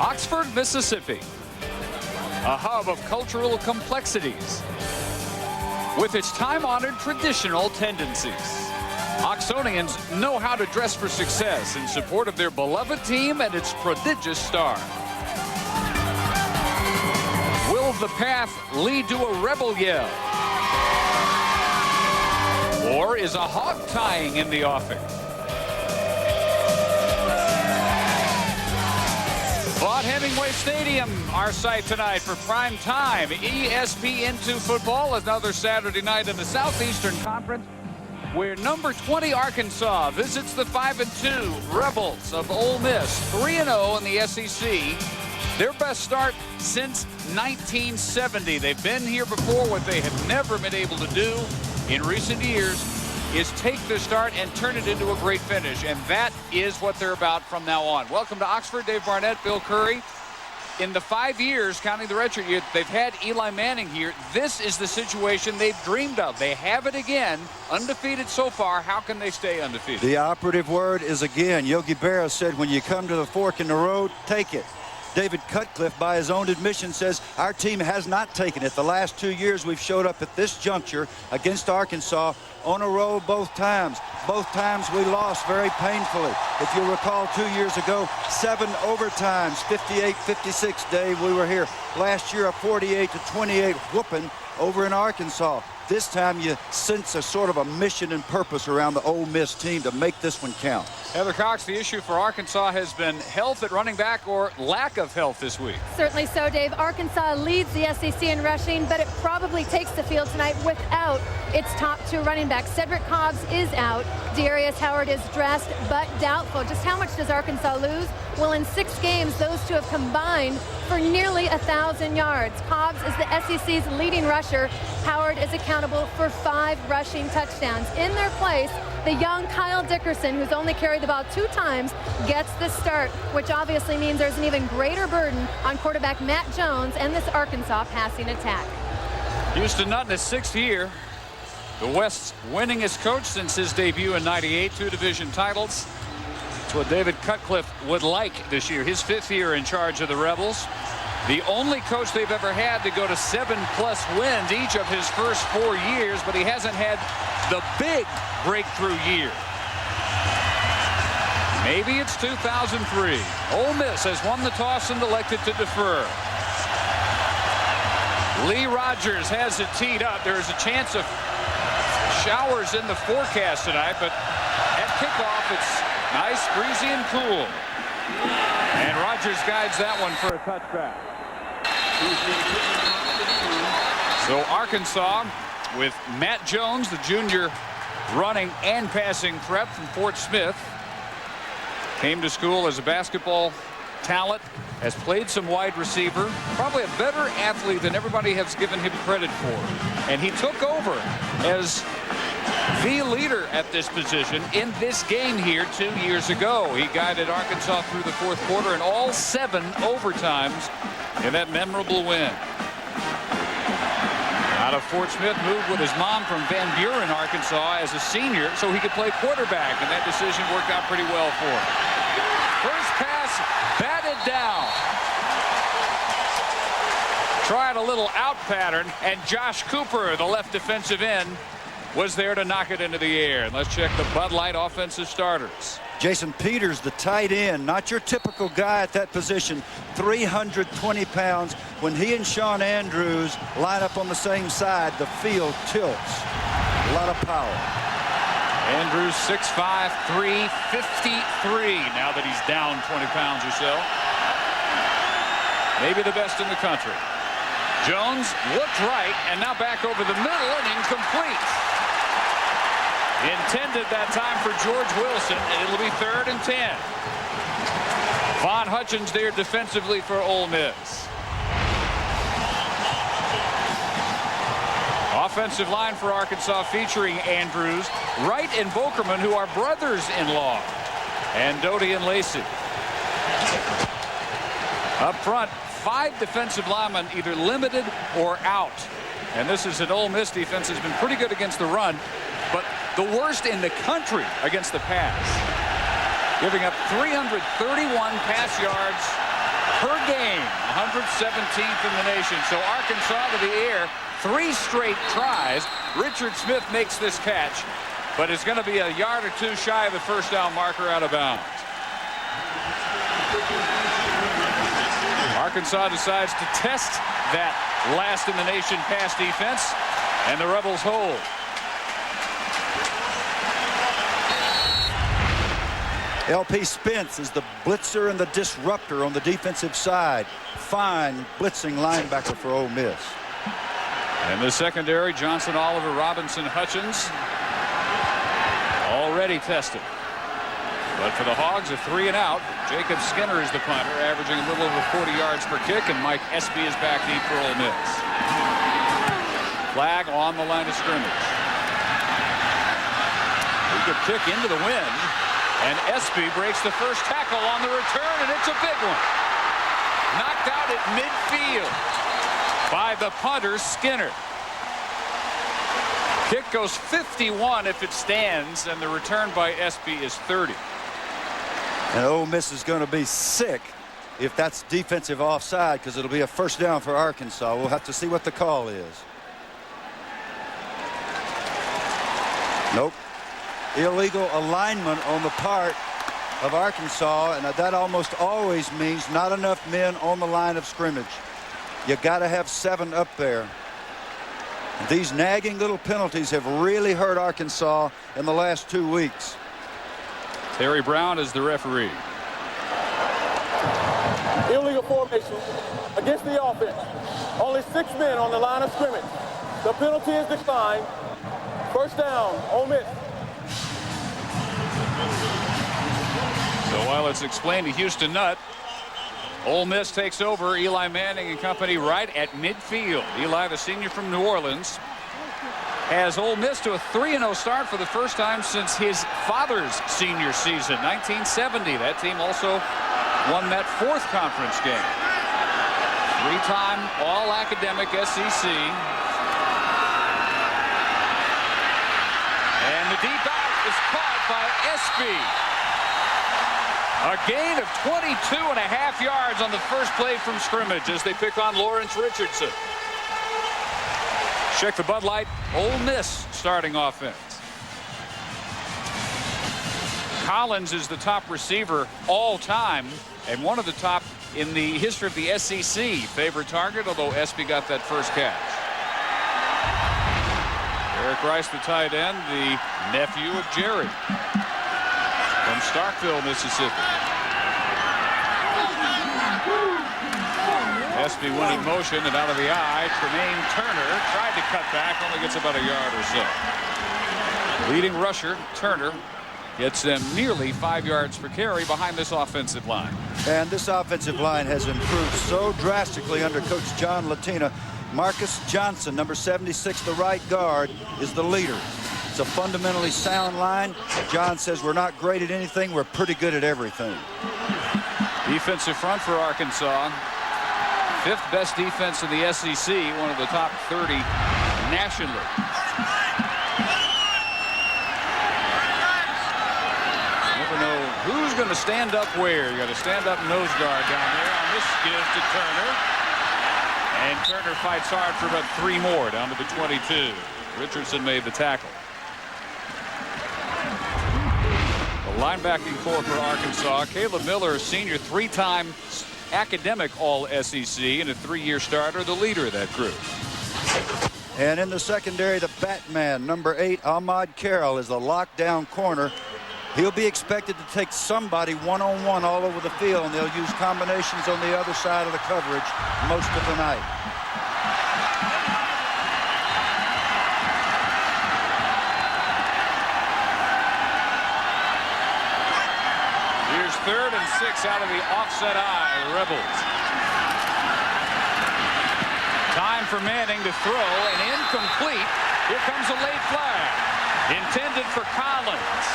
Oxford, Mississippi, a hub of cultural complexities with its time-honored traditional tendencies. Oxonians know how to dress for success in support of their beloved team and its prodigious star. Will the path lead to a rebel yell? Or is a hog tying in the offing? Vaught Hemingway Stadium, our site tonight for prime time. ESPN2 football, another Saturday night in the Southeastern Conference, where number 20 Arkansas visits the 5-2 Rebels of Ole Miss, 3-0 in the SEC. Their best start since 1970. They've been here before. What they have never been able to do in recent years is take their start and turn it into a great finish. And that is what they're about from now on. Welcome to Oxford. Dave Barnett, Bill Curry. In the 5 years, counting the redshirt year, they've had Eli Manning here. This is the situation they've dreamed of. They have it again. Undefeated so far. How can they stay undefeated? The operative word is again. Yogi Berra said, when you come to the fork in the road, take it. David Cutcliffe, by his own admission, says our team has not taken it. The last 2 years we've showed up at this juncture against Arkansas on a roll both times. Both times we lost very painfully. If you recall, 2 years ago, 7 overtimes, 58-56, Dave, we were here. Last year, a 48-28 whooping over in Arkansas. This time you sense a sort of a mission and purpose around the Ole Miss team to make this one count. Heather Cox, the issue for Arkansas has been health at running back or lack of health this week. Certainly so, Dave. Arkansas leads the SEC in rushing, but it probably takes the field tonight without its top 2 running backs. Cedric Cobbs is out. Darius Howard is dressed, but doubtful. Just how much does Arkansas lose? Well, in 6 games, those two have combined for nearly 1,000 yards. Cobbs is the SEC's leading rusher. Howard is accountable for 5 rushing touchdowns. In their place, the young Kyle Dickerson, who's only carried the ball 2 times, gets the start, which obviously means there's an even greater burden on quarterback Matt Jones and this Arkansas passing attack. Houston Nutt in his 6th year. The West's winningest coach since his debut in '98, 2 division titles. It's what David Cutcliffe would like this year, his 5th year in charge of the Rebels. The only coach they've ever had to go to 7+ wins each of his first 4 years, but he hasn't had the big breakthrough year. Maybe it's 2003. Ole Miss has won the toss and elected to defer. Lee Rogers has it teed up. There's a chance of showers in the forecast tonight, but at kickoff it's nice, breezy, and cool. And Rogers guides that one for a touchback. So Arkansas with Matt Jones, the junior running and passing threat from Fort Smith. Came to school as a basketball talent, has played some wide receiver, probably a better athlete than everybody has given him credit for. And he took over as the leader at this position in this game here 2 years ago. He guided Arkansas through the 4th quarter and all 7 overtimes in that memorable win. Out of Fort Smith, moved with his mom from Van Buren, Arkansas as a senior so he could play quarterback, and that decision worked out pretty well for him. First pass batted down. Tried a little out pattern, and Josh Cooper, the left defensive end, was there to knock it into the air. And let's check the Bud Light offensive starters. Jason Peters, the tight end, not your typical guy at that position, 320 pounds. When he and Sean Andrews line up on the same side, the field tilts. A lot of power. Andrews 6'5", 353 now that he's down 20 pounds or so. Maybe the best in the country. Jones looked right, and now back over the middle and incomplete. Intended that time for George Wilson, and it'll be 3rd and 10. Von Hutchins there defensively for Ole Miss. Offensive line for Arkansas featuring Andrews, Wright and Bokerman, who are brothers-in-law, and Doty and Lacey. Up front, 5 defensive linemen either limited or out. And this is an Ole Miss defense has been pretty good against the run, but the worst in the country against the pass. Giving up 331 pass yards per game, 117th in the nation. So Arkansas to the air, 3 straight tries. Richard Smith makes this catch, but it's going to be a yard or 2 shy of the first down marker out of bounds. Arkansas decides to test that last in the nation pass defense, and the Rebels hold. LP Spence is the blitzer and the disruptor on the defensive side. Fine blitzing linebacker for Ole Miss. And the secondary, Johnson, Oliver, Robinson, Hutchins, already tested. But for the Hogs, a 3 and out. Jacob Skinner is the punter, averaging a little over 40 yards per kick, and Mike Espy is back deep for Ole Miss. Flag on the line of scrimmage. He could kick into the wind, and Espy breaks the first tackle on the return, and it's a big one. Knocked out at midfield by the punter, Skinner. Kick goes 51 if it stands, and the return by Espy is 30. And Ole Miss is going to be sick if that's defensive offside, because it'll be a first down for Arkansas. We'll have to see what the call is. Nope. Illegal alignment on the part of Arkansas, and that almost always means not enough men on the line of scrimmage. You got to have 7 up there. These nagging little penalties have really hurt Arkansas in the last 2 weeks. Terry Brown is the referee. Illegal formation against the offense. Only 6 men on the line of scrimmage. The penalty is declined. First down, Ole Miss. So while it's explained to Houston Nutt, Ole Miss takes over. Eli Manning and company right at midfield. Eli, the senior from New Orleans, has Ole Miss to a 3-0 start for the first time since his father's senior season, 1970. That team also won that 4th conference game. 3-time All-Academic SEC. And the deep out is caught by Espy. A gain of 22.5 yards on the first play from scrimmage as they pick on Lawrence Richardson. Check the Bud Light Ole Miss starting offense. Collins is the top receiver all time and one of the top in the history of the SEC. Favorite target, although Espy got that first catch. Eric Rice, the tight end, the nephew of Jerry from Starkville, Mississippi. Espy winning motion and out of the eye. Tremaine Turner tried to cut back, only gets about a yard or so. Leading rusher Turner gets them nearly 5 yards per carry behind this offensive line. And this offensive line has improved so drastically under Coach John Latina. Marcus Johnson, number 76, the right guard, is the leader. It's a fundamentally sound line. John says we're not great at anything, we're pretty good at everything. Defensive front for Arkansas. 5th best defense in the SEC, one of the top 30 nationally. Never know who's going to stand up where. You got a stand-up nose guard down there. On this gives to Turner. And Turner fights hard for about 3 more down to the 22. Richardson made the tackle. The linebacking core for Arkansas. Caleb Miller, senior, 3-time academic All-SEC and a 3-year starter, the leader of that group. And in the secondary, the Batman, number 8, Ahmad Carroll, is the lockdown corner. He'll be expected to take somebody one-on-one all over the field, and they'll use combinations on the other side of the coverage most of the night. Here's 3rd and 6 out of the offset eye, Rebels. Time for Manning to throw, and incomplete. Here comes a late flag, intended for Collins.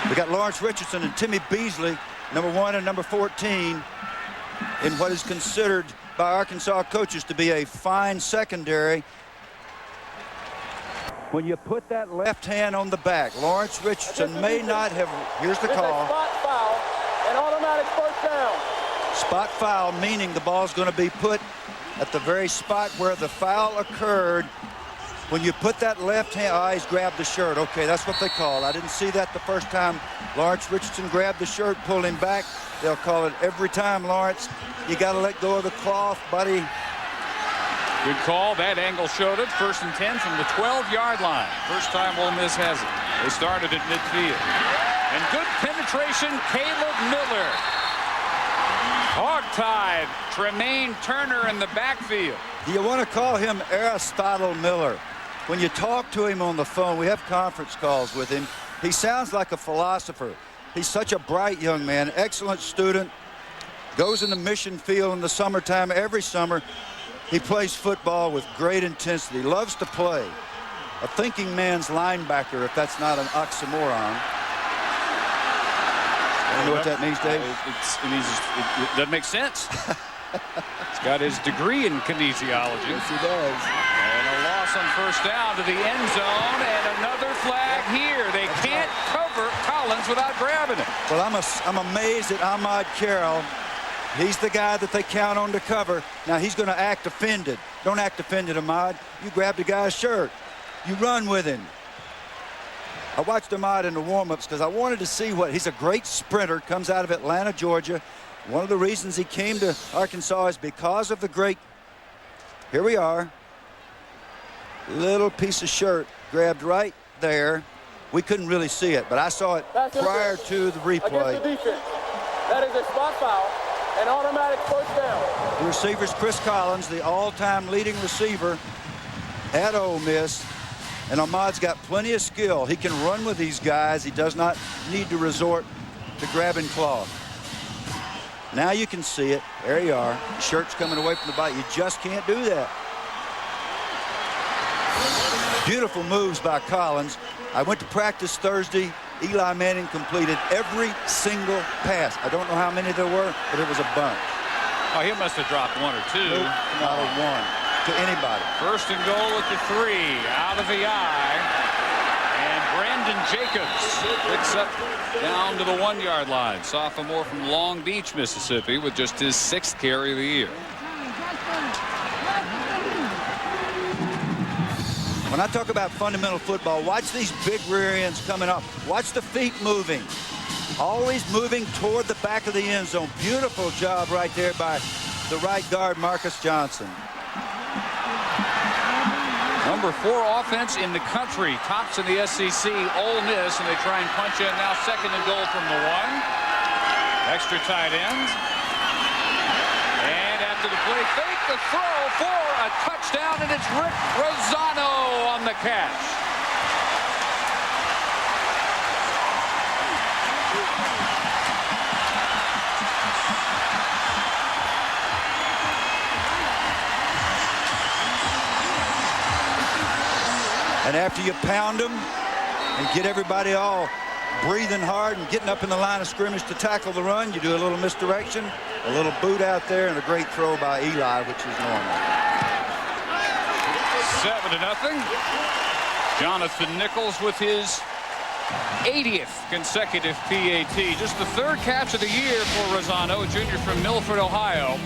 We got Lawrence Richardson and Timmy Beasley, number 1 and number 14, in what is considered by Arkansas coaches to be a fine secondary. When you put that left hand on the back, Lawrence Richardson may not have, here's the call. Spot foul, an automatic first down. Spot foul, meaning the ball's going to be put at the very spot where the foul occurred. When you put that left hand, he's grabbed the shirt. Okay, that's what they call. I didn't see that the first time Lawrence Richardson grabbed the shirt, pulled him back. They'll call it every time, Lawrence. You got to let go of the cloth, buddy. Good call. That angle showed it. 1st and 10 from the 12-yard line. First time Ole Miss has it. They started at midfield. And good penetration, Caleb Miller. Hog-tied Tremaine Turner in the backfield. You want to call him Aristotle Miller. When you talk to him on the phone, we have conference calls with him. He sounds like a philosopher. He's such a bright young man, excellent student. Goes in the mission field in the summertime every summer. He plays football with great intensity, loves to play. A thinking man's linebacker, if that's not an oxymoron. You know what that means, Dave? It doesn't make sense. He's got his degree in kinesiology. Yes, he does. And a loss on first down to the end zone, and another flag here. They can't cover Collins without grabbing it. Well, I'm amazed at Ahmad Carroll. He's the guy that they count on to cover. Now he's going to act offended. Don't act offended, Ahmad. You grabbed the guy's shirt. You run with him. I watched Ahmad in the warm-ups because I wanted to see what he's a great sprinter, comes out of Atlanta, Georgia. One of the reasons he came to Arkansas is because of the great, here we are, little piece of shirt grabbed right there. We couldn't really see it, but I saw it prior to the replay. Against the defense. That is a spot foul, an automatic first down. The receiver's Chris Collins, the all-time leading receiver at Ole Miss. And Ahmad's got plenty of skill. He can run with these guys. He does not need to resort to grabbing cloth. Now you can see it. There you are. The shirt's coming away from the body. You just can't do that. Beautiful moves by Collins. I went to practice Thursday. Eli Manning completed every single pass. I don't know how many there were, but it was a bunch. Oh, he must have dropped one or two. Nope, not a one to anybody. 1st and goal at the 3, out of the eye. And Brandon Jacobs picks up down to the 1-yard line. Sophomore from Long Beach, Mississippi, with just his 6th carry of the year. When I talk about fundamental football, watch these big rear ends coming up. Watch the feet moving. Always moving toward the back of the end zone. Beautiful job right there by the right guard, Marcus Johnson. Number 4 offense in the country. Tops in the SEC, Ole Miss, and they try and punch in now 2nd and goal from the 1. Extra tight end. And after the play, fake the throw for a touchdown, and it's Rick Rosano on the catch. And after you pound them and get everybody all breathing hard and getting up in the line of scrimmage to tackle the run, you do a little misdirection, a little boot out there, and a great throw by Eli, which is normal. 7-0. Jonathan Nichols with his 80th consecutive PAT. Just the 3rd catch of the year for Rosano, a junior from Milford, Ohio.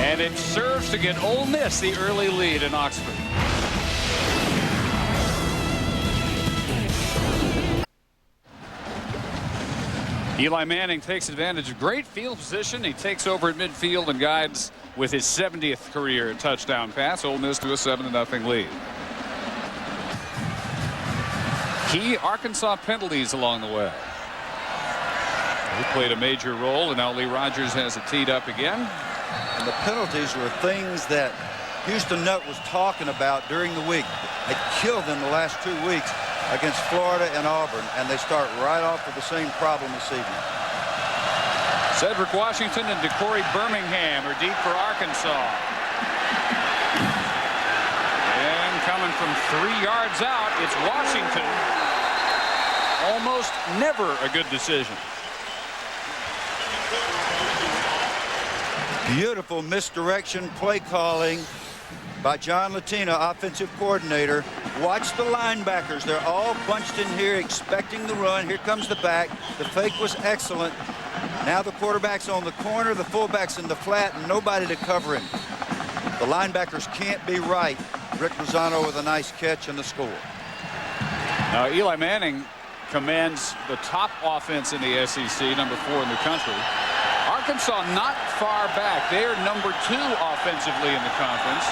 And it serves to get Ole Miss the early lead in Oxford. Eli Manning takes advantage of great field position. He takes over at midfield and guides with his 70th career touchdown pass. Ole Miss to a 7-0 lead. Key Arkansas penalties along the way. He played a major role, and now Lee Rogers has it teed up again. And the penalties were things that Houston Nutt was talking about during the week. Had killed them the last 2 weeks against Florida and Auburn, and they start right off with the same problem this evening. Cedric Washington and DeCorey Birmingham are deep for Arkansas. And coming from 3 yards out, it's Washington. Almost never a good decision. Beautiful misdirection play calling by John Latina, offensive coordinator. Watch the linebackers. They're all bunched in here expecting the run. Here comes the back. The fake was excellent. Now the quarterback's on the corner, the fullback's in the flat, and nobody to cover him. The linebackers can't be right. Rick Rosano with a nice catch and the score. Now Eli Manning commands the top offense in the SEC, number 4 in the country. Arkansas not far back. They're number 2 offensively in the conference.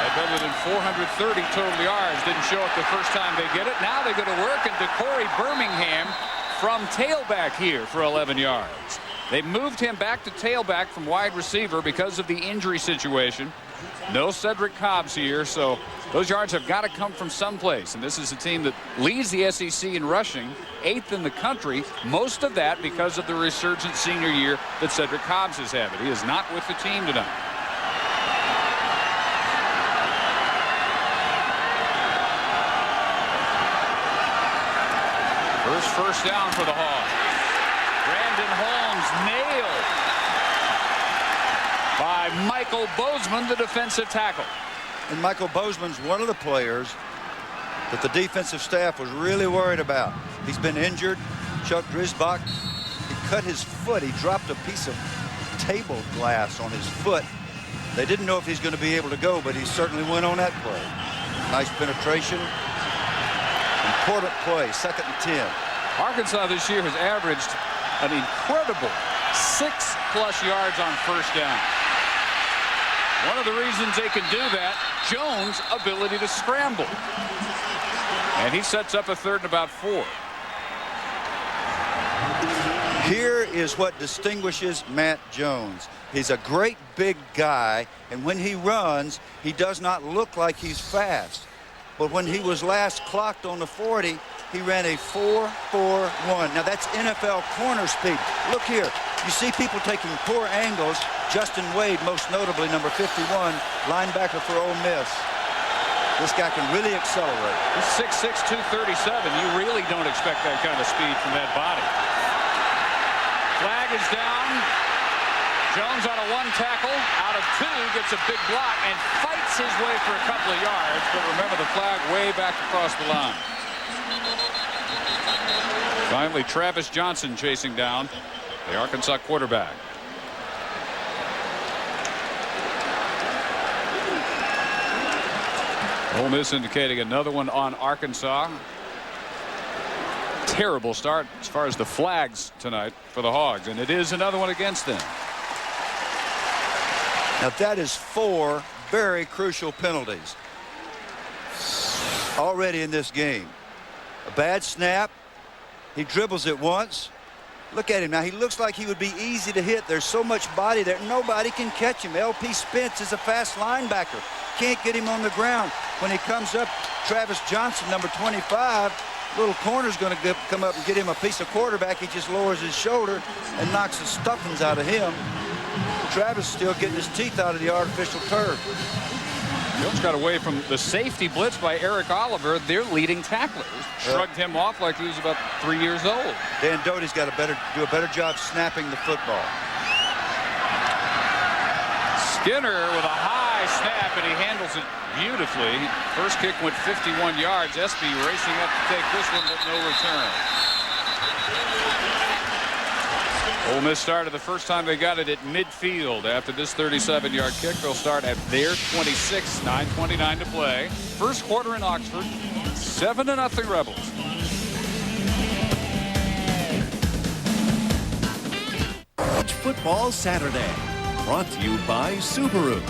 They better than 430 total yards. Didn't show it the first time they get it. Now they go to work, and DeCorey Birmingham from tailback here for 11 yards. They moved him back to tailback from wide receiver because of the injury situation. No Cedric Cobbs here, so those yards have got to come from someplace. And this is a team that leads the SEC in rushing, 8th in the country. Most of that because of the resurgent senior year that Cedric Cobbs is having. He is not with the team tonight. First down for the Hogs. Brandon Holmes nailed by Michael Bozeman, the defensive tackle. And Michael Bozeman's one of the players that the defensive staff was really worried about. He's been injured. Chuck Drisbach, he cut his foot. He dropped a piece of table glass on his foot. They didn't know if he's going to be able to go, but he certainly went on that play. Nice penetration. Important play, 2nd and 10. Arkansas this year has averaged an incredible 6+ yards on first down. One of the reasons they can do that, Jones' ability to scramble. And he sets up a 3rd and about 4. Here is what distinguishes Matt Jones. He's a great big guy, and when he runs, he does not look like he's fast. But when he was last clocked on the 40, he ran a 4.41. Now that's NFL corner speed. Look here. You see people taking poor angles. Justin Wade, most notably, number 51, linebacker for Ole Miss. This guy can really accelerate. He's 6'6", 237. You really don't expect that kind of speed from that body. Flag is down. Jones on a 1 tackle. Out of 2, gets a big block and fights his way for a couple of yards. But remember, the flag way back across the line. Finally, Travis Johnson chasing down the Arkansas quarterback. Ole Miss indicating another one on Arkansas. Terrible start as far as the flags tonight for the Hogs, and it is another one against them. Now that is 4 very crucial penalties already in this game. A bad snap. He dribbles it once. Look at him now. He looks like he would be easy to hit. There's so much body there. Nobody can catch him. LP Spence is a fast linebacker. Can't get him on the ground. When he comes up, Travis Johnson, number 25, little corner's going to come up and get him a piece of quarterback. He just lowers his shoulder and knocks the stuffings out of him. Travis still getting his teeth out of the artificial turf. Jones got away from the safety blitz by Eric Oliver, their leading tackler. Shrugged him off like he was about 3 years old. Dan Doty's got to do a better job snapping the football. Skinner with a high snap, and he handles it beautifully. First kick went 51 yards. Espy racing up to take this one, but no return. Ole Miss started the first time they got it at midfield. After this 37-yard kick, they'll start at their 26, 9:29 to play. First quarter in Oxford, 7-0 Rebels. College Football Saturday, brought to you by Subaru,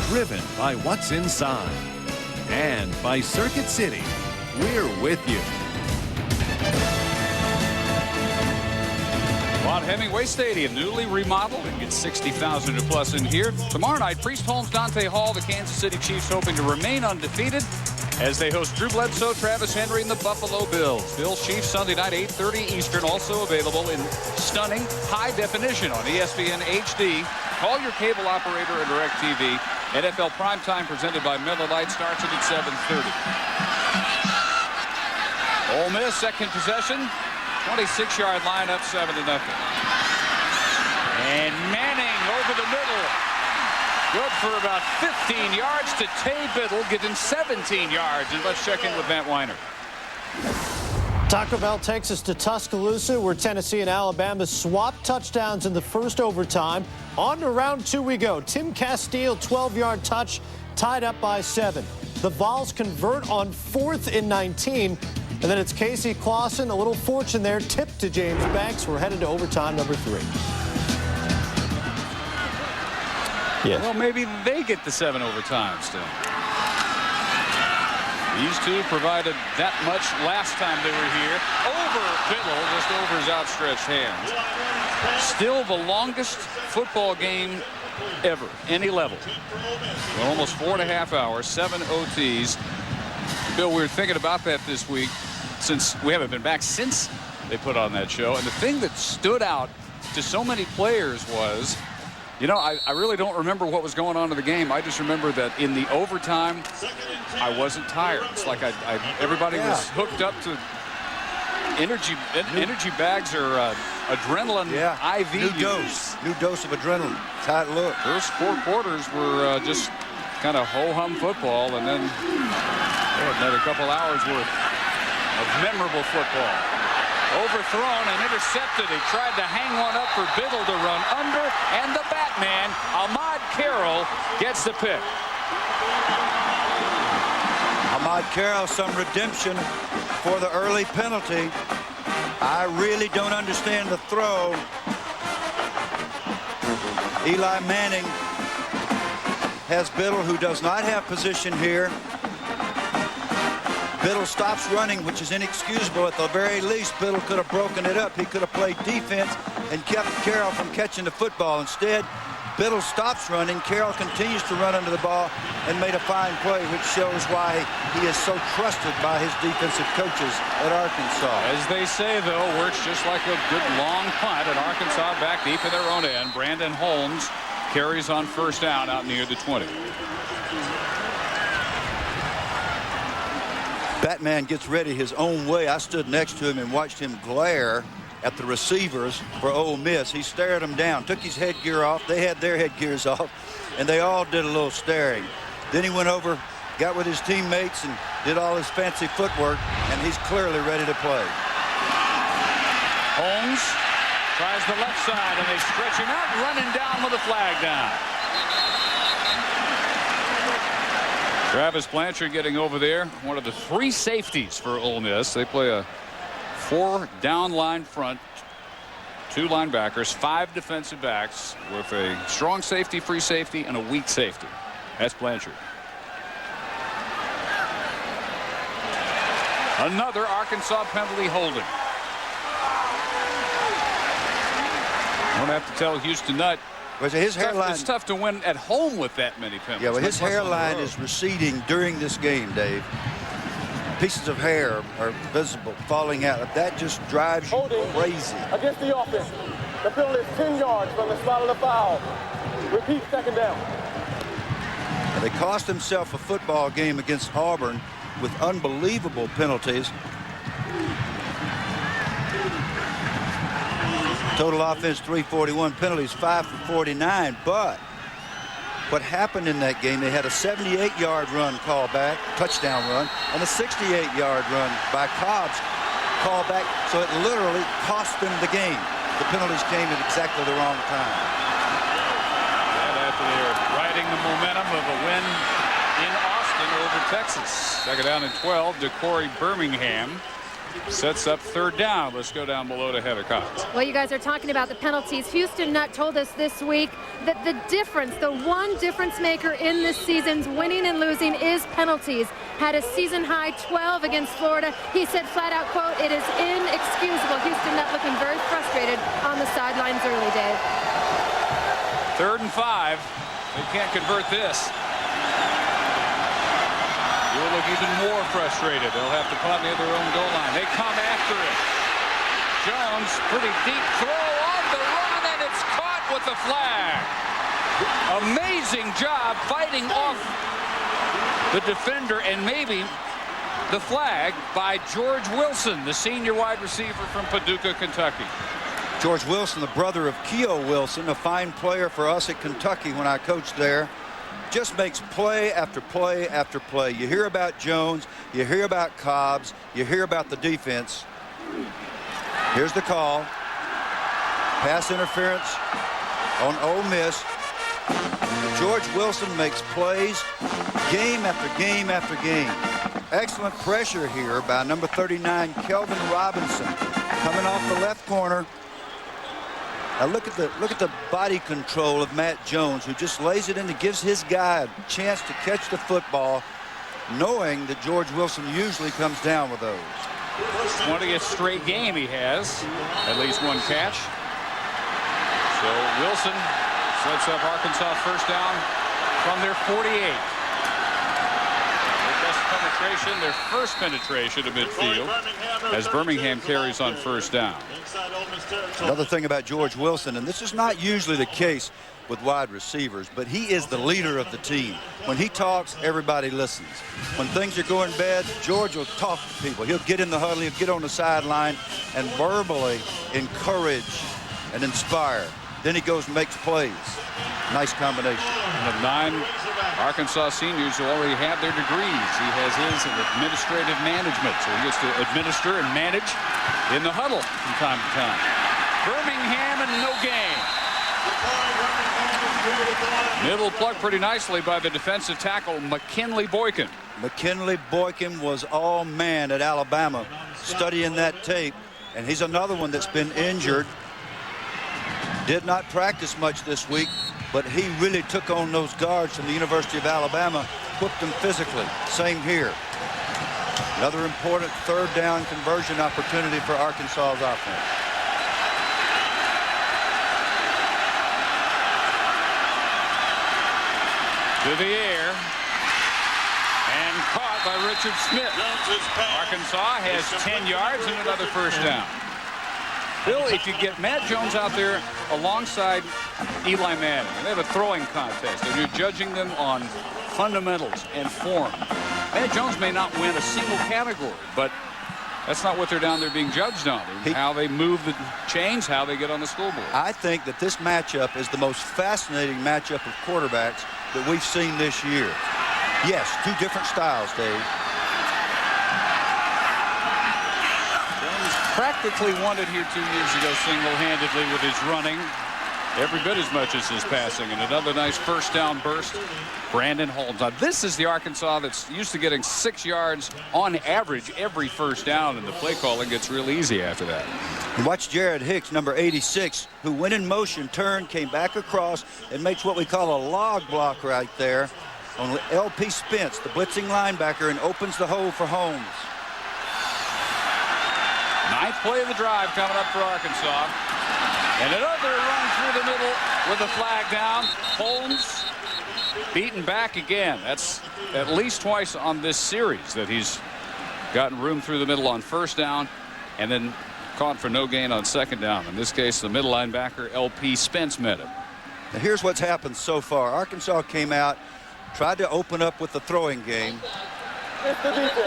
driven by what's inside, and by Circuit City. We're with you. Vaught Hemingway Stadium, newly remodeled, and gets 60,000 plus in here. Tomorrow night, Priest Holmes, Dante Hall, the Kansas City Chiefs hoping to remain undefeated as they host Drew Bledsoe, Travis Henry, and the Buffalo Bills. Bills Chiefs Sunday night, 8:30 Eastern, also available in stunning high definition on ESPN HD. Call your cable operator and DirecTV. NFL Primetime presented by Miller Lite starts at 7:30. Ole Miss, second possession. 26-yard lineup, 7-0. And Manning over the middle. Good for about 15 yards to Tay Biddle, getting 17 yards. And let's check in with Matt Weiner. Taco Bell takes us to Tuscaloosa, where Tennessee and Alabama swapped touchdowns in the first overtime. On to round 2 we go. Tim Castile, 12-yard touch, tied up by 7. The Vols convert on 4th and 19. And then it's Casey Clausen, a little fortune there, tipped to James Banks. We're headed to overtime number 3. Yes. Well, maybe they get the 7 overtimes still. These two provided that much last time they were here. Over Biddle, just over his outstretched hands. Still the longest football game ever, any level. Well, almost 4.5 hours, 7 OTs. Bill, we were thinking about that this week since we haven't been back since they put on that show. And the thing that stood out to so many players was, you know, I really don't remember what was going on in the game. I just remember that in the overtime, I wasn't tired. It's like everybody was hooked up to energy bags or adrenaline IV New dose of adrenaline. That's how it looked. First 4 quarters were just kind of ho-hum football, and then another couple hours worth of memorable football. Overthrown and intercepted. He tried to hang one up for Biddle to run under, and the Batman, Ahmad Carroll, gets the pick. Ahmad Carroll, some redemption for the early penalty. I really don't understand the throw. Eli Manning has Biddle, who does not have position here. Biddle stops running, which is inexcusable. At the very least, Biddle could have broken it up. He could have played defense and kept Carroll from catching the football. Instead, Biddle stops running. Carroll continues to run under the ball and made a fine play, which shows why he is so trusted by his defensive coaches at Arkansas. As they say, though, works just like a good long punt, and Arkansas back deep in their own end. Brandon Holmes carries on first down out near the 20. Batman gets ready his own way. I stood next to him and watched him glare at the receivers for Ole Miss. He stared them down, took his headgear off. They had their headgears off, and they all did a little staring. Then he went over, got with his teammates, and did all his fancy footwork, and he's clearly ready to play. Holmes tries the left side, and they stretch him out, running down with a flag down. Travis Blanchard getting over there, one of the 3 safeties for Ole Miss. They play a 4-down line front, 2 linebackers, 5 defensive backs with a strong safety, free safety, and a weak safety. That's Blanchard. Another Arkansas penalty holding. Don't have to tell Houston Nutt. His hairline, it's tough to win at home with that many penalties. Yeah, well, his hairline is receding during this game, Dave. Pieces of hair are visible, falling out. That just drives you crazy. Against the offense. The penalty is 10 yards from the spot of the foul. Repeat, second down. And they cost themselves a football game against Auburn with unbelievable penalties. Total offense 341, penalties 5 for 49. But what happened in that game, they had a 78-yard run call back, touchdown run, and a 68-yard run by Cobbs call back. So it literally cost them the game. The penalties came at exactly the wrong time. And after they were riding the momentum of a win in Austin over Texas. Second down and 12 to Corey Birmingham. Sets up third down. Let's go down below to Heather Cox. Well, you guys are talking about the penalties. Houston Nutt told us this week that the difference, the one difference maker in this season's winning and losing is penalties. Had a season high 12 against Florida. He said flat out, quote, "It is inexcusable." Houston Nutt looking very frustrated on the sidelines early, Dave. 3rd and 5. They can't convert this. They'll look even more frustrated. They'll have to punt near their own goal line. They come after it. Jones, pretty deep throw on the run, and it's caught with the flag. Amazing job fighting off the defender and maybe the flag by George Wilson, the senior wide receiver from Paducah, Kentucky. George Wilson, the brother of Keo Wilson, a fine player for us at Kentucky when I coached there. just makes play after play after play. You hear about Jones, you hear about Cobbs, you hear about the defense. Here's the call. Pass interference on Ole Miss. George Wilson makes plays game after game after game. Excellent pressure here by number 39, Kelvin Robinson, coming off the left corner. Now look at the body control of Matt Jones, who just lays it in and gives his guy a chance to catch the football, knowing that George Wilson usually comes down with those. 20th straight game he has, at least one catch. So Wilson sets up Arkansas first down from their 48. Their best penetration, their first penetration to midfield, as Birmingham carries on first down. Another thing about George Wilson, and this is not usually the case with wide receivers, but he is the leader of the team. When he talks, everybody listens. When things are going bad, George will talk to people. He'll get in the huddle, he'll get on the sideline and verbally encourage and inspire. Then he goes and makes plays. Nice combination. Of 9 Arkansas seniors who already have their degrees. He has his in administrative management, so he gets to administer and manage in the huddle from time to time. Birmingham and no gain. Middle plucked pretty nicely by the defensive tackle McKinley Boykin. McKinley Boykin was all man at Alabama, studying that tape, and he's another one that's been injured. Did not practice much this week, but he really took on those guards from the University of Alabama, whipped them physically. Same here. Another important third down conversion opportunity for Arkansas's offense. To the air. And caught by Richard Smith. Arkansas has 10 yards and another first down. Bill, if you get Matt Jones out there alongside Eli Manning, and they have a throwing contest, and you're judging them on fundamentals and form, Matt Jones may not win a single category, but that's not what they're down there being judged on. How they move the chains, how they get on the scoreboard. I think that this matchup is the most fascinating matchup of quarterbacks that we've seen this year. Yes, 2 different styles, Dave. Practically won it here 2 years ago single-handedly with his running, every bit as much as his passing. And another nice first down burst, Brandon Holmes. Now this is the Arkansas that's used to getting 6 yards on average every first down, and the play calling gets real easy after that. And watch Jared Hicks, number 86, who went in motion, turned, came back across, and makes what we call a log block right there on LP Spence, the blitzing linebacker, and opens the hole for Holmes. 9th play of the drive coming up for Arkansas. And another run through the middle with a flag down. Holmes beaten back again. That's at least twice on this series that he's gotten room through the middle on first down and then caught for no gain on second down. In this case, the middle linebacker, LP Spence, met him. Now here's what's happened so far. Arkansas came out, tried to open up with the throwing game.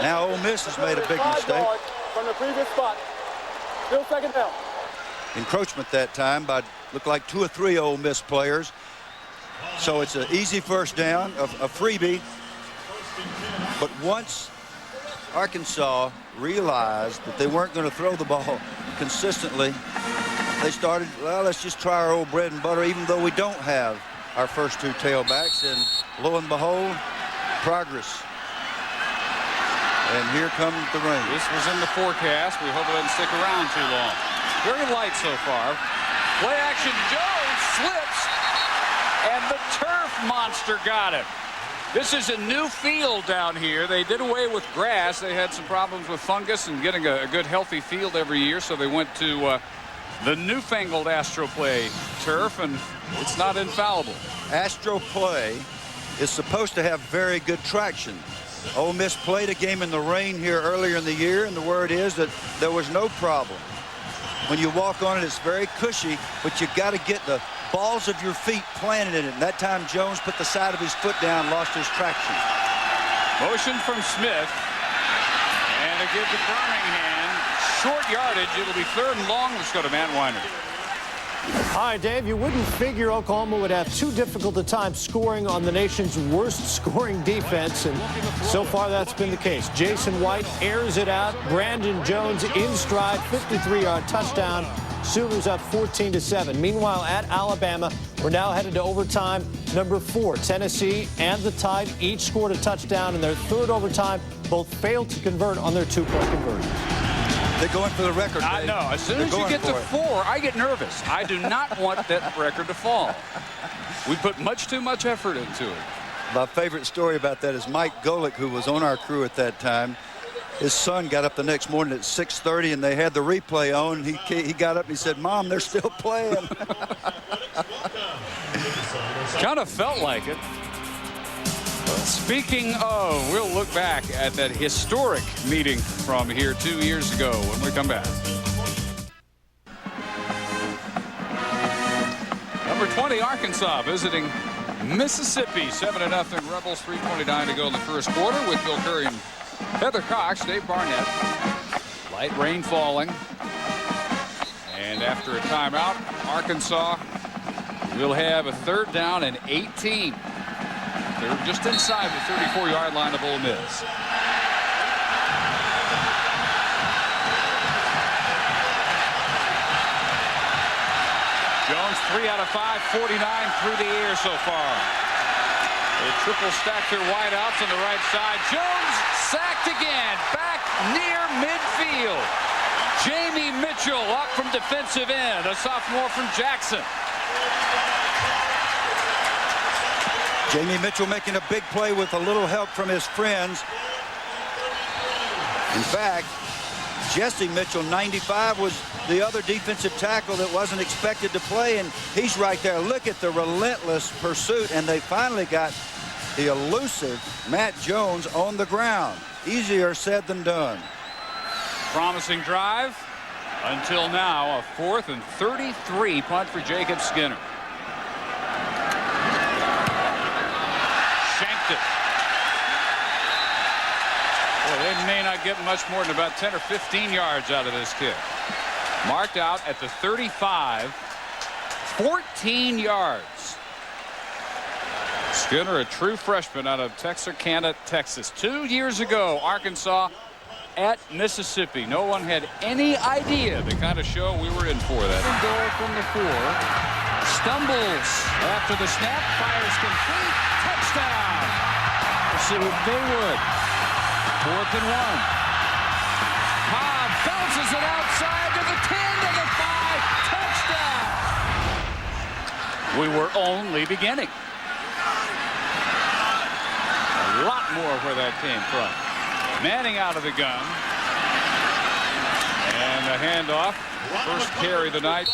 Now Ole Miss has made a big mistake. From the previous spot. Still second down. Encroachment that time by looked like 2 or 3 Ole Miss players. So it's an easy first down, a freebie. But once Arkansas realized that they weren't going to throw the ball consistently, they started, well, let's just try our old bread and butter, even though we don't have our first 2 tailbacks. And lo and behold, progress. And here comes the rain. This was in the forecast. We hope it doesn't stick around too long. Very light so far. Play action. Jones slips, and the turf monster got him. This is a new field down here. They did away with grass. They had some problems with fungus and getting a good healthy field every year, so they went to the newfangled Astroplay turf, and it's not infallible. Astroplay is supposed to have very good traction. Ole Miss played a game in the rain here earlier in the year, and the word is that there was no problem. When you walk on it, it's very cushy, but you got to get the balls of your feet planted in it. And that time Jones put the side of his foot down, lost his traction. Motion from Smith, and a give to Birmingham. Short yardage. It'll be 3rd and long. Let's go to Matt Weiner. Hi, Dave. You wouldn't figure Oklahoma would have too difficult a time scoring on the nation's worst scoring defense, and so far that's been the case. Jason White airs it out. Brandon Jones in stride, 53-yard touchdown. Sooners up 14-7. Meanwhile, at Alabama, we're now headed to overtime number 4. Tennessee and the Tide each scored a touchdown in their third overtime. Both failed to convert on their 2-point conversions. They're going for the record. I know. As soon as you get to 4, I get nervous. I do not want that record to fall. We put much too much effort into it. My favorite story about that is Mike Golick, who was on our crew at that time. His son got up the next morning at 6:30, and they had the replay on. He got up and he said, "Mom, they're still playing." Kind of felt like it. Speaking of, we'll look back at that historic meeting from here 2 years ago when we come back. Number 20, Arkansas visiting Mississippi. 7-0 Rebels, 3:29 to go in the first quarter with Bill Curry and Heather Cox, Dave Barnett. Light rain falling. And after a timeout, Arkansas will have a 3rd down and 18. They're just inside the 34-yard line of Ole Miss. Jones 3 out of 5, 49 through the air so far. They triple stack their wideouts on the right side. Jones sacked again, back near midfield. Jamie Mitchell up from defensive end, a sophomore from Jackson. Jamie Mitchell making a big play with a little help from his friends. In fact, Jesse Mitchell, 95, was the other defensive tackle that wasn't expected to play, and he's right there. Look at the relentless pursuit, and they finally got the elusive Matt Jones on the ground. Easier said than done. Promising drive until now, a 4th and 33 punt for Jacob Skinner. Boy, they may not get much more than about 10 or 15 yards out of this kick. Marked out at the 35, 14 yards. Skinner, a true freshman out of Texarkana, Texas. 2 years ago, Arkansas at Mississippi. No one had any idea the kind of show we were in for that. Goal from the 4. Stumbles after the snap, fires complete, touchdown. Pursued Maywood. 4th and 1. Cobb bounces it outside to the 10 to the 5. Touchdown. We were only beginning. A lot more where that came from. Manning out of the gun. And a handoff. First carry of the night.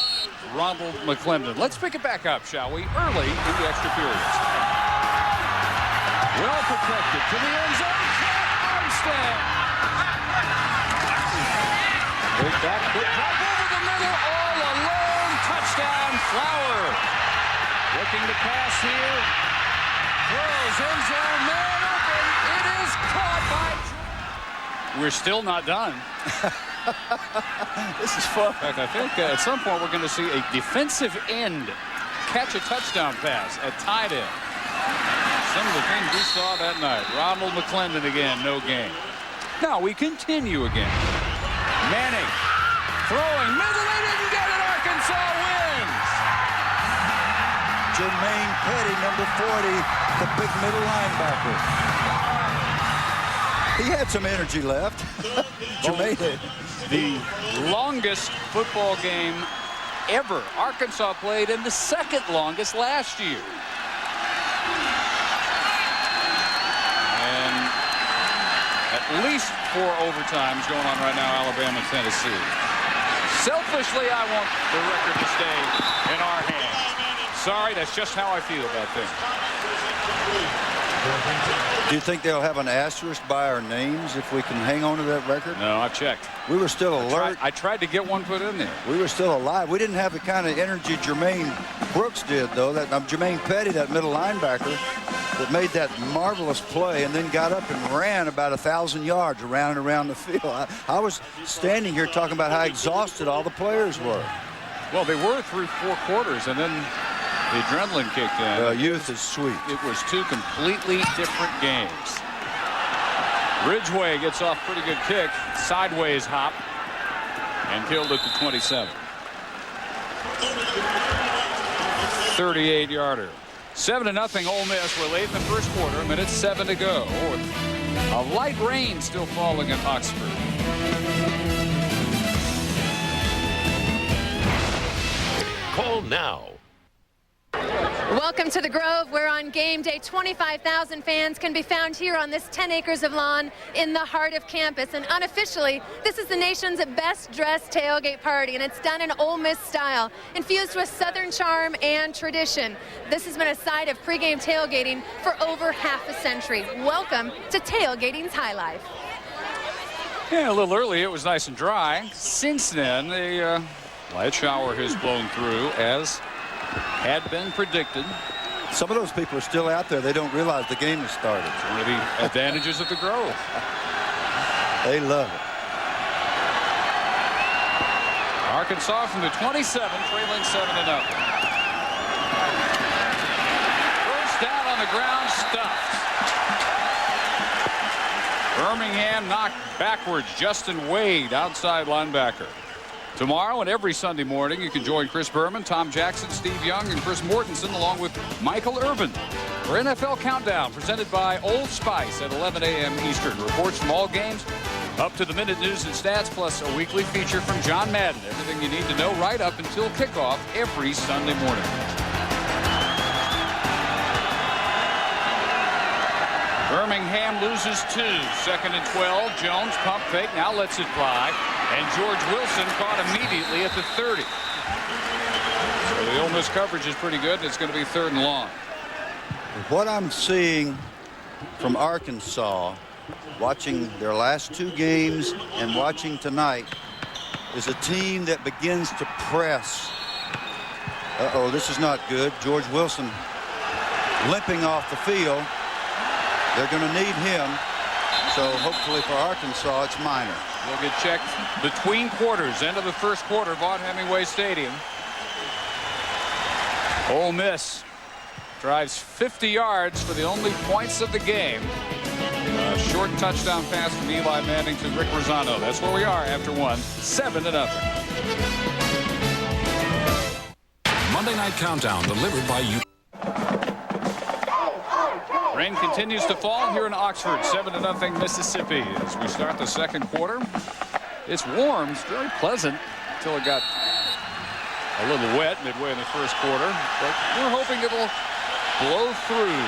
Ronald McClendon. Let's pick it back up, shall we? Early in the extra periods. Well protected to the end zone. Armstead. Big back, quick drop over the middle, all alone. Touchdown, Flower. Looking to pass here. Throws end zone, man open. It is caught by. We're still not done. This is fun. In fact, I think at some point we're going to see a defensive end catch a touchdown pass at tight end. Some of the things we saw that night. Ronald McClendon again, no gain. Now we continue again. Manning throwing, middle, they didn't get it. Arkansas wins. Jermaine Petty, number 40, the big middle linebacker. He had some energy left. Jermaine. The longest football game ever Arkansas played, and the 2nd longest last year. And at least 4 overtimes going on right now, Alabama, Tennessee. Selfishly, I want the record to stay in our hands. Sorry, that's just how I feel about things. Do you think they'll have an asterisk by our names if we can hang on to that record? No, I checked. We were still alert. I tried to get one put in there. We were still alive. We didn't have the kind of energy Jermaine Brooks did, though. That Jermaine Petty, that middle linebacker, that made that marvelous play and then got up and ran about 1,000 yards around and around the field. I was standing here talking about how exhausted all the players were. Well, they were through 4 quarters, and then the adrenaline kicked in. Youth is sweet. It was 2 completely different games. Ridgway gets off pretty good kick, sideways hop, and killed it to 27. 38-yarder. 7-0 Ole Miss. We're late in the first quarter. 1:07 to go. A light rain still falling in Oxford. Call now. Welcome to the Grove. We're on game day. 25,000 fans can be found here on this 10 acres of lawn in the heart of campus. And unofficially, this is the nation's best dressed tailgate party, and it's done in Ole Miss style, infused with Southern charm and tradition. This has been a side of pregame tailgating for over half a century. Welcome to Tailgating's High Life. Yeah, a little early it was nice and dry. Since then, a light shower has blown through, as had been predicted. Some of those people are still out there. They don't realize the game has started. It's one of the advantages of the Grove. They love it. Arkansas from the 27, trailing 7-0. First down on the ground, stuffed. Birmingham knocked backwards. Justin Wade, outside linebacker. Tomorrow and every Sunday morning, you can join Chris Berman, Tom Jackson, Steve Young, and Chris Mortensen, along with Michael Irvin, for NFL Countdown, presented by Old Spice at 11 a.m. Eastern. Reports from all games, up-to-the-minute news and stats, plus a weekly feature from John Madden. Everything you need to know right up until kickoff every Sunday morning. Birmingham loses 2. 2nd and 12. Jones pump fake. Now lets it fly. And George Wilson caught immediately at the 30. So the Ole Miss coverage is pretty good. It's going to be 3rd and long. What I'm seeing from Arkansas, watching their last 2 games and watching tonight, is a team that begins to press. Uh-oh, this is not good. George Wilson limping off the field. They're going to need him. So hopefully for Arkansas, it's minor. We'll get checked between quarters. End of the first quarter, Vaught Hemingway Stadium. Ole Miss drives 50 yards for the only points of the game. A short touchdown pass from Eli Manning to Rick Rosano. That's where we are after 1. 7-0. Monday Night Countdown delivered by you. Rain continues to fall here in Oxford. 7-0 Mississippi as we start the second quarter. It's warm. It's very pleasant until it got a little wet midway in the first quarter. But we're hoping it'll blow through.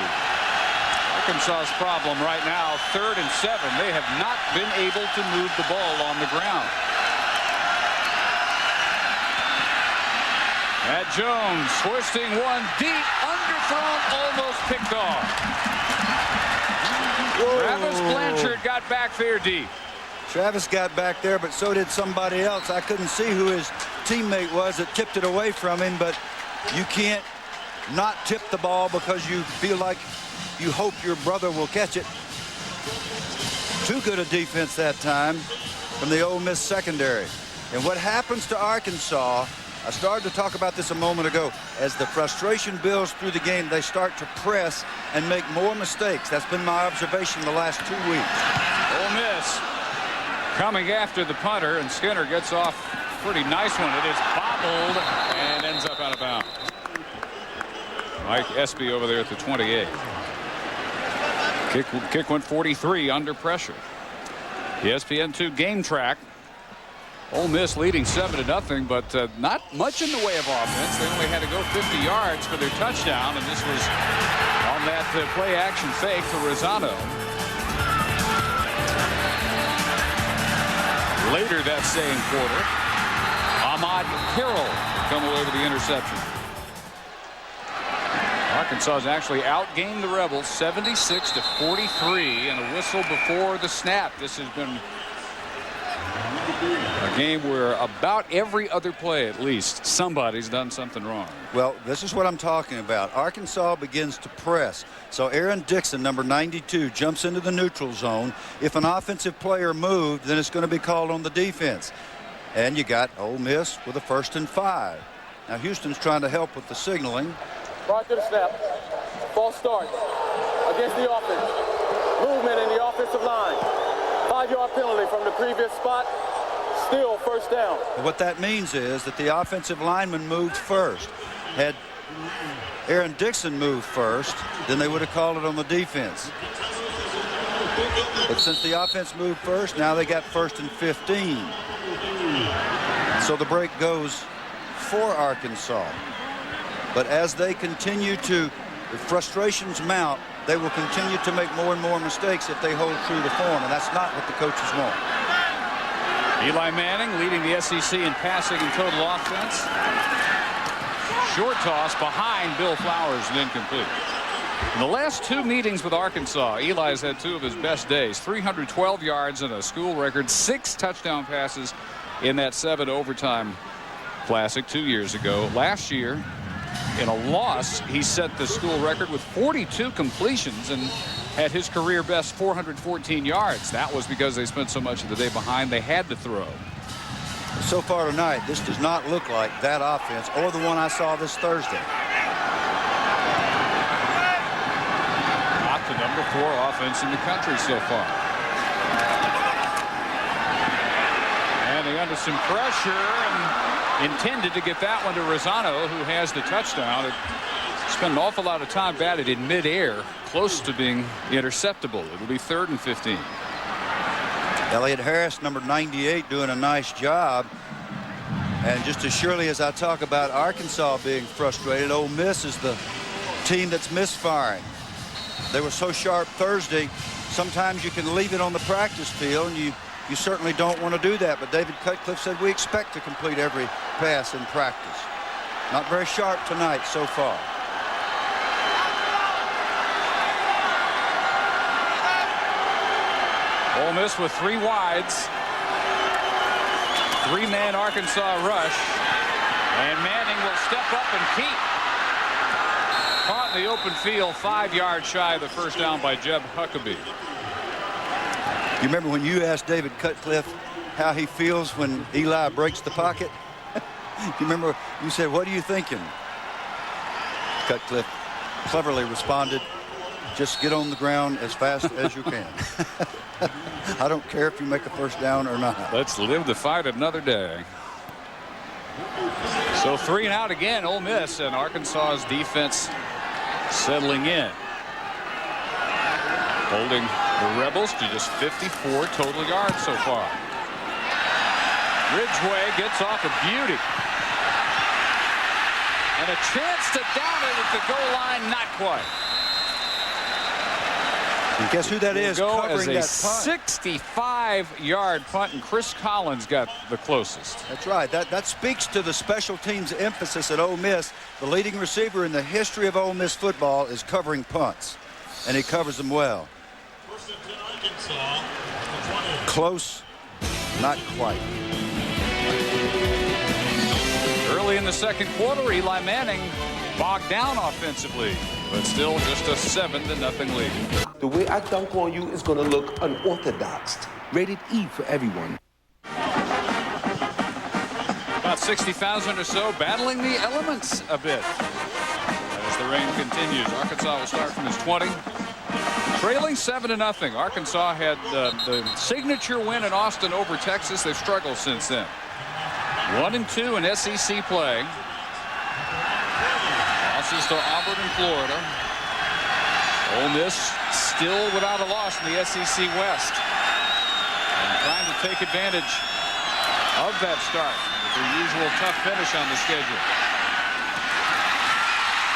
Arkansas's problem right now, 3rd and 7. They have not been able to move the ball on the ground. Matt Jones twisting one deep, underthrown, almost picked off. Travis Blanchard got back there deep. Travis got back there, but so did somebody else. I couldn't see who his teammate was that tipped it away from him, but you can't not tip the ball because you feel like you hope your brother will catch it. Too good a defense that time from the Ole Miss secondary. And what happens to Arkansas, I started to talk about this a moment ago, as the frustration builds through the game, they start to press and make more mistakes. That's been my observation the last 2 weeks. Ole Miss coming after the punter, and Skinner gets off a pretty nice one. It is bobbled and ends up out of bounds. Mike Espy over there at the 28. Kick went 43 under pressure. ESPN2 game track. Ole Miss leading 7-0, but not much in the way of offense. They only had to go 50 yards for their touchdown, and this was on that play action fake for Rosano. Later that same quarter, Ahmad Carroll come away with the interception. Arkansas has actually outgained the Rebels 76-43, and a whistle before the snap. This has been a game where about every other play, at least, somebody's done something wrong. Well, this is what I'm talking about. Arkansas begins to press. So Aaron Dixon, number 92, jumps into the neutral zone. If an offensive player moved, then it's going to be called on the defense. And you got Ole Miss with a 1st and 5. Now Houston's trying to help with the signaling. Prior to the snap, false start against the offense. Movement in the offensive line. 5-yard penalty from the previous spot. Still 1st down. And what that means is that the offensive lineman moved first. Had Aaron Dixon moved first, then they would have called it on the defense. But since the offense moved first, now they got 1st and 15. So the break goes for Arkansas. But as they continue to, the frustrations mount, they will continue to make more and more mistakes if they hold true to form, and that's not what the coaches want. Eli Manning leading the SEC in passing and total offense. Short toss behind Bill Flowers and incomplete. In the last 2 meetings with Arkansas, Eli's had 2 of his best days. 312 yards and a school record, 6 touchdown passes in that 7 overtime classic 2 years ago. Last year, in a loss, he set the school record with 42 completions and had his career best 414 yards. That was because they spent so much of the day behind, they had to throw. So far tonight, this does not look like that offense or the one I saw this Thursday. Not the number 4 offense in the country so far. And they under some pressure and intended to get that one to Rosano, who has the touchdown. It spent an awful lot of time batted in midair, close to being interceptable. It'll be 3rd and 15. Elliott Harris, number 98, doing a nice job. And just as surely as I talk about Arkansas being frustrated, Ole Miss is the team that's misfiring. They were so sharp Thursday. Sometimes you can leave it on the practice field, and you certainly don't want to do that. But David Cutcliffe said we expect to complete every pass in practice. Not very sharp tonight so far. Ole Miss with 3 wides. 3-man Arkansas rush. And Manning will step up and keep. Caught in the open field, 5 yards shy of the 1st down by Jeb Huckabee. You remember when you asked David Cutcliffe how he feels when Eli breaks the pocket? You remember you said, "What are you thinking?" Cutcliffe cleverly responded, "Just get on the ground as fast as you can." I don't care if you make a 1st down or not. Let's live the fight another day. So 3 and out again, Ole Miss, and Arkansas's defense settling in. Holding the Rebels to just 54 total yards so far. Ridgeway gets off a beauty. And a chance to down it at the goal line, not quite. And guess who that is covering that punt? 65-yard punt, and Chris Collins got the closest. That's right. That speaks to the special teams emphasis at Ole Miss. The leading receiver in the history of Ole Miss football is covering punts, and he covers them well. Close, not quite. Early in the 2nd quarter, Eli Manning bogged down offensively, but still just a 7-0 lead. The way I dunk on you is going to look unorthodox. Rated E for everyone. About 60,000 or so battling the elements a bit. As the rain continues, Arkansas will start from his 20. Trailing 7-0. Arkansas had the signature win in Austin over Texas. They've struggled since then. 1-2 in SEC play. Losses to Auburn and Florida. Ole Miss still without a loss in the SEC West. And trying to take advantage of that start with their usual tough finish on the schedule.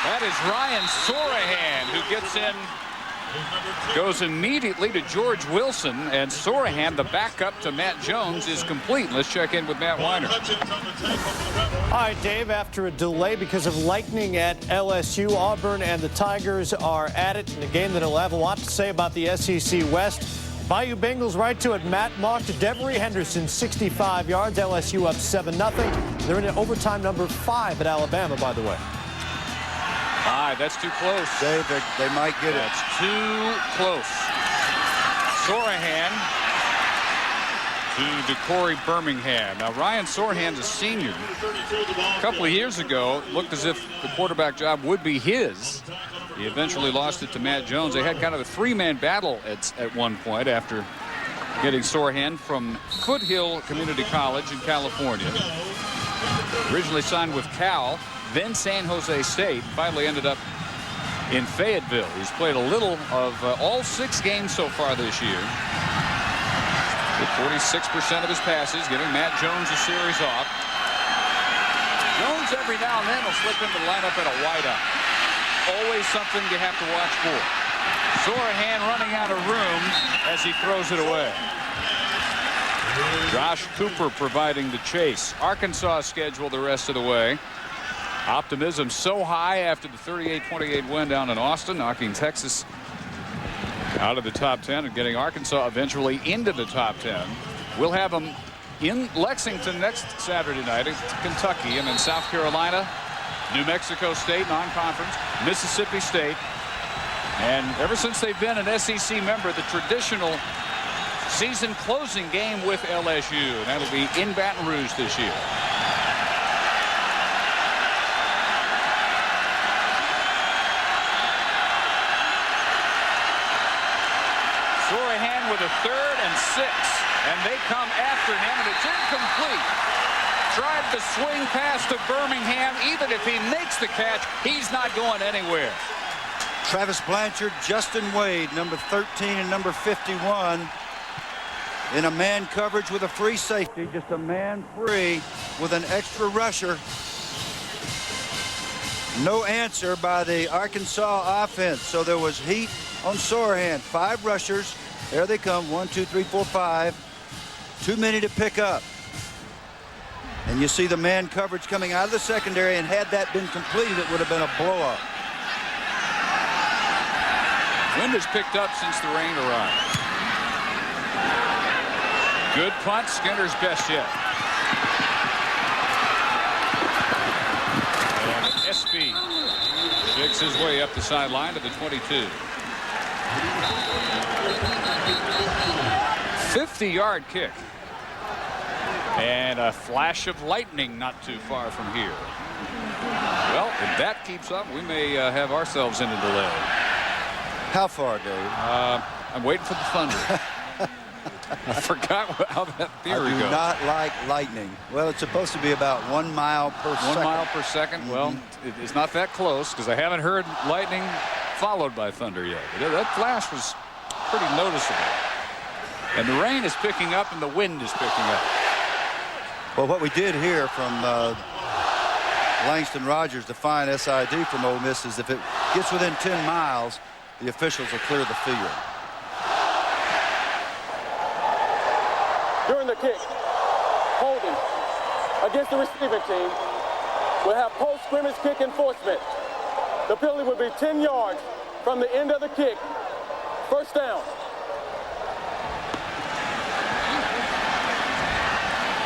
That is Ryan Sorahan, who gets in, goes immediately to George Wilson, and Sorahan, the backup to Matt Jones, is complete. Let's check in with Matt Weiner. All right, Dave, after a delay because of lightning at LSU, Auburn and the Tigers are at it in a game that will have a lot to say about the SEC West. Bayou Bengals right to it. Matt Mock to Devery Henderson, 65 yards. LSU up 7-0. They're in overtime number 5 at Alabama, by the way. 5, that's too close. Dave, they might get it. That's too close. Sorahan to Corey Birmingham. Now, Ryan Sorehand's a senior. A couple of years ago, it looked as if the quarterback job would be his. He eventually lost it to Matt Jones. They had kind of a three-man battle at one point after getting Sorehand from Foothill Community College in California. Originally signed with Cal, then San Jose State, finally ended up in Fayetteville. He's played a little of all 6 games so far this year. With 46% of his passes, giving Matt Jones a series off. Jones every now and then will slip into the lineup at a wideout. Always something you have to watch for. Sorehand running out of room as he throws it away. Josh Cooper providing the chase. Arkansas schedule the rest of the way. Optimism so high after the 38-28 win down in Austin, knocking Texas out of the top 10 and getting Arkansas eventually into the top 10. We'll have them in Lexington next Saturday night against Kentucky, and then South Carolina, New Mexico State non-conference, Mississippi State. And ever since they've been an SEC member, the traditional season closing game with LSU. And that'll be in Baton Rouge this year. Sorehand with a 3rd and 6. And they come after him, and it's incomplete. Tried the swing pass to Birmingham. Even if he makes the catch, he's not going anywhere. Travis Blanchard, Justin Wade, number 13 and number 51, in a man coverage with a free safety, just a man free with an extra rusher. No answer by the Arkansas offense, so there was heat on Sorehand. 5 rushers. There they come. 1, 2, 3, 4, 5. Too many to pick up. And you see the man coverage coming out of the secondary, and had that been completed, it would have been a blow-up. Wind has picked up since the rain arrived. Good punt. Skinner's best yet. And SB shakes his way up the sideline to the 22. 50-yard kick. And a flash of lightning not too far from here. Well, if that keeps up, we may have ourselves in a delay. How far, Dave? I'm waiting for the thunder. I forgot how that theory goes. I do not like lightning. Well, it's supposed to be about 1 mile per second. 1 mile per second? Well, it's not that close, because I haven't heard lightning followed by thunder yet. That flash was pretty noticeable. And the rain is picking up and the wind is picking up. Well, what we did hear from Langston Rogers, the fine SID from Ole Miss, is if it gets within 10 miles, the officials will clear the field. During the kick, holding against the receiving team, we'll have post-scrimmage kick enforcement. The penalty will be 10 yards from the end of the kick. First down.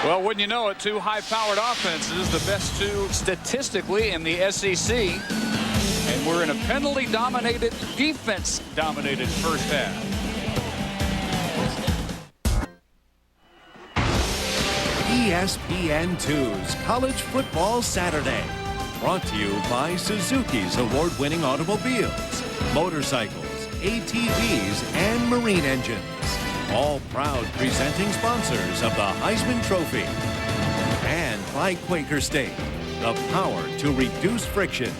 Well, wouldn't you know it, 2 high-powered offenses, the best 2 statistically in the SEC. And we're in a penalty-dominated, defense-dominated first half. ESPN2's College Football Saturday. Brought to you by Suzuki's award-winning automobiles, motorcycles, ATVs, and marine engines. All proud presenting sponsors of the Heisman Trophy. And by Quaker State, the power to reduce friction.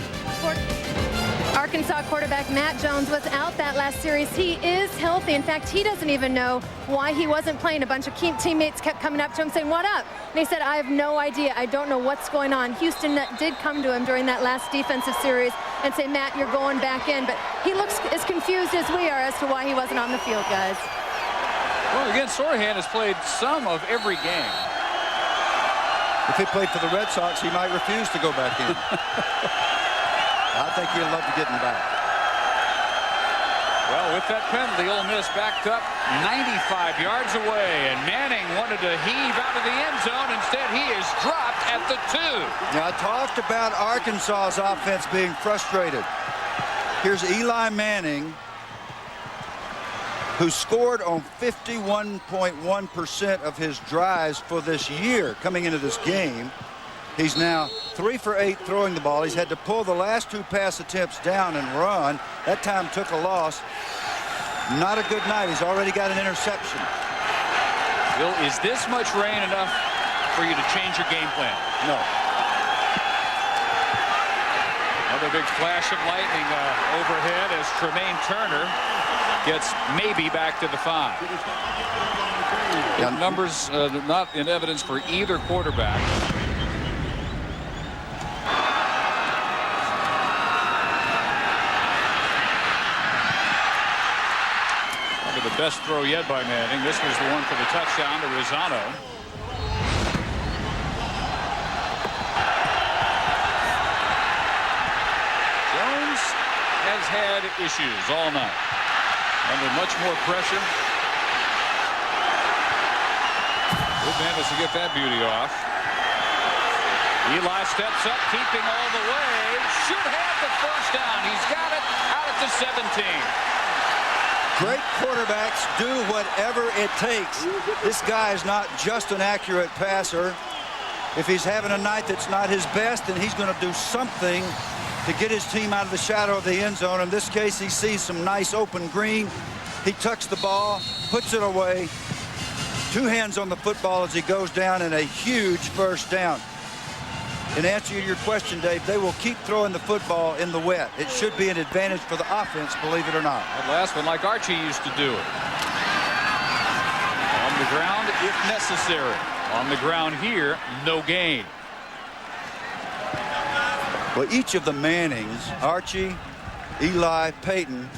Arkansas quarterback Matt Jones was out that last series. He is healthy. In fact, he doesn't even know why he wasn't playing. A bunch of teammates kept coming up to him saying, "What up?" And he said, "I have no idea. I don't know what's going on." Houston did come to him during that last defensive series and say, "Matt, you're going back in." But he looks as confused as we are as to why he wasn't on the field, guys. Well, again, Sorehand has played some of every game. If he played for the Red Sox, he might refuse to go back in. I think he'll love to get him back. Well, with that penalty, Ole Miss backed up 95 yards away, and Manning wanted to heave out of the end zone. Instead, he is dropped at the 2. Now, I talked about Arkansas's offense being frustrated. Here's Eli Manning who scored on 51.1% of his drives for this year coming into this game. He's now 3 for 8 throwing the ball. He's had to pull the last 2 pass attempts down and run. That time took a loss. Not a good night. He's already got an interception. Bill, is this much rain enough for you to change your game plan? No. Another big flash of lightning overhead as Tremaine Turner gets maybe back to the 5. The numbers not in evidence for either quarterback. Probably the best throw yet by Manning. This was the one for the touchdown to Rosano. Jones has had issues all night. Under much more pressure. Good manage to get that beauty off. Eli steps up, keeping all the way. Should have the first down. He's got it out at the 17. Great quarterbacks do whatever it takes. This guy is not just an accurate passer. If he's having a night that's not his best, then he's going to do something to get his team out of the shadow of the end zone. In this case, he sees some nice open green. He tucks the ball, puts it away. 2 hands on the football as he goes down, and a huge first down. In answer to your question, Dave, they will keep throwing the football in the wet. It should be an advantage for the offense, believe it or not. That last one, like Archie used to do it. On the ground, if necessary. On the ground here, no gain. Well, each of the Mannings, Archie, Eli, Peyton,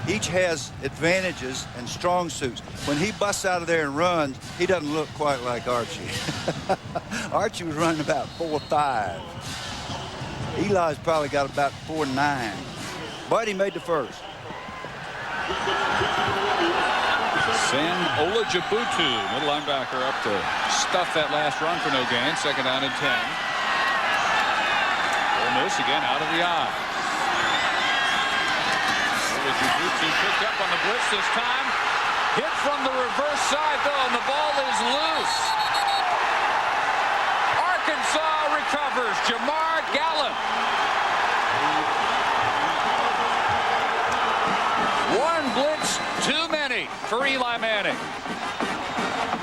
each has advantages and strong suits. When he busts out of there and runs, he doesn't look quite like Archie. Archie was running about 4.5. Eli's probably got about 4.9. But he made the first. Sam Olajibutu, middle linebacker, up to stuff that last run for no gain. 2nd down and 10. Ole Miss again out of the eye. Olajibutu picked up on the blitz this time. Hit from the reverse side, though, and the ball is loose. Arkansas recovers. Jamar Gallen. One blitz too many for Eli Manning.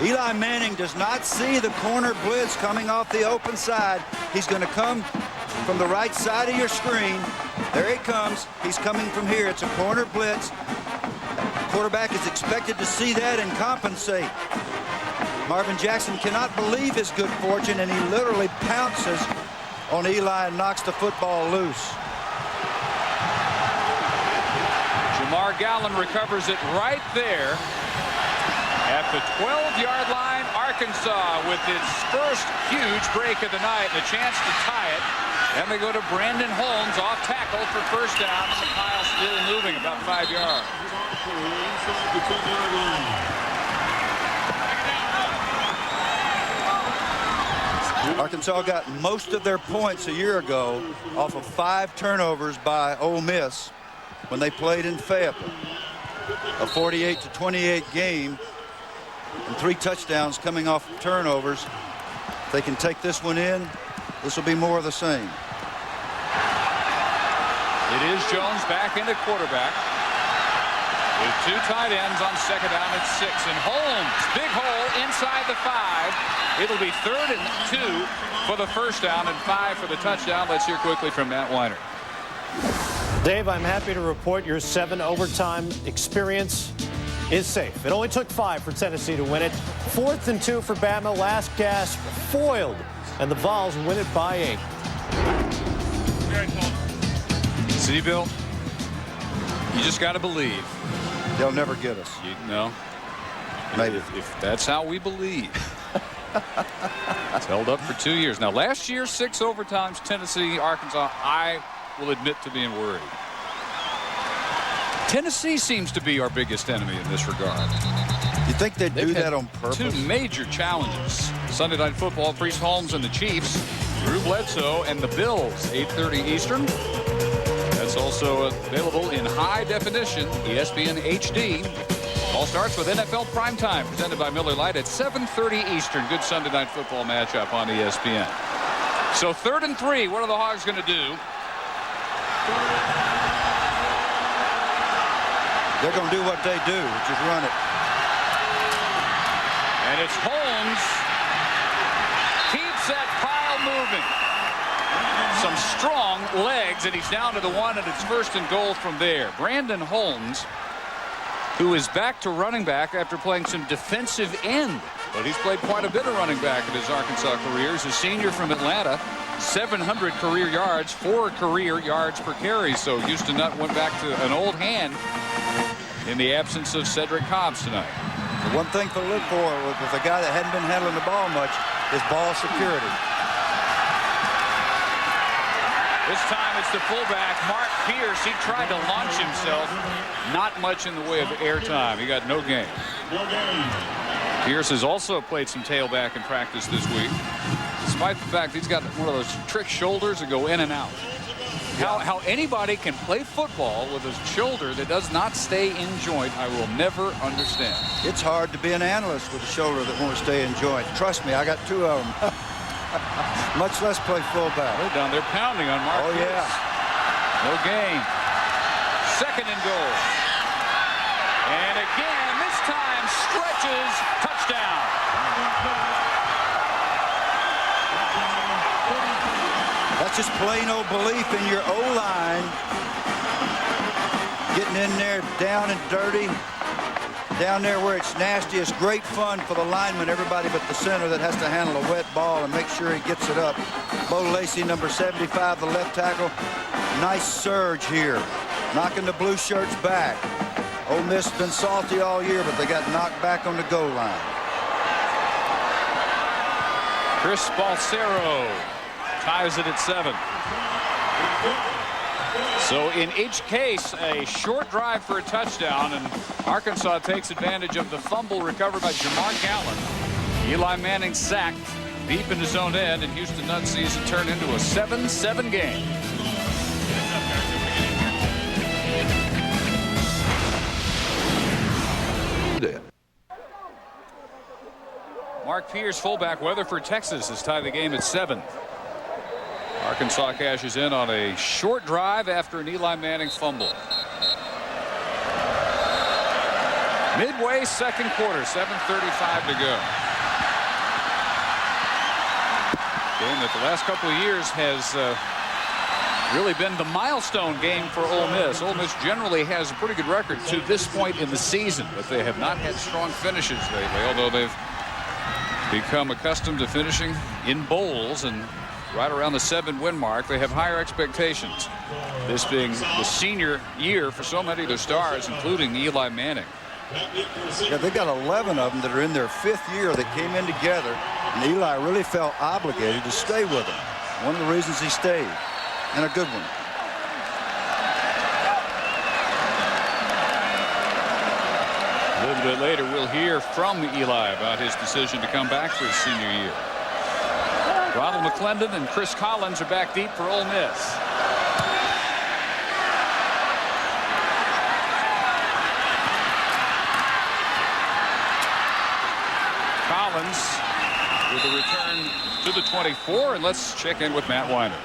Eli Manning does not see the corner blitz coming off the open side. He's going to come from the right side of your screen. There he comes. He's coming from here. It's a corner blitz. Quarterback is expected to see that and compensate. Marvin Jackson cannot believe his good fortune, and he literally pounces on Eli and knocks the football loose. Jamar Gallen recovers it right there at the 12-yard line. Arkansas with its first huge break of the night and a chance to tie it. Then they go to Brandon Holmes off tackle for first down. The pile still moving about 5 yards. Arkansas got most of their points a year ago off of 5 turnovers by Ole Miss when they played in Fayetteville. A 48-28 game and 3 touchdowns coming off of turnovers. If they can take this one in, this will be more of the same. It is Jones back into quarterback with 2 tight ends on 2nd down at 6. And Holmes, big hole inside the 5. It'll be 3rd and 2 for the first down and 5 for the touchdown. Let's hear quickly from Matt Weiner. Dave, I'm happy to report your 7 overtime experience is safe. It only took 5 for Tennessee to win it. 4th and 2 for Bama. Last gasp foiled, and the Vols win it by 8. See, Bill, you just got to believe. They'll never get us. You know, maybe if that's how we believe. It's held up for 2 years now. Last year, 6 overtimes, Tennessee, Arkansas. I will admit to being worried. Tennessee seems to be our biggest enemy in this regard. You think they do that on purpose? 2 major challenges. Sunday Night Football, Priest Holmes and the Chiefs. Drew Bledsoe and the Bills, 8:30 Eastern. That's also available in high definition, ESPN HD. All starts with NFL Primetime, presented by Miller Lite at 7:30 Eastern. Good Sunday night football matchup on ESPN. So 3rd and 3. What are the Hogs going to do? They're going to do what they do, which is run it. And it's Holmes. Keeps that pile moving. Some strong legs, and he's down to the 1, and it's 1st and goal from there. Brandon Holmes, who is back to running back after playing some defensive end. But he's played quite a bit of running back in his Arkansas career. He's a senior from Atlanta. 700 career yards, 4 career yards per carry. So Houston Nutt went back to an old hand in the absence of Cedric Cobbs tonight. The one thing to look for with a guy that hadn't been handling the ball much is ball security. This time it's the fullback, Mark Pierce. He tried to launch himself. Not much in the way of airtime. He got no gain. Pierce has also played some tailback in practice this week, despite the fact he's got one of those trick shoulders that go in and out. How anybody can play football with a shoulder that does not stay in joint, I will never understand. It's hard to be an analyst with a shoulder that won't stay in joint. Trust me, I got 2 of them. Much less play fullback. They're down there pounding on Mark Pierce. Yeah. No gain. 2nd and goal. And again, this time stretches, touchdown. That's just plain old belief in your O-line. Getting in there down and dirty. Down there where it's nasty. It's great fun for the lineman, everybody but the center that has to handle a wet ball and make sure he gets it up. Bo Lacey, number 75, the left tackle. Nice surge here. Knocking the blue shirts back. Ole Miss has been salty all year, but they got knocked back on the goal line. Chris Balsero ties it at 7. So in each case, a short drive for a touchdown, and Arkansas takes advantage of the fumble recovered by Jamar Gallen. Eli Manning sacked deep in his own end, and Houston Nutt sees it turn into a 7-7 game. Mark Pierce, fullback, Weatherford, Texas, has tied the game at 7. Arkansas cashes in on a short drive after an Eli Manning fumble. Midway 2nd quarter, 7:35 to go. Game that the last couple of years has really been the milestone game for Ole Miss. Ole Miss generally has a pretty good record to this point in the season, but they have not had strong finishes lately, although they've become accustomed to finishing in bowls and right around the 7-win mark. They have higher expectations, this being the senior year for so many of their stars, including Eli Manning. Yeah, they got 11 of them that are in their 5th year that came in together, and Eli really felt obligated to stay with them. One of the reasons he stayed, and a good one. A little bit later, we'll hear from Eli about his decision to come back for his senior year. Ronald McClendon and Chris Collins are back deep for Ole Miss. Collins with a return to the 24, and let's check in with Matt Weiner.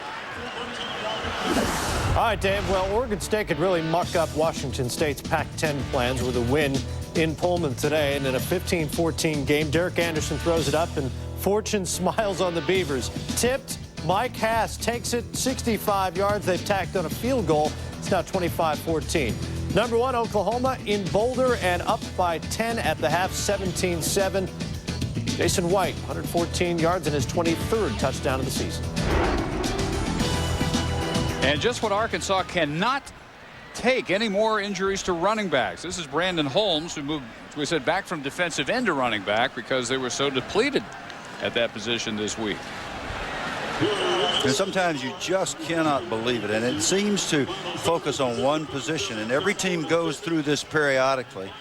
All right, Dave. Well, Oregon State could really muck up Washington State's Pac-10 plans with a win in Pullman today. And in a 15-14 game, Derek Anderson throws it up, and fortune smiles on the Beavers. Tipped, Mike Hass takes it 65 yards. They've tacked on a field goal. It's now 25-14. Number 1, Oklahoma in Boulder and up by 10 at the half, 17-7. Jason White, 114 yards and his 23rd touchdown of the season. And just what Arkansas cannot take any more injuries to running backs. This is Brandon Holmes, who moved, as we said, back from defensive end to running back because they were so depleted at that position this week. And sometimes you just cannot believe it, and it seems to focus on one position, and every team goes through this periodically.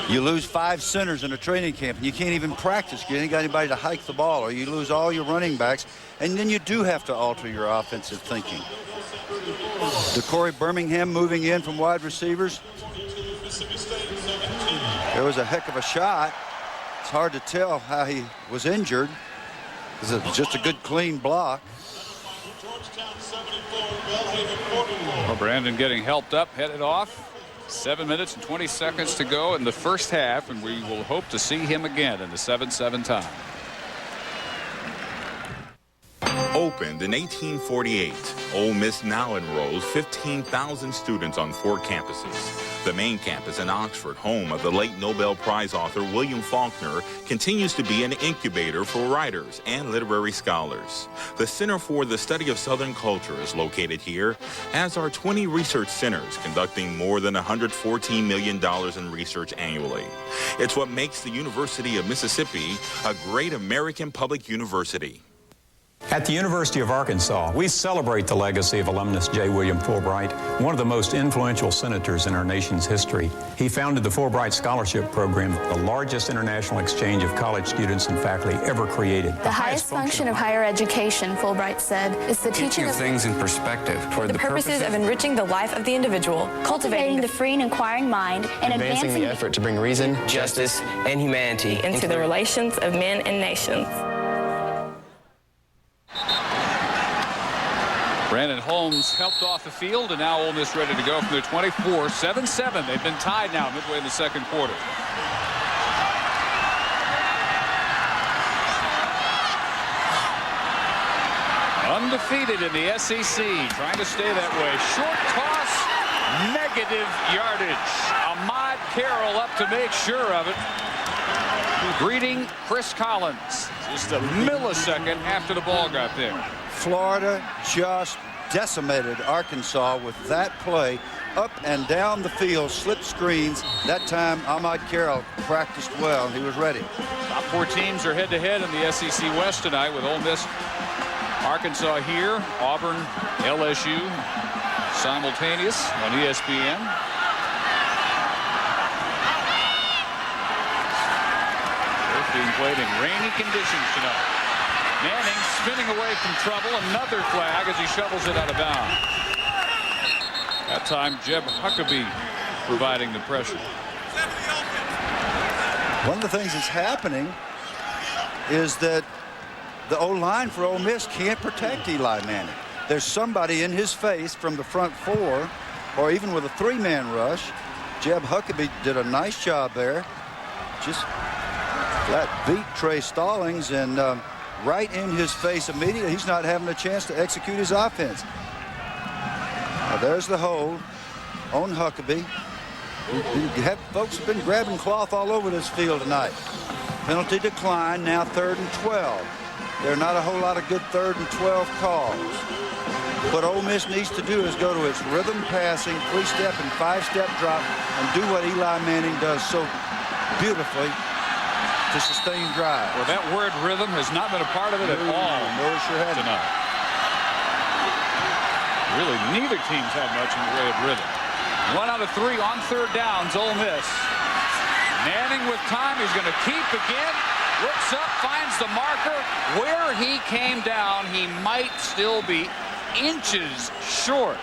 You lose 5 centers in a training camp, and you can't even practice. You ain't got anybody to hike the ball, or you lose all your running backs, and then you do have to alter your offensive thinking. DeCorey Birmingham moving in from wide receivers. There was a heck of a shot. It's hard to tell how he was injured. It was just a good, clean block. Well, Brandon getting helped up, headed off. 7 minutes and 20 seconds to go in the first half, and we will hope to see him again in the 7-7 time. Opened in 1848, Ole Miss now enrolls 15,000 students on 4 campuses. The main campus in Oxford, home of the late Nobel Prize author William Faulkner, continues to be an incubator for writers and literary scholars. The Center for the Study of Southern Culture is located here, as are 20 research centers conducting more than $114 million in research annually. It's what makes the University of Mississippi a great American public university. At the University of Arkansas, we celebrate the legacy of alumnus J. William Fulbright, one of the most influential senators in our nation's history. He founded the Fulbright Scholarship Program, the largest international exchange of college students and faculty ever created. The highest function of higher education, Fulbright said, is the teaching of things in perspective toward the purposes of enriching the life of the individual, cultivating the free and inquiring mind, and advancing the effort to bring reason, justice, and humanity into the relations of men and nations. Brandon Holmes helped off the field, and now Ole Miss ready to go from their 24. 7-7. They've been tied now midway in the second quarter. Undefeated in the SEC, trying to stay that way. Short toss, negative yardage. Ahmad Carroll up to make sure of it. Greeting Chris Collins just a millisecond after the ball got there. Florida just decimated Arkansas with that play. Up and down the field, slip screens. That time, Ahmad Carroll practiced well. He was ready. Top 4 teams are head-to-head in the SEC West tonight with Ole Miss, Arkansas here, Auburn, LSU, simultaneous on ESPN. Both being played in rainy conditions tonight. Manning spinning away from trouble. Another flag as he shovels it out of bounds. That time, Jeb Huckabee providing the pressure. One of the things that's happening is that the O-line for Ole Miss can't protect Eli Manning. There's somebody in his face from the front 4, or even with a 3-man rush. Jeb Huckabee did a nice job there. Just that beat Trey Stallings and right in his face immediately. He's not having a chance to execute his offense. Now there's the hold on Huckabee. Folks have been grabbing cloth all over this field tonight. Penalty decline, now 3rd and 12. There are not a whole lot of good 3rd and 12 calls. What Ole Miss needs to do is go to its rhythm passing, 3-step and 5-step drop, and do what Eli Manning does so beautifully to sustain drive. Well, that word rhythm has not been a part of it at all. No, it sure hasn't. Tonight. Really, neither team's had much in the way of rhythm. 1 out of 3 on 3rd downs, Ole Miss. Manning with time, he's going to keep again. Looks up, finds the marker. Where he came down, he might still be inches short.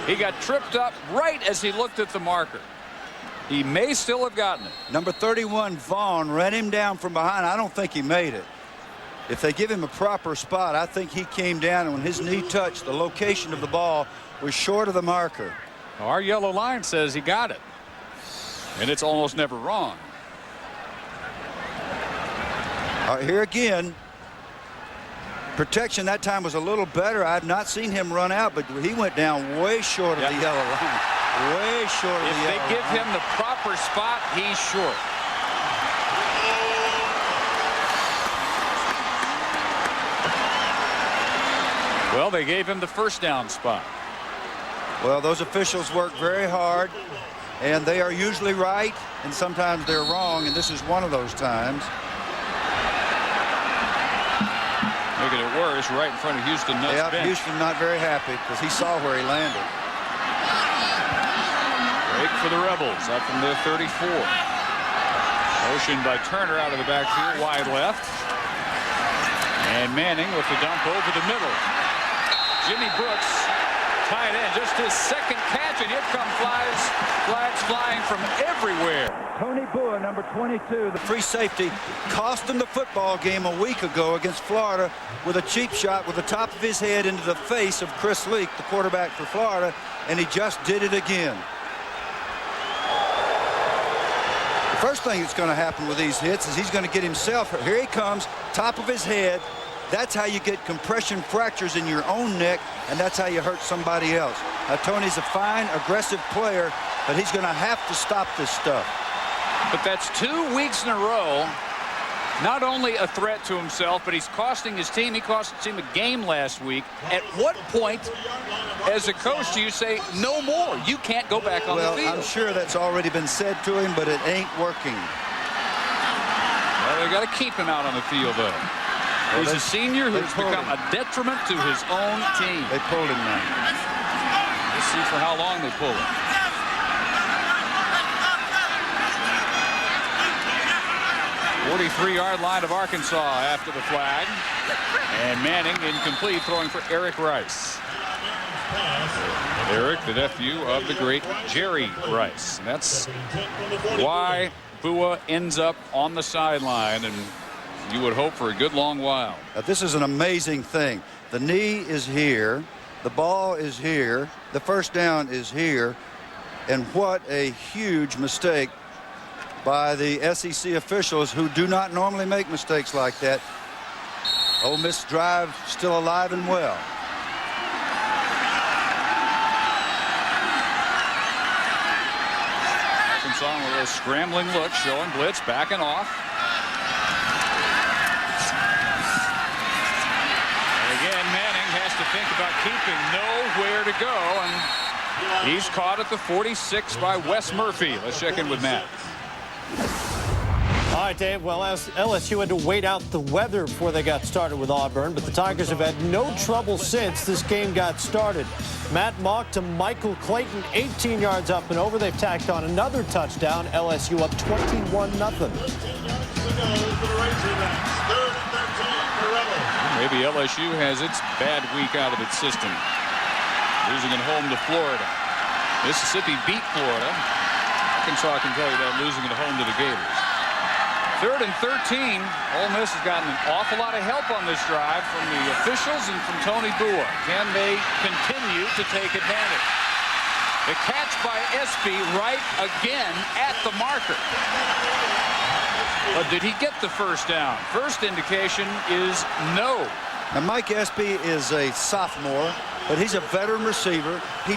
He got tripped up right as he looked at the marker. He may still have gotten it. Number 31, Vaughn, ran him down from behind. I don't think he made it. If they give him a proper spot, I think he came down, and when his knee touched, the location of the ball was short of the marker. Our yellow line says he got it. And it's almost never wrong. All right, here again. Protection that time was a little better. I've not seen him run out, but he went down way short of the yellow line. Way short of the yellow line. If they give him the proper spot, he's short. Well, they gave him the 1st down spot. Well, those officials work very hard, and they are usually right, and sometimes they're wrong, and this is one of those times. Making it worse, right in front of Houston Nutt's bench. Houston not very happy because he saw where he landed. Break for the Rebels up from their 34. Motion by Turner out of the backfield, wide left. And Manning with the dump over the middle. Jimmy Brooks tight end, just his second catch, and here come flags flying from everywhere. Tony Bua, number 22, the free safety, cost him the football game a week ago against Florida with a cheap shot with the top of his head into the face of Chris Leak, the quarterback for Florida, and he just did it again. The first thing that's going to happen with these hits is he's going to get himself hurt. Here he comes, top of his head. That's how you get compression fractures in your own neck, and that's how you hurt somebody else. Now, Tony's a fine, aggressive player, but he's going to have to stop this stuff. But that's 2 weeks in a row, not only a threat to himself, but he's costing his team. He cost his team a game last week. At what point, as a coach, do you say, no more? You can't go back on the field. Well, I'm sure that's already been said to him, but it ain't working. Well, they got to keep him out on the field, though. Well, he's a senior who's become a detriment to his own team. They pulled him now. Let's see for how long they pull him. 43-yard line of Arkansas after the flag. And Manning incomplete, throwing for Eric Rice. Eric, the nephew of the great Jerry Rice. And that's why Bua ends up on the sideline, and you would hope for a good long while. Now, this is an amazing thing. The knee is here. The ball is here. The first down is here. And what a huge mistake by the SEC officials, who do not normally make mistakes like that. Ole Miss drive still alive and well. Arkansas with a little scrambling look, showing blitz, backing off. And again, Manning has to think about keeping nowhere to go, and he's caught at the 46 by Wes Murphy. Let's check in with Matt. All right, Dave. Well, LSU had to wait out the weather before they got started with Auburn, but the Tigers have had no trouble since this game got started. Matt Mock to Michael Clayton, 18 yards up and over. They've tacked on another touchdown. LSU up 21-0. Maybe LSU has its bad week out of its system. Losing at home to Florida. Mississippi beat Florida. Arkansas can tell you that, losing at home to the Gators. 3rd and 13. Ole Miss has gotten an awful lot of help on this drive from the officials and from Tony Bua. Can they continue to take advantage? The catch by Espy right again at the marker. But did he get the first down? First indication is no. Now, Mike Espy is a sophomore, but he's a veteran receiver. He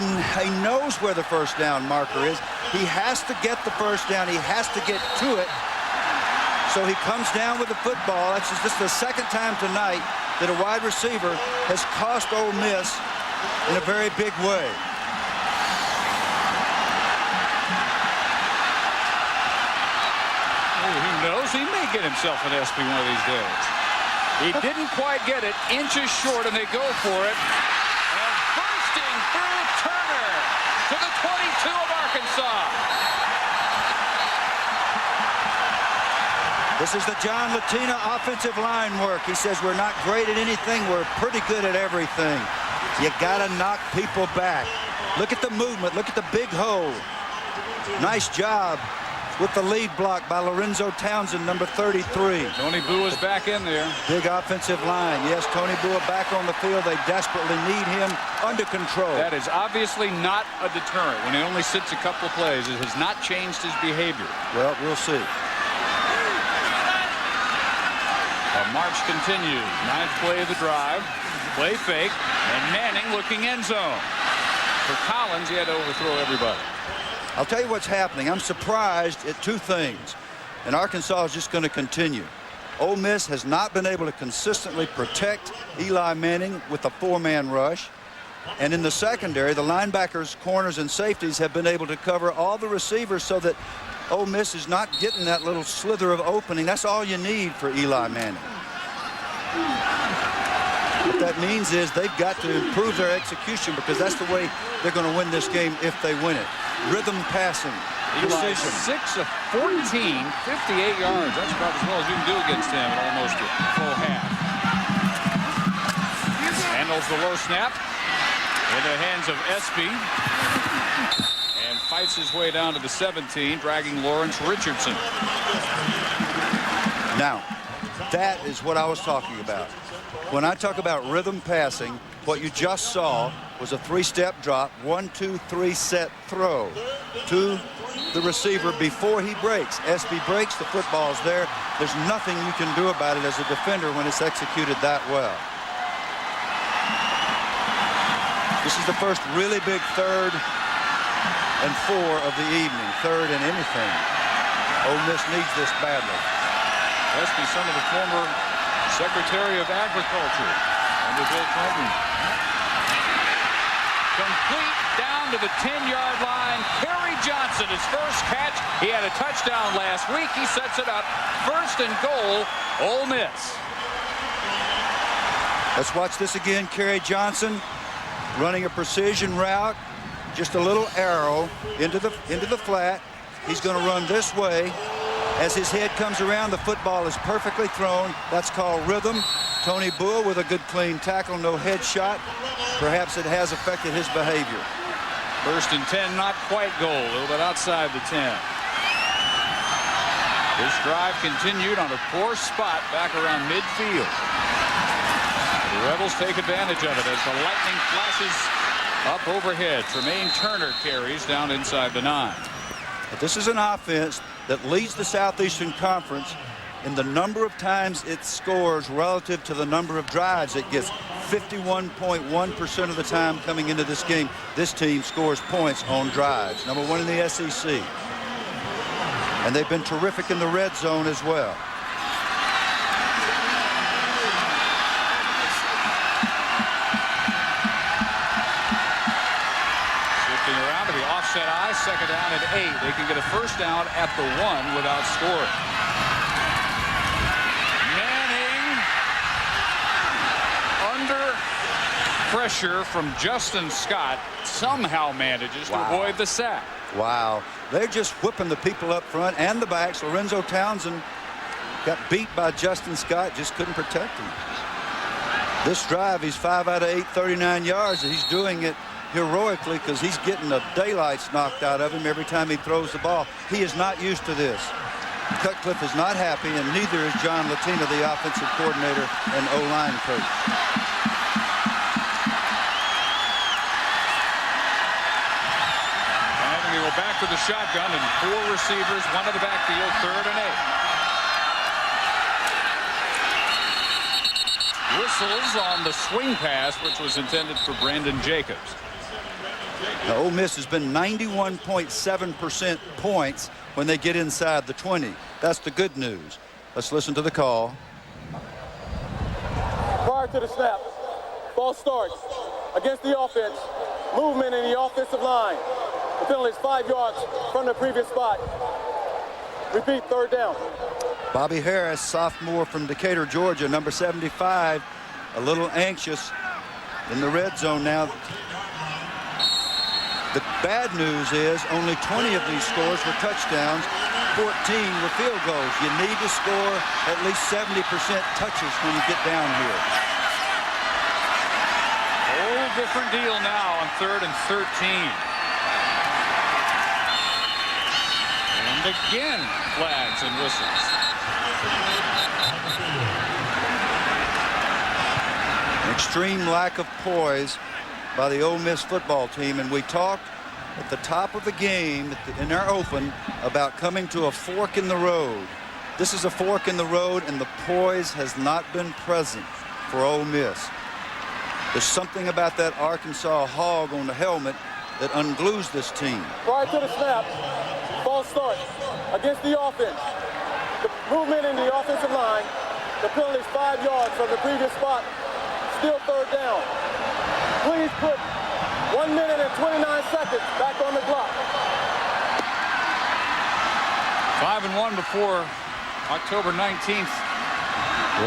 knows where the first down marker is. He has to get the first down. He has to get to it. So he comes down with the football. This is the second time tonight that a wide receiver has cost Ole Miss in a very big way. Who knows? He may get himself an Espy one of these days. He didn't quite get it. Inches short, and they go for it. And bursting through Turner to the 22 of Arkansas. This is the John Latina offensive line work. He says we're not great at anything. We're pretty good at everything. You got to knock people back. Look at the movement. Look at the big hole. Nice job with the lead block by Lorenzo Townsend, number 33. Tony Bua's back in there. Big offensive line. Yes, Tony Bua back on the field. They desperately need him under control. That is obviously not a deterrent. When he only sits a couple of plays, it has not changed his behavior. Well, we'll see. The march continues. 9th play of the drive. Play fake. And Manning looking end zone. For Collins, he had to overthrow everybody. I'll tell you what's happening. I'm surprised at two things. And Arkansas is just going to continue. Ole Miss has not been able to consistently protect Eli Manning with a 4-man rush. And in the secondary, the linebackers, corners, and safeties have been able to cover all the receivers so that Ole Miss is not getting that little slither of opening. That's all you need for Eli Manning. What that means is they've got to improve their execution, because that's the way they're going to win this game if they win it. Rhythm passing. Eli 6 of 14, 58 yards. That's about as well as you can do against him in almost a full half. Handles the low snap. In the hands of Espy. And fights his way down to the 17, dragging Lawrence Richardson. Now, that is what I was talking about. When I talk about rhythm passing, what you just saw was a 3-step drop, 1-2-3 set throw to the receiver before he breaks. Espy breaks, the football's there. There's nothing you can do about it as a defender when it's executed that well. This is the first really big 3rd and 4 of the evening. 3rd and anything. Ole Miss needs this badly. Espy, son of the former Secretary of Agriculture under Bill Clinton. Complete down to the 10-yard line. Kerry Johnson, his first catch. He had a touchdown last week. He sets it up. 1st and goal, Ole Miss. Let's watch this again. Kerry Johnson running a precision route. Just a little arrow into the flat. He's going to run this way. As his head comes around, the football is perfectly thrown. That's called rhythm. Tony Bull with a good clean tackle, no headshot. Perhaps it has affected his behavior. 1st and 10, not quite goal, a little bit outside the 10. This drive continued on a poor spot back around midfield. The Rebels take advantage of it as the lightning flashes up overhead. Tremaine Turner carries down inside the 9. But this is an offense that leads the Southeastern Conference in the number of times it scores relative to the number of drives it gets. 51.1% of the time coming into this game, this team scores points on drives. Number 1 in the SEC. And they've been terrific in the red zone as well. Shifting around to the offset eye, 2nd down and 8. They can get a 1st down at the 1 without scoring. Under pressure from Justin Scott, somehow manages to avoid the sack. Wow. They're just whipping the people up front and the backs. Lorenzo Townsend got beat by Justin Scott, just couldn't protect him. This drive, he's 5 out of 8, 39 yards, and he's doing it heroically because he's getting the daylights knocked out of him every time he throws the ball. He is not used to this. Cutcliffe is not happy, and neither is John Latina, the offensive coordinator and O-line coach. And we go back to the shotgun and 4 receivers, 1 to the backfield, 3rd and 8. Whistles on the swing pass, which was intended for Brandon Jacobs. Now, Ole Miss has been 91.7% points when they get inside the 20. That's the good news. Let's listen to the call. Prior to the snap, ball starts against the offense. Movement in the offensive line. The penalty is 5 yards from the previous spot. Repeat, 3rd down. Bobby Harris, sophomore from Decatur, Georgia, number 75, a little anxious in the red zone now. The bad news is only 20 of these scores were touchdowns, 14 were field goals. You need to score at least 70% touches when you get down here. Whole different deal now on 3rd and 13. And again, flags and whistles. An extreme lack of poise by the Ole Miss football team, and we talked at the top of the game in our open about coming to a fork in the road. This is a fork in the road, and the poise has not been present for Ole Miss. There's something about that Arkansas hog on the helmet that unglues this team. Prior to the snap, ball starts against the offense. The movement in the offensive line. The penalty is 5 yards from the previous spot. Still 3rd down. Please put 1 minute and 29 seconds back on the clock. 5-1 before October 19th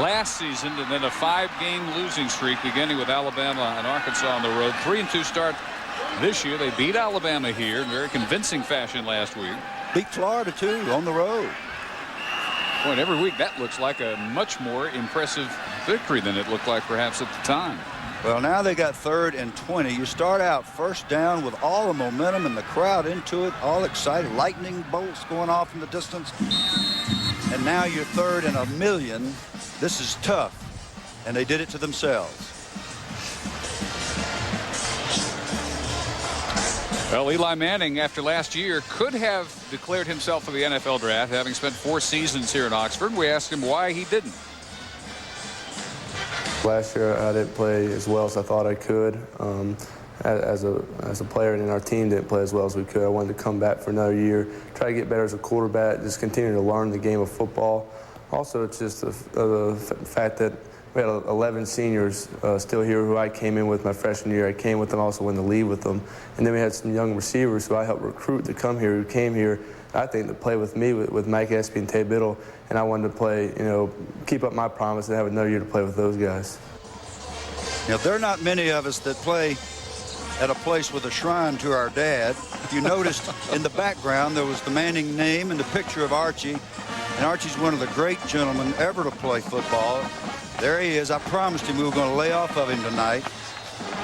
last season, and then a 5-game losing streak beginning with Alabama and Arkansas on the road. 3-2 start this year. They beat Alabama here in very convincing fashion last week. Beat Florida too on the road. Boy, and every week that looks like a much more impressive victory than it looked like perhaps at the time. Well, now they got 3rd and 20. You start out first down with all the momentum and the crowd into it, all excited, lightning bolts going off in the distance. And now you're 3rd and 1,000,000. This is tough. And they did it to themselves. Well, Eli Manning, after last year, could have declared himself for the NFL draft, having spent 4 seasons here in Oxford. We asked him why he didn't. Last year, I didn't play as well as I thought I could. As a player, and our team didn't play as well as we could. I wanted to come back for another year, try to get better as a quarterback, just continue to learn the game of football. Also, it's just the fact that we had 11 seniors still here who I came in with my freshman year. I came with them, also won the league with them. And then we had some young receivers who I helped recruit to come here, who came here, I think, to play with me, with Mike Espy and Tay Biddle. And I wanted to play, keep up my promise and have another year to play with those guys. There are not many of us that play at a place with a shrine to our dad. If you noticed in the background, there was the Manning name and the picture of Archie. And Archie's one of the great gentlemen ever to play football. There he is. I promised him we were going to lay off of him tonight.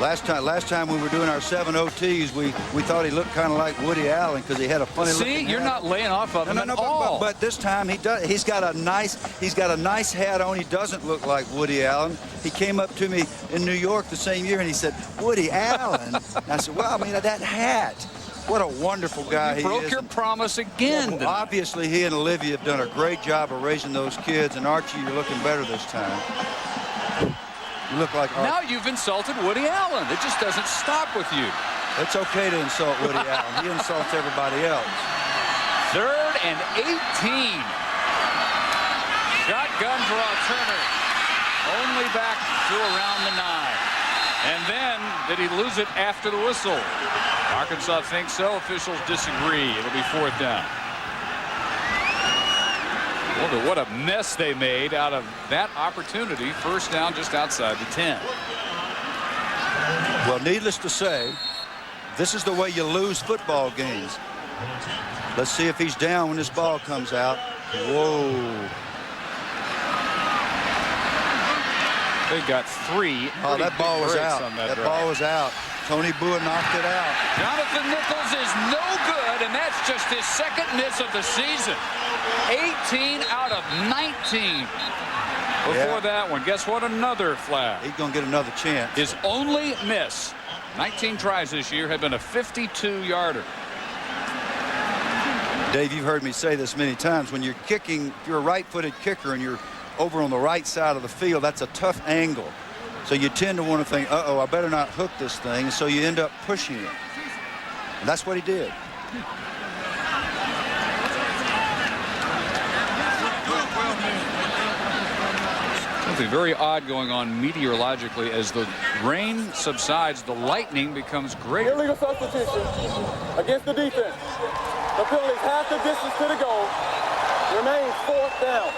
Last time we were doing our 7 OTs, we thought he looked kind of like Woody Allen because he had a funny look. See, you're not laying off of him at all. But this time he does. He's got a nice hat on. He doesn't look like Woody Allen. He came up to me in New York the same year and he said, "Woody Allen." I said, "Well, I mean, that hat." What a wonderful guy he is. You broke your promise again. Well, obviously, he and Olivia have done a great job of raising those kids. And Archie, you're looking better this time. You look like Archie. Now you've insulted Woody Allen. It just doesn't stop with you. It's okay to insult Woody Allen. He insults everybody else. 3rd and 18. Shotgun draw Turner. Only back to around the 9. And then, did he lose it after the whistle? Arkansas thinks so. Officials disagree. It'll be 4th down. What a mess they made out of that opportunity. 1st down just outside the 10. Well, needless to say, this is the way you lose football games. Let's see if he's down when this ball comes out. Whoa. They got 3. Oh, that ball was out. That ball was out. Tony Bua knocked it out. Jonathan Nichols is no good, and that's just his 2nd miss of the season. 18 out of 19 before that one. Guess what? Another flag. He's going to get another chance. His only miss, 19 tries this year, had been a 52-yarder. Dave, you've heard me say this many times. When you're kicking, if you're a right-footed kicker and you're over on the right side of the field, that's a tough angle. So you tend to want to think, uh-oh, I better not hook this thing. And so you end up pushing it. And that's what he did. Something very odd going on meteorologically. As the rain subsides, the lightning becomes greater. Illegal substitution against the defense. The penalty is half the distance to the goal. Remains 4th down.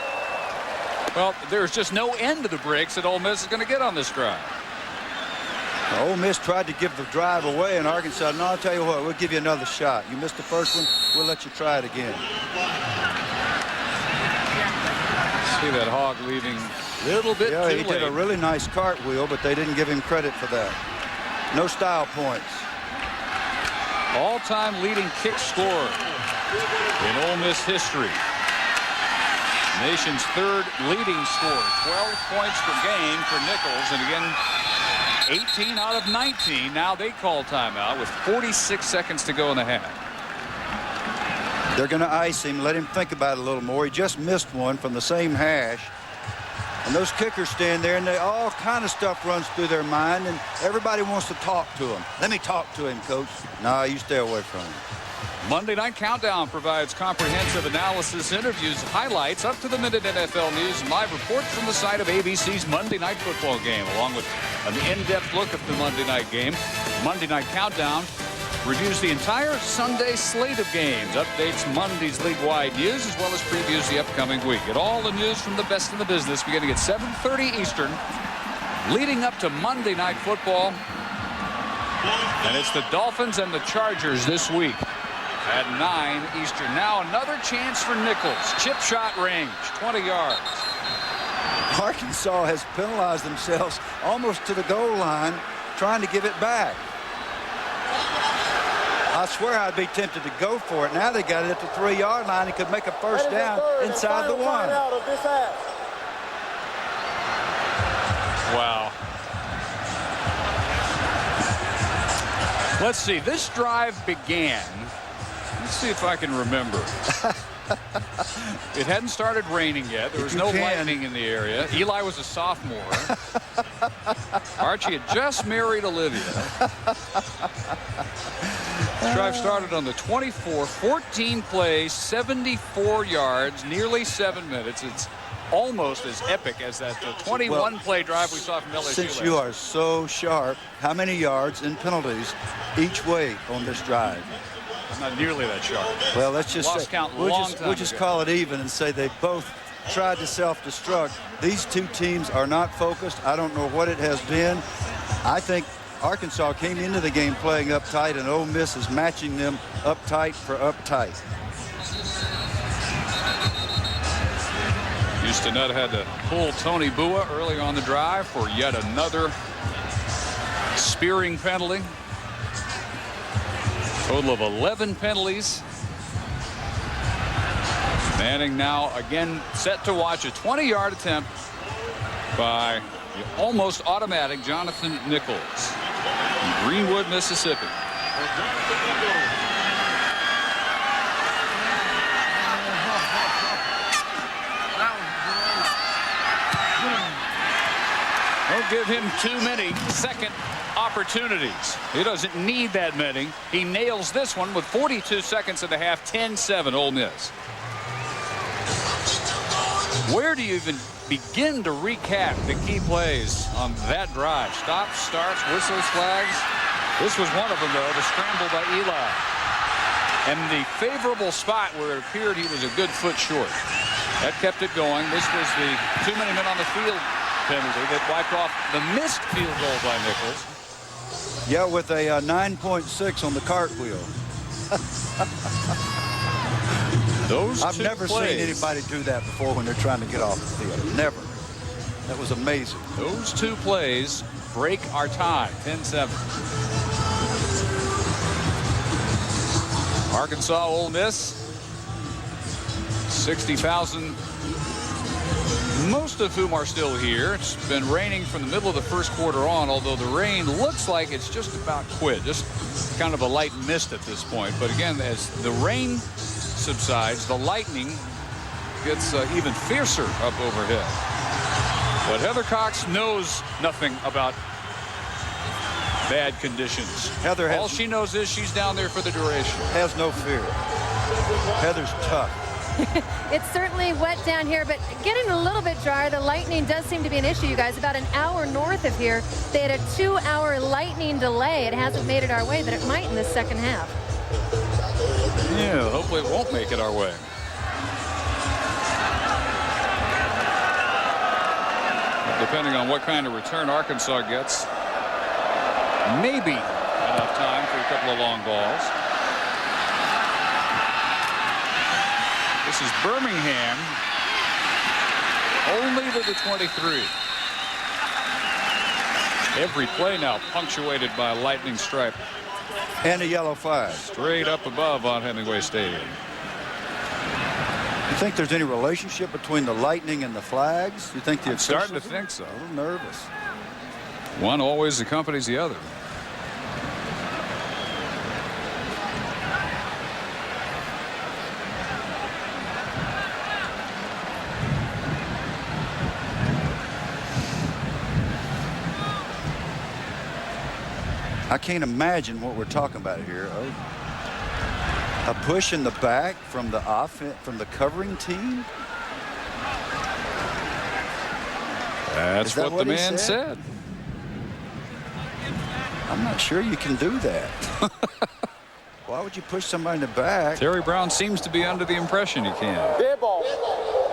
Well, there's just no end to the breaks that Ole Miss is going to get on this drive. Well, Ole Miss tried to give the drive away, and Arkansas, no, I'll tell you what, we'll give you another shot. You missed the first one, we'll let you try it again. See that hog leaving a little bit too late. He did a really nice cartwheel, but they didn't give him credit for that. No style points. All-time leading kick scorer in Ole Miss history. Nation's 3rd leading scorer. 12 points per game for Nichols. And again, 18 out of 19. Now they call timeout with 46 seconds to go in the half. They're going to ice him, let him think about it a little more. He just missed one from the same hash. And those kickers stand there, and all kind of stuff runs through their mind, and everybody wants to talk to him. Let me talk to him, Coach. No, you stay away from him. Monday Night Countdown provides comprehensive analysis, interviews, highlights, up-to-the-minute NFL news, and live reports from the site of ABC's Monday Night Football game, along with an in-depth look at the Monday night game. Monday Night Countdown reviews the entire Sunday slate of games, updates Monday's league-wide news, as well as previews the upcoming week. Get all the news from the best in the business beginning at 7:30 Eastern, leading up to Monday Night Football. And it's the Dolphins and the Chargers this week at 9 Eastern. Now another chance for Nichols. Chip shot range, 20 yards. Arkansas has penalized themselves almost to the goal line trying to give it back. I swear I'd be tempted to go for it. Now they got it at the 3-yard line. It could make a first down inside the 1. Out of this half. Wow. Let's see. This drive began. Let's see if I can remember. It hadn't started raining yet. There was no lightning in the area. Eli was a sophomore. Archie had just married Olivia. This drive started on the 24, 14 plays, 74 yards, nearly 7 minutes. It's almost as epic as that 21-play drive we saw from LSU. Since you are so sharp, how many yards in penalties each way on this drive? I'm not nearly that sharp. Well, let's just Lost say, count we'll just call it even and say they both tried to self-destruct. These two teams are not focused. I don't know what it has been. I think Arkansas came into the game playing uptight, and Ole Miss is matching them uptight for uptight. Houston Nutt had to pull Tony Bua early on the drive for yet another spearing penalty. Total of 11 penalties. Manning now again set to watch a 20-yard attempt by the almost automatic Jonathan Nichols from Greenwood, Mississippi. Don't give him too many second opportunities. He doesn't need that many. He nails this one with 42 seconds and a half, 10-7 Ole Miss. Where do you even begin to recap the key plays on that drive? Stops, starts, whistles, flags. This was one of them, though, the scramble by Eli. And the favorable spot where it appeared he was a good foot short. That kept it going. This was the too many men on the field penalty that wiped off the missed field goal by Nichols. Yeah, with a 9.6 on the cartwheel. I've never seen anybody do that before when they're trying to get off the field. Never. That was amazing. Those two plays break our tie, 10-7. Arkansas, Ole Miss, 60,000. Most of whom are still here. It's been raining from the middle of the first quarter on, although the rain looks like it's just about quit. Just kind of a light mist at this point. But again, as the rain subsides, the lightning gets even fiercer up overhead. But Heather Cox knows nothing about bad conditions. All she knows is she's down there for the duration. Has no fear. Heather's tough. It's certainly wet down here, but getting a little bit dry. The lightning does seem to be an issue, you guys. About an hour north of here, they had a 2-hour lightning delay. It hasn't made it our way, but it might in the second half. Yeah, hopefully it won't make it our way. Depending on what kind of return Arkansas gets, maybe enough time for a couple of long balls. This is Birmingham, only to the 23. Every play now punctuated by a lightning stripe. And a yellow flag. Straight up above on Hemingway Stadium. You think there's any relationship between the lightning and the flags? You think the I'm starting to think so. A little nervous. One always accompanies the other. I can't imagine what we're talking about here. A push in the back from the offense, from the covering team. That's what the man said. I'm not sure you can do that. Why would you push somebody in the back? Terry Brown seems to be under the impression he can. Dead ball.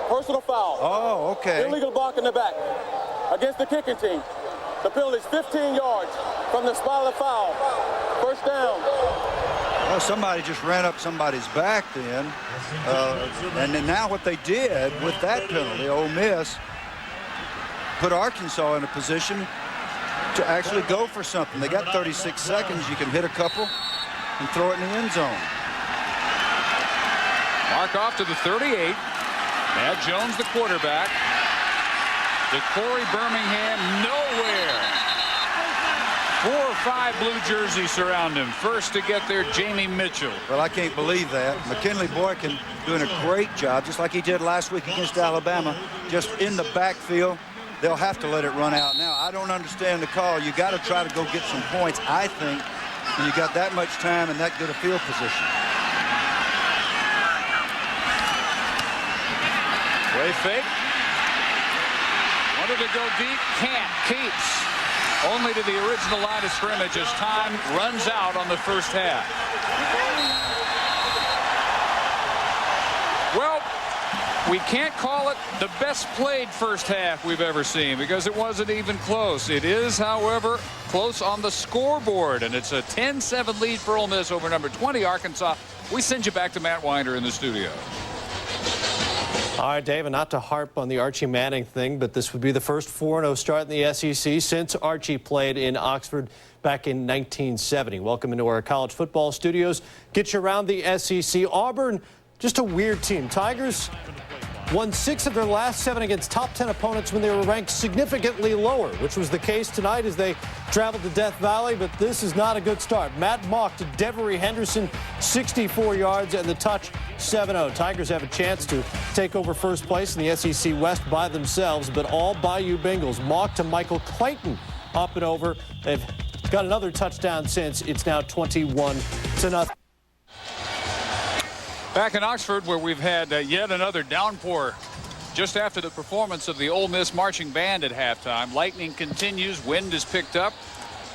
Personal foul. Oh, okay. Illegal block in the back against the kicking team. The penalty is 15 yards from the spot of the foul. First down. Well, somebody just ran up somebody's back then. And then now what they did with that penalty, Ole Miss, put Arkansas in a position to actually go for something. They got 36 seconds. You can hit a couple and throw it in the end zone. Mark off to the 38. Matt Jones, the quarterback. DeCorey Birmingham, nowhere. 4 or 5 blue jerseys surround him. First to get there, Jamie Mitchell. Well, I can't believe that. McKinley Boykin doing a great job, just like he did last week against Alabama, just in the backfield. They'll have to let it run out now. I don't understand the call. You got to try to go get some points, I think, when you got that much time and that good a field position. Way fake. Wanted to go deep, can't, keeps. Only to the original line of scrimmage as time runs out on the first half. Well, we can't call it the best played first half we've ever seen because it wasn't even close. It is, however, close on the scoreboard, and it's a 10-7 lead for Ole Miss over number 20, Arkansas. We send you back to Matt Winder in the studio. All right, Dave, and not to harp on the Archie Manning thing, but this would be the first 4-0 start in the SEC since Archie played in Oxford back in 1970. Welcome into our college football studios. Get you around the SEC. Auburn, just a weird team. Tigers won 6 of their last 7 against top 10 opponents when they were ranked significantly lower, which was the case tonight as they traveled to Death Valley, but this is not a good start. Matt Mock to Devery Henderson, 64 yards and the touch, 7-0. Tigers have a chance to take over first place in the SEC West by themselves, but all Bayou Bengals. Mock to Michael Clayton, up and over. They've got another touchdown since. It's now 21-0. Back in Oxford, where we've had yet another downpour just after the performance of the Ole Miss marching band at halftime. Lightning continues. Wind is picked up.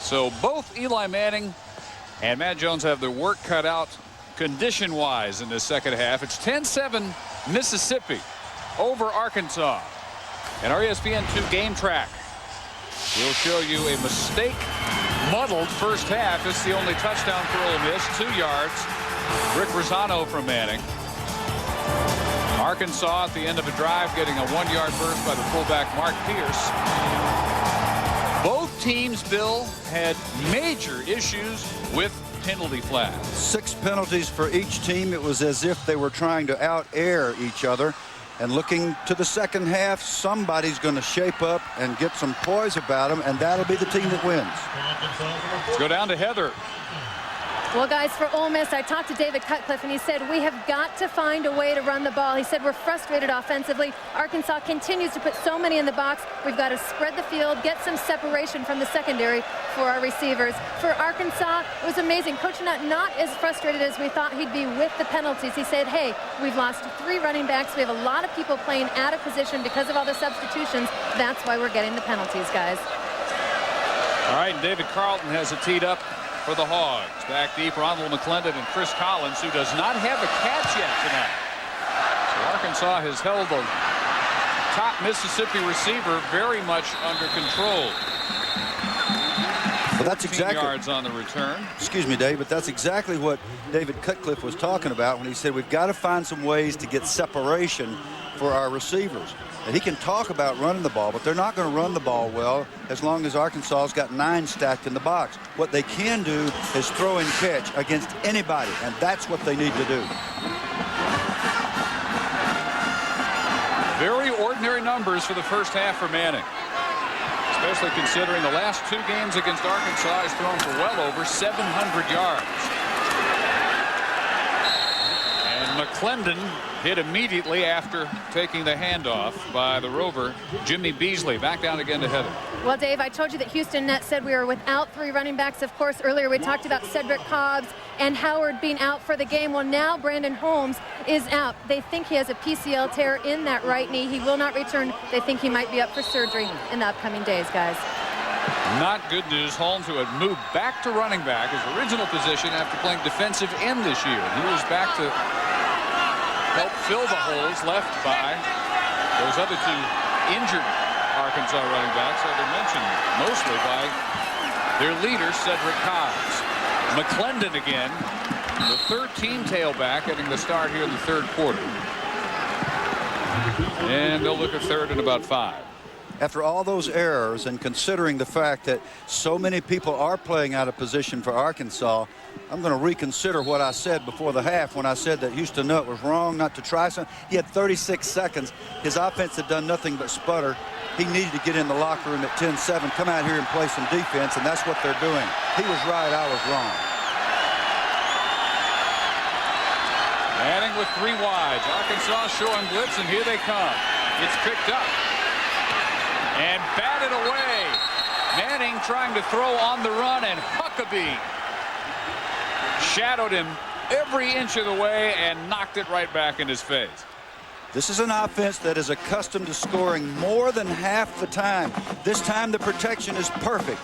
So both Eli Manning and Matt Jones have their work cut out condition-wise in the second half. It's 10-7 Mississippi over Arkansas. And our ESPN 2 game track will show you a mistake-muddled first half. It's the only touchdown for Ole Miss, 2 yards. Rick Rosano from Manning. Arkansas at the end of a drive getting a 1-yard burst by the fullback Mark Pierce. Both teams, Bill, had major issues with penalty flags. 6 penalties for each team. It was as if they were trying to out-air each other. And looking to the second half, somebody's going to shape up and get some poise about them, and that'll be the team that wins. Let's go down to Heather. Well, guys, for Ole Miss, I talked to David Cutcliffe, and he said, we have got to find a way to run the ball. He said, we're frustrated offensively. Arkansas continues to put so many in the box. We've got to spread the field, get some separation from the secondary for our receivers. For Arkansas, it was amazing. Coach Nutt not as frustrated as we thought he'd be with the penalties. He said, hey, we've lost 3 running backs. We have a lot of people playing out of position because of all the substitutions. That's why we're getting the penalties, guys. All right, David Carlton has it teed up for the Hogs. Back deep, Ronald McClendon and Chris Collins, who does not have a catch yet tonight. So Arkansas has held the top Mississippi receiver very much under control. Well, that's exactly yards on the return. Excuse me, Dave, but that's exactly what David Cutcliffe was talking about when he said we've got to find some ways to get separation for our receivers. And he can talk about running the ball, but they're not going to run the ball well as long as Arkansas's got 9 stacked in the box. What they can do is throw and catch against anybody, and that's what they need to do. Very ordinary numbers for the first half for Manning, especially considering the last 2 games against Arkansas has thrown for well over 700 yards. And McClendon hit immediately after taking the handoff by the Rover, Jimmy Beasley. Back down again to Heather. Well, Dave, I told you that Houston Net said we were without 3 running backs. Of course, earlier we talked about Cedric Cobbs and Howard being out for the game. Well, now Brandon Holmes is out. They think he has a PCL tear in that right knee. He will not return. They think he might be up for surgery in the upcoming days, guys. Not good news. Holmes, who had moved back to running back, his original position after playing defensive end this year. He was back to help fill the holes left by those other 2 injured Arkansas running backs that are mentioned mostly by their leader, Cedric Cobbs. McClendon again, the 13 tailback, getting the start here in the 3rd quarter. And they'll look at 3rd and about 5. After all those errors and considering the fact that so many people are playing out of position for Arkansas, I'm going to reconsider what I said before the half when I said that Houston Nutt was wrong not to try something. He had 36 seconds. His offense had done nothing but sputter. He needed to get in the locker room at 10-7, come out here and play some defense, and that's what they're doing. He was right, I was wrong. Manning with 3 wides. Arkansas showing blitz, and here they come. It's picked up and batted away. Manning trying to throw on the run, and Huckabee shadowed him every inch of the way and knocked it right back in his face. This is an offense that is accustomed to scoring more than half the time. This time the protection is perfect.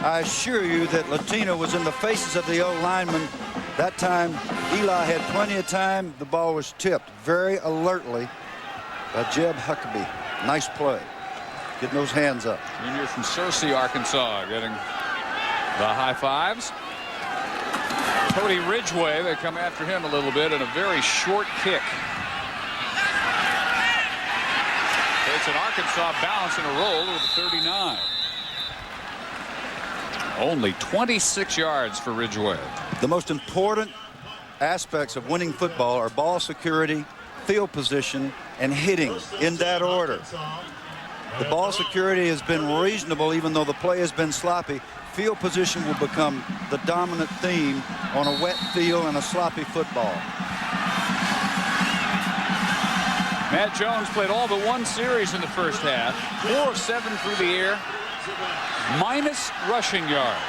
I assure you that Latino was in the faces of the old linemen. That time Eli had plenty of time. The ball was tipped very alertly by Jeb Huckabee. Nice play. Getting those hands up. Junior from Searcy, Arkansas, getting the high fives. Cody Ridgway, they come after him a little bit, and a very short kick. It's an Arkansas bounce and a roll with a 39. Only 26 yards for Ridgway. The most important aspects of winning football are ball security, field position, and hitting in that order. The ball security has been reasonable even though the play has been sloppy. Field position will become the dominant theme on a wet field and a sloppy football. Matt Jones played all but one series in the first half. 4 of 7 through the air, minus rushing yards.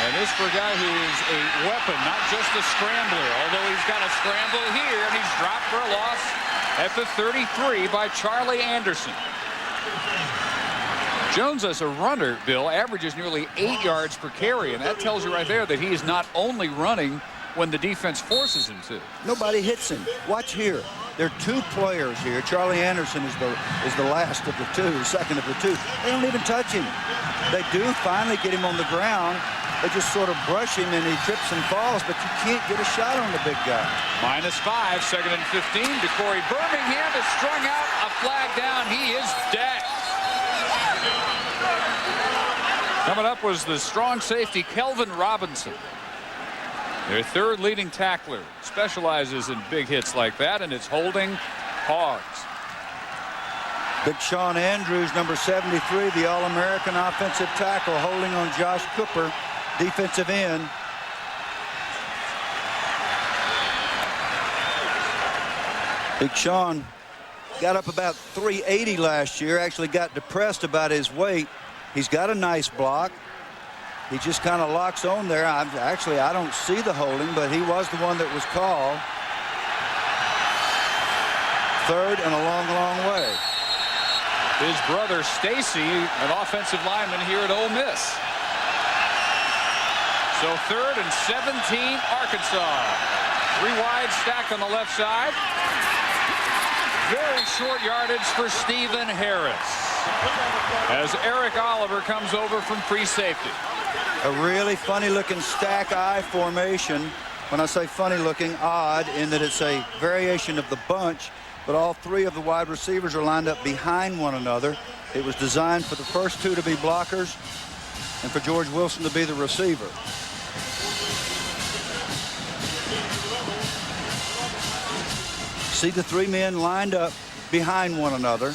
And this for a guy who is a weapon, not just a scrambler, although he's got a scramble here, and he's dropped for a loss at the 33 by Charlie Anderson. Jones, as a runner, Bill, averages nearly 8 yards per carry, and that tells you right there that he is not only running when the defense forces him to. Nobody hits him. Watch here. There are 2 players here. Charlie Anderson is the last of the 2, second of the 2. They don't even touch him. They do finally get him on the ground. They just sort of brush him and he trips and falls, but you can't get a shot on the big guy. -5, second and 15. DeCorey Birmingham is strung out. A flag down. He is dead. Coming up was the strong safety Kelvin Robinson. Their 3rd leading tackler, specializes in big hits like that, and it's holding hogs. Big Sean Andrews, number 73, the All-American offensive tackle, holding on Josh Cooper, defensive end. Big Sean got up about 380 last year, actually got depressed about his weight. He's got a nice block. He just kind of locks on there. I don't see the holding, but he was the one that was called. 3rd and a long, long way. His brother Stacy, an offensive lineman here at Ole Miss. So 3rd and 17, Arkansas. 3 wide stacked on the left side. Very short yardage for Stephen Harris as Eric Oliver comes over from free safety. A really funny-looking stack eye formation. When I say funny-looking, odd, in that it's a variation of the bunch, but all 3 of the wide receivers are lined up behind one another. It was designed for the first 2 to be blockers and for George Wilson to be the receiver. See the 3 men lined up behind one another.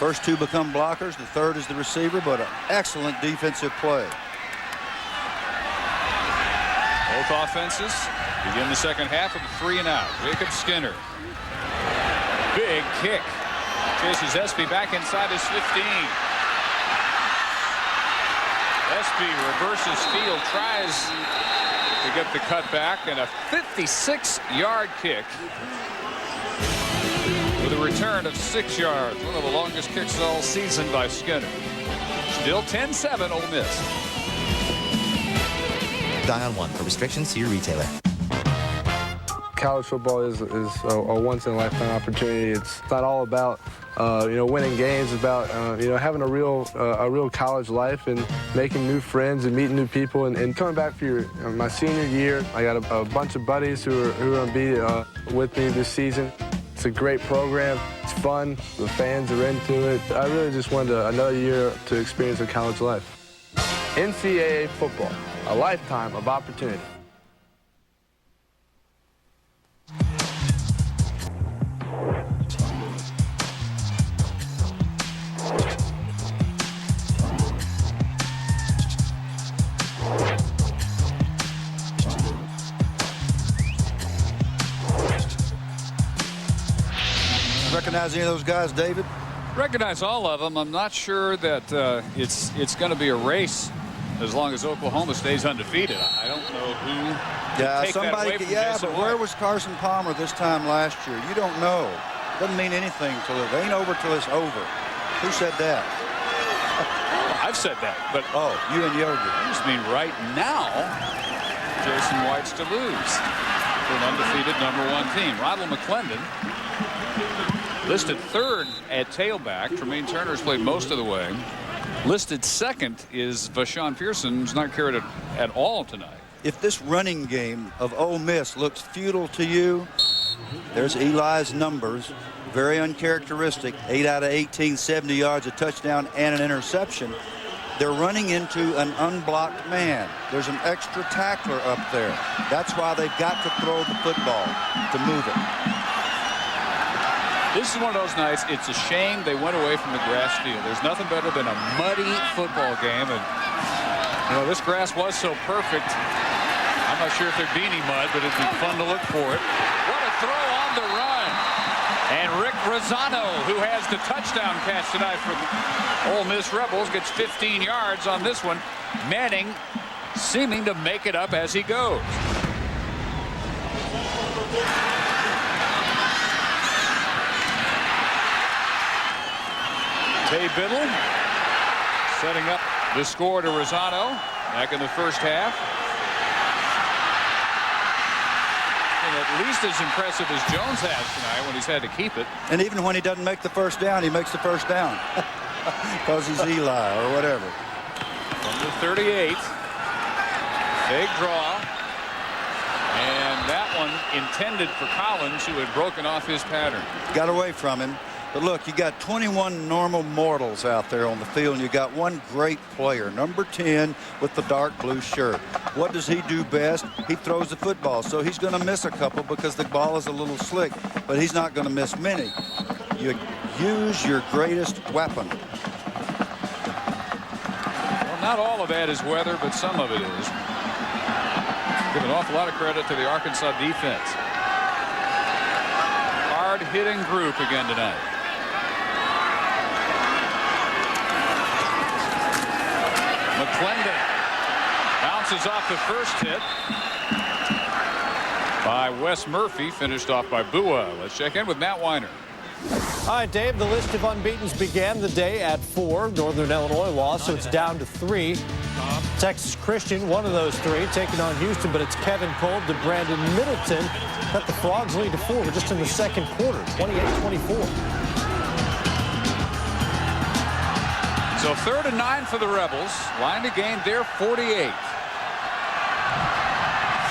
First 2 become blockers. The 3rd is the receiver, but an excellent defensive play. Both offenses begin the second half with a 3 and out. Jacob Skinner. Big kick. Chases Espy back inside his 15. Espy reverses field, tries to get the cutback, and a 56-yard kick with a return of 6 yards. One of the longest kicks all season by Skinner. Still 10-7 Ole Miss. Dial 1 for restrictions. See your retailer. College football is a once-in-a-lifetime opportunity. It's not all about winning games. It's about having a real college life and making new friends and meeting new people. And coming back for my senior year, I got a bunch of buddies who are going to be with me this season. It's a great program. It's fun. The fans are into it. I really just wanted another year to experience a college life. NCAA football, a lifetime of opportunity. Recognize any of those guys, David? Recognize all of them. I'm not sure that it's going to be a race as long as Oklahoma stays undefeated. I don't know who. Yeah, somebody. Yeah, but where was Carson Palmer this time last year? You don't know. Doesn't mean anything till it ain't over till it's over. Who said that? I've said that, but you and Yogi. I just mean right now, Jason White's to lose for an undefeated #1 team. Ronald McClendon listed third at tailback. Tremaine Turner's played most of the way. Listed second is Vashawn Pearson, who's not carried it at all tonight. If this running game of Ole Miss looks futile to you, there's Eli's numbers. Very uncharacteristic. 8 out of 18, 70 yards, a touchdown, and an interception. They're running into an unblocked man. There's an extra tackler up there. That's why they've got to throw the football to move it. This is one of those nights. It's a shame they went away from the grass field. There's nothing better than a muddy football game. And, you know, this grass was so perfect. I'm not sure if there'd be any mud, but it'd be fun to look for it. What a throw on the run. And Rick Rosano, who has the touchdown catch tonight for the Ole Miss Rebels, gets 15 yards on this one. Manning seeming to make it up as he goes. Tay Biddle setting up the score to Rosano back in the first half. And at least as impressive as Jones has tonight when he's had to keep it. And even when he doesn't make the first down, he makes the first down. Because he's Eli or whatever. From the 38. Big draw. And that one intended for Collins, who had broken off his pattern. Got away from him. But look, you got 21 normal mortals out there on the field, and you got one great player, number 10 with the dark blue shirt. What does he do best? He throws the football, so he's going to miss a couple because the ball is a little slick, but he's not going to miss many. You use your greatest weapon. Well, not all of that is weather, but some of it is. Give an awful lot of credit to the Arkansas defense. Hard-hitting group again tonight. McClendon bounces off the first hit by Wes Murphy, finished off by Bua. Let's check in with Matt Weiner. All right, Dave, the list of unbeatens began the day at 4. Northern Illinois lost, so it's down to 3. Texas Christian, one of those 3, taking on Houston, but it's Kevin Cole to Brandon Middleton. Got the Frogs lead to 4. We're just in the second quarter, 28-24. So 3rd and 9 for the Rebels. Line to gain their 48.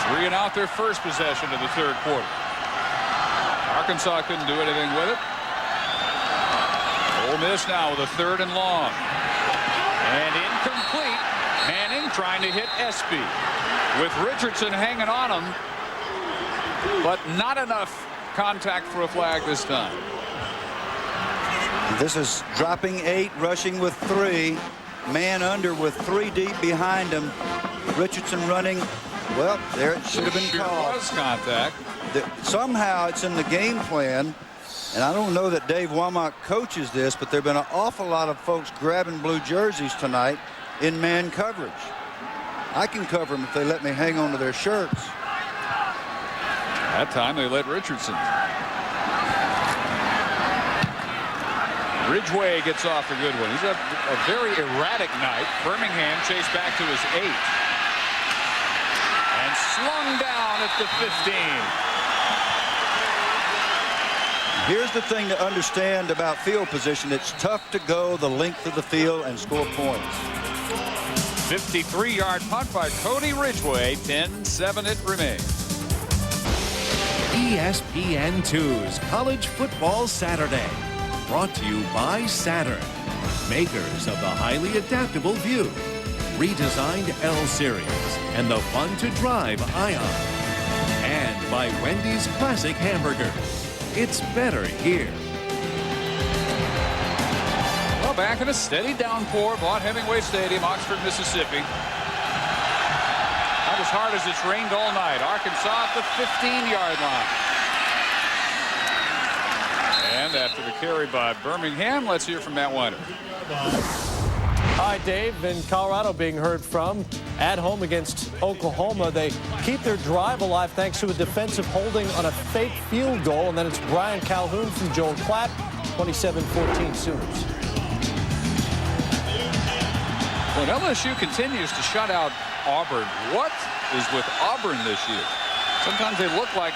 3 and out their first possession of the third quarter. Arkansas couldn't do anything with it. Ole Miss now with a 3rd and long. And incomplete. Manning trying to hit Espy. With Richardson hanging on him. But not enough contact for a flag this time. This is dropping 8, rushing with 3. Man under with 3 deep behind him. Richardson running. Well, there it should have been called. There was contact. Somehow it's in the game plan. And I don't know that Dave Womack coaches this, but there have been an awful lot of folks grabbing blue jerseys tonight in man coverage. I can cover them if they let me hang on to their shirts. That time they let Richardson. Ridgeway gets off a good one. He's had a very erratic night. Birmingham chased back to his 8. And slung down at the 15. Here's the thing to understand about field position. It's tough to go the length of the field and score points. 53-yard punt by Cody Ridgeway. 10-7 it remains. ESPN2's College Football Saturday. Brought to you by Saturn, makers of the highly adaptable View, redesigned L-Series, and the fun-to-drive Ion. And by Wendy's Classic Hamburgers. It's better here. Well, back in a steady downpour, Vaught Hemingway Stadium, Oxford, Mississippi. Not as hard as it's rained all night. Arkansas at the 15-yard line. And after the carry by Birmingham, let's hear from Matt Weiner. Hi, Dave. In Colorado being heard from at home against Oklahoma. They keep their drive alive thanks to a defensive holding on a fake field goal. And then it's Brian Calhoun from Joel Klatt, 27-14 Sooners. When LSU continues to shut out Auburn, what is with Auburn this year? Sometimes they look like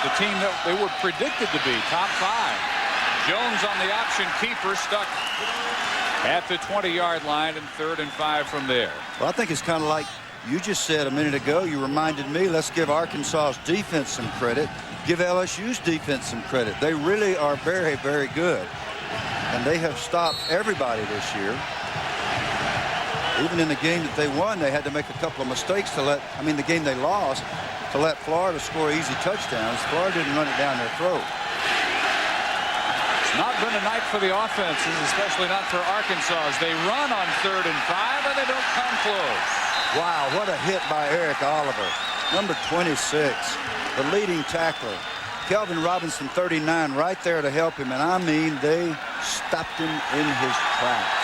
the team that they were predicted to be, top 5. Jones on the option keeper, stuck at the 20-yard line, and 3rd and 5 from there. Well, I think it's kind of like you just said a minute ago. You reminded me, let's give Arkansas's defense some credit. Give LSU's defense some credit. They really are very, very good. And they have stopped everybody this year. Even in the game that they won, they had to make a couple of mistakes to let, the game they lost, to let Florida score easy touchdowns. Florida didn't run it down their throat. It's not been a night for the offenses, especially not for Arkansas, as they run on 3rd and 5, and they don't come close. Wow, what a hit by Eric Oliver. Number 26, the leading tackler. Kelvin Robinson, 39, right there to help him, and they stopped him in his tracks.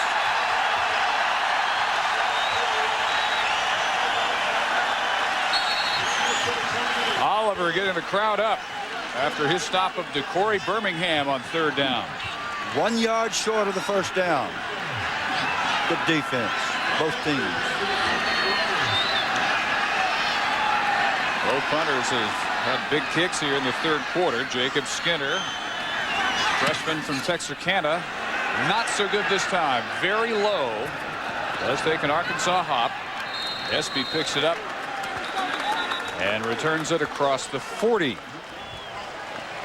Oliver getting the crowd up after his stop of DeCorey Birmingham on 3rd down. 1 yard short of the first down. Good defense, both teams. Both punters have had big kicks here in the 3rd quarter. Jacob Skinner, freshman from Texarkana, not so good this time. Very low. Does take an Arkansas hop. Espy picks it up and returns it across the 40.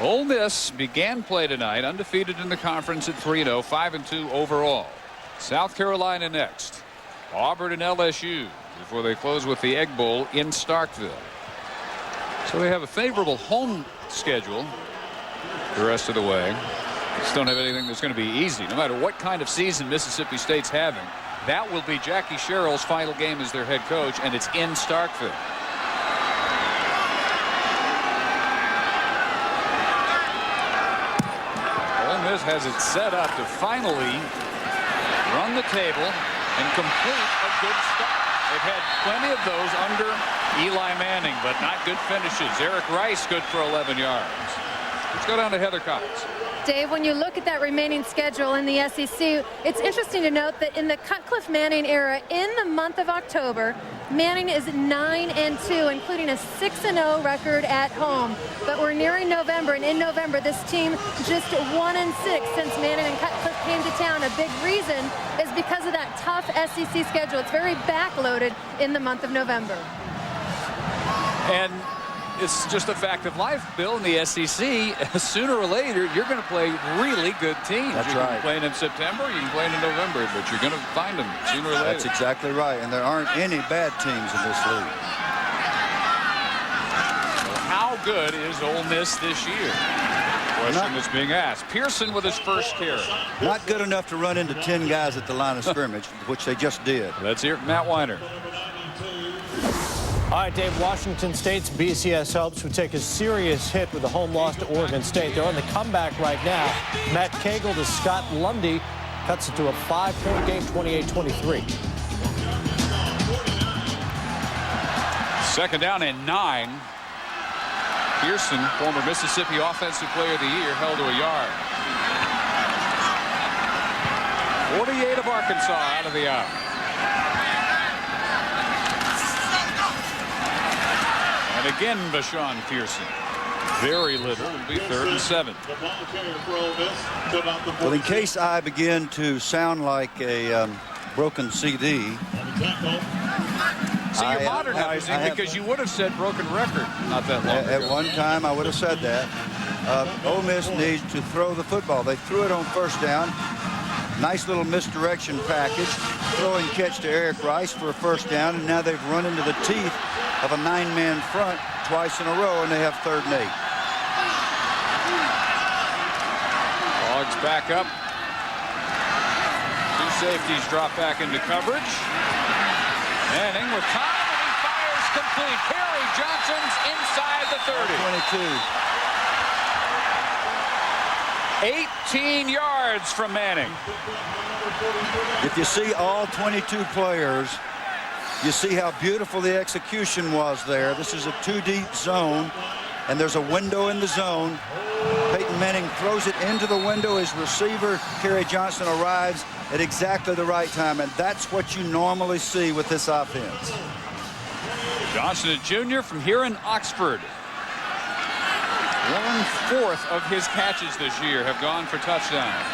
Ole Miss began play tonight undefeated in the conference at 3-0, 5-2 overall. South Carolina next. Auburn and LSU before they close with the Egg Bowl in Starkville. So they have a favorable home schedule the rest of the way. Just don't have anything that's going to be easy. No matter what kind of season Mississippi State's having, that will be Jackie Sherrill's final game as their head coach, and it's in Starkville. Has it set up to finally run the table and complete a good start. They've had plenty of those under Eli Manning, but not good finishes. Eric Rice good for 11 yards. Let's go down to Heather Cox. Dave, when you look at that remaining schedule in the SEC, it's interesting to note that in the Cutcliffe Manning era, in the month of October, Manning is 9-2, including a 6-0 record at home. But we're nearing November, and in November, this team just 1-6 since Manning and Cutcliffe came to town. A big reason is because of that tough SEC schedule. It's very backloaded in the month of November. And it's just a fact of life, Bill, in the SEC. Sooner or later, you're going to play really good teams. That's you right. can play in September, you can play in November, but you're going to find them sooner or later. That's exactly right, and there aren't any bad teams in this league. So how good is Ole Miss this year? Question that's being asked. Pearson with his first carry. Not good enough to run into 10 guys at the line of scrimmage, which they just did. Let's hear it from Matt Weiner. All right, Dave, Washington State's BCS hopes would take a serious hit with a home loss to Oregon State. They're on the comeback right now. Matt Cagle to Scott Lundy cuts it to a 5-point game, 28-23. 2nd down and 9. Pearson, former Mississippi Offensive Player of the Year, held to a yard. 48 of Arkansas out of the out. And again, Bashawn Pearson. Very little. It'll be 3rd and 7. Well, in case I begin to sound like a broken CD, So you're modernizing because you would have said broken record not that long ago. At one time, I would have said that. Ole Miss needs to throw the football. They threw it on first down. Nice little misdirection package. Throw and catch to Eric Rice for a first down, and now they've run into the teeth of a 9-man front twice in a row, and they have 3rd and 8. Hogs back up. 2 safeties drop back into coverage. Manning with time, and he fires complete. Kerry Johnson's inside the 30. 18 yards from Manning. If you see all 22 players, you see how beautiful the execution was there. This is a 2-deep zone, and there's a window in the zone. Peyton Manning throws it into the window. His receiver, Kerry Johnson, arrives at exactly the right time, and that's what you normally see with this offense. Johnson, a junior from here in Oxford. 1/4 of his catches this year have gone for touchdowns.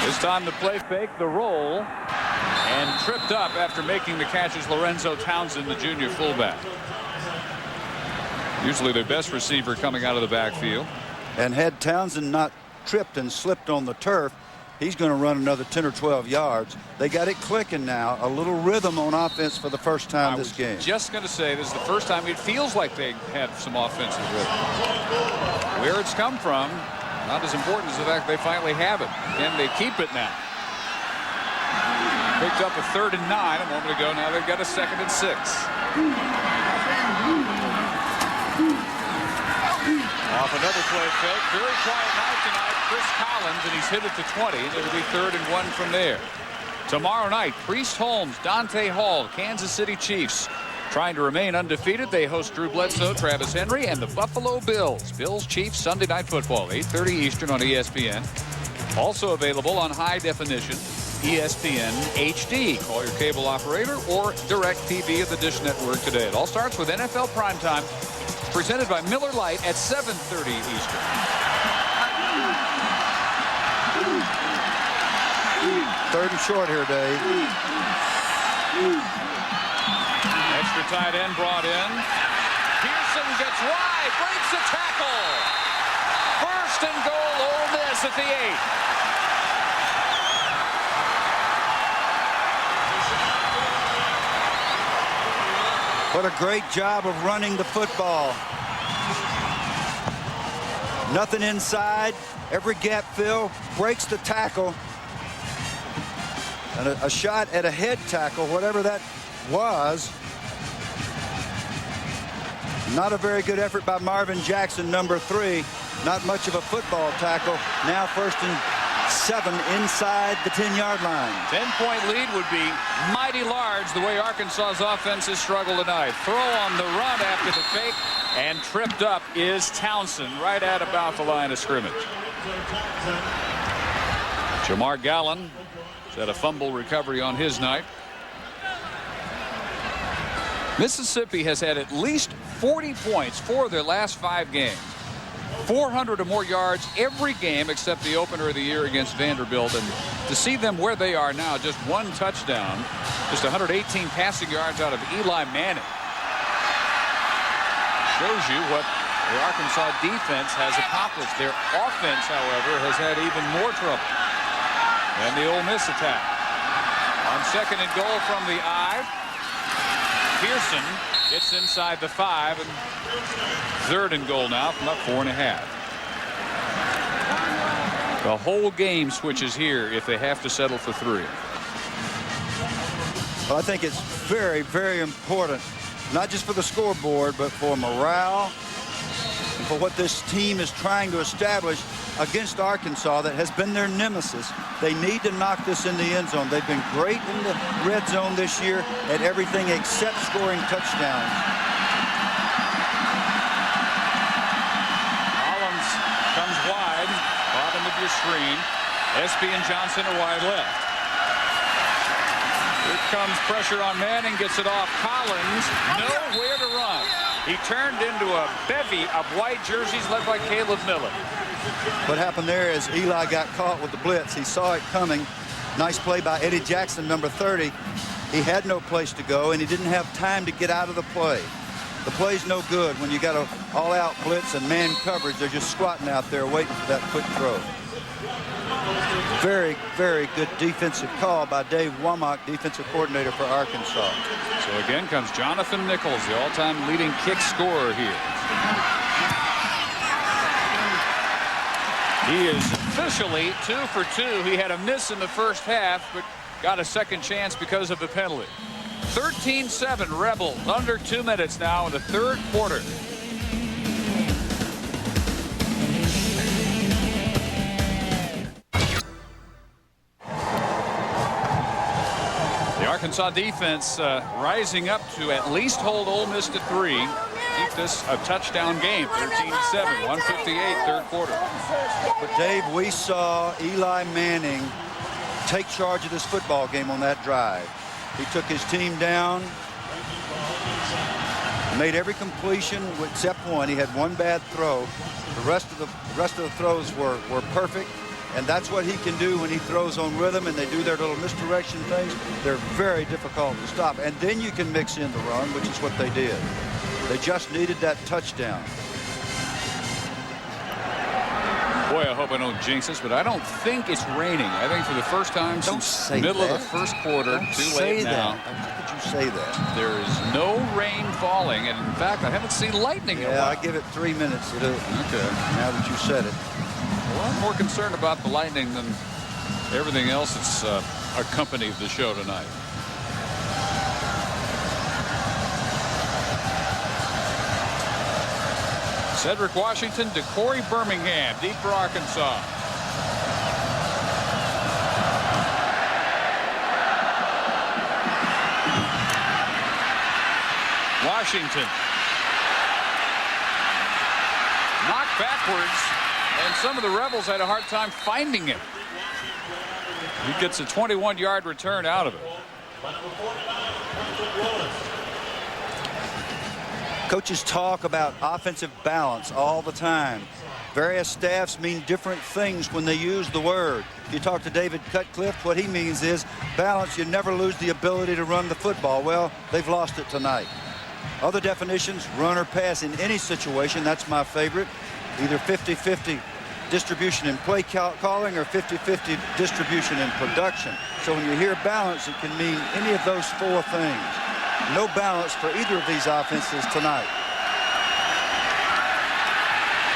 This time the play fake, the roll, and tripped up after making the catches Lorenzo Townsend, the junior fullback. Usually their best receiver coming out of the backfield. And had Townsend not tripped and slipped on the turf, he's going to run another 10 or 12 yards. They got it clicking now. A little rhythm on offense for the first time this game. Just going to say this is the first time it feels like they had some offensive rhythm. Where it's come from, not as important as the fact they finally have it. And they keep it now. Picked up a 3rd and 9 a moment ago. Now they've got a 2nd and 6. Off another play fake. Very quiet night tonight. Chris Collins, and he's hit it to 20. It'll be 3rd and 1 from there. Tomorrow night, Priest Holmes, Dante Hall, Kansas City Chiefs. Trying to remain undefeated, they host Drew Bledsoe, Travis Henry, and the Buffalo Bills. Bills Chiefs Sunday Night Football, 8:30 Eastern on ESPN. Also available on high definition, ESPN HD. Call your cable operator or DirecTV of the Dish Network today. It all starts with NFL Primetime, presented by Miller Lite at 7:30 Eastern. Third and short here, Dave. Extra tight end brought in. Pearson gets wide, breaks a tackle. 1st and goal, Ole Miss at the 8. What a great job of running the football. Nothing inside. Every gap fill, breaks the tackle. And a shot at a head tackle, whatever that was. Not a very good effort by Marvin Jackson, number 3. Not much of a football tackle. Now 1st and 7 inside the 10-yard line. 10-point lead would be mighty large the way Arkansas's offense has struggled tonight. Throw on the run after the fake, and tripped up is Townsend right at about the line of scrimmage. Jamar Gallen had a fumble recovery on his night. Mississippi has had at least 40 points for their last 5 games. 400 or more yards every game except the opener of the year against Vanderbilt. And to see them where they are now, just 1 touchdown, just 118 passing yards out of Eli Manning, shows you what the Arkansas defense has accomplished. Their offense, however, has had even more trouble than the Ole Miss attack. On 2nd and goal from the I, Pearson gets inside the 5, and 3rd and goal now from up 4.5. The whole game switches here if they have to settle for 3. Well, I think it's very, very important, not just for the scoreboard, but for morale and for what this team is trying to establish against Arkansas that has been their nemesis. They need to knock this in the end zone. They've been great in the red zone this year at everything except scoring touchdowns. Collins comes wide, bottom of your screen. Espy and Johnson are wide left. Here comes pressure on Manning, gets it off Collins. Nowhere to run. He turned into a bevy of white jerseys led by Caleb Miller. What happened there is Eli got caught with the blitz. He saw it coming. Nice play by Eddie Jackson, number 30. He had no place to go, and he didn't have time to get out of the play. The play's no good when you got an all-out blitz and man coverage. They're just squatting out there waiting for that quick throw. Very, very good defensive call by Dave Womack, defensive coordinator for Arkansas. So again comes Jonathan Nichols, the all-time leading kick scorer here. He is officially 2 for 2. He had a miss in the first half, but got a second chance because of the penalty. 13-7 Rebels, under 2 minutes now in the third quarter. The Arkansas defense rising up to at least hold Ole Miss to 3. Keep this a touchdown game. 13-7, 1:58 third quarter. But Dave, we saw Eli Manning take charge of this football game on that drive. He took his team down, made every completion except one. He had one bad throw. The rest of the throws were perfect, and that's what he can do when he throws on rhythm and they do their little misdirection things. They're very difficult to stop, and then you can mix in the run, which is what they did. They just needed that touchdown. Boy, I hope I don't jinx this, but I don't think it's raining. I think for the first time since the middle of the first quarter, too late now. How could you say that? There is no rain falling, and in fact, I haven't seen lightning in a while. I give it 3 minutes to do it. Okay. Now that you said it. Well, I'm more concerned about the lightning than everything else that's accompanied the show tonight. Cedric Washington to Corey Birmingham, deep for Arkansas. Washington knocked backwards, and some of the Rebels had a hard time finding him. He gets a 21-yard return out of it. Coaches talk about offensive balance all the time. Various staffs mean different things when they use the word. If you talk to David Cutcliffe, what he means is balance. You never lose the ability to run the football. Well, they've lost it tonight. Other definitions, run or pass in any situation. That's my favorite. Either 50-50 distribution in play calling or 50-50 distribution in production. So when you hear balance, it can mean any of those four things. No balance for either of these offenses tonight.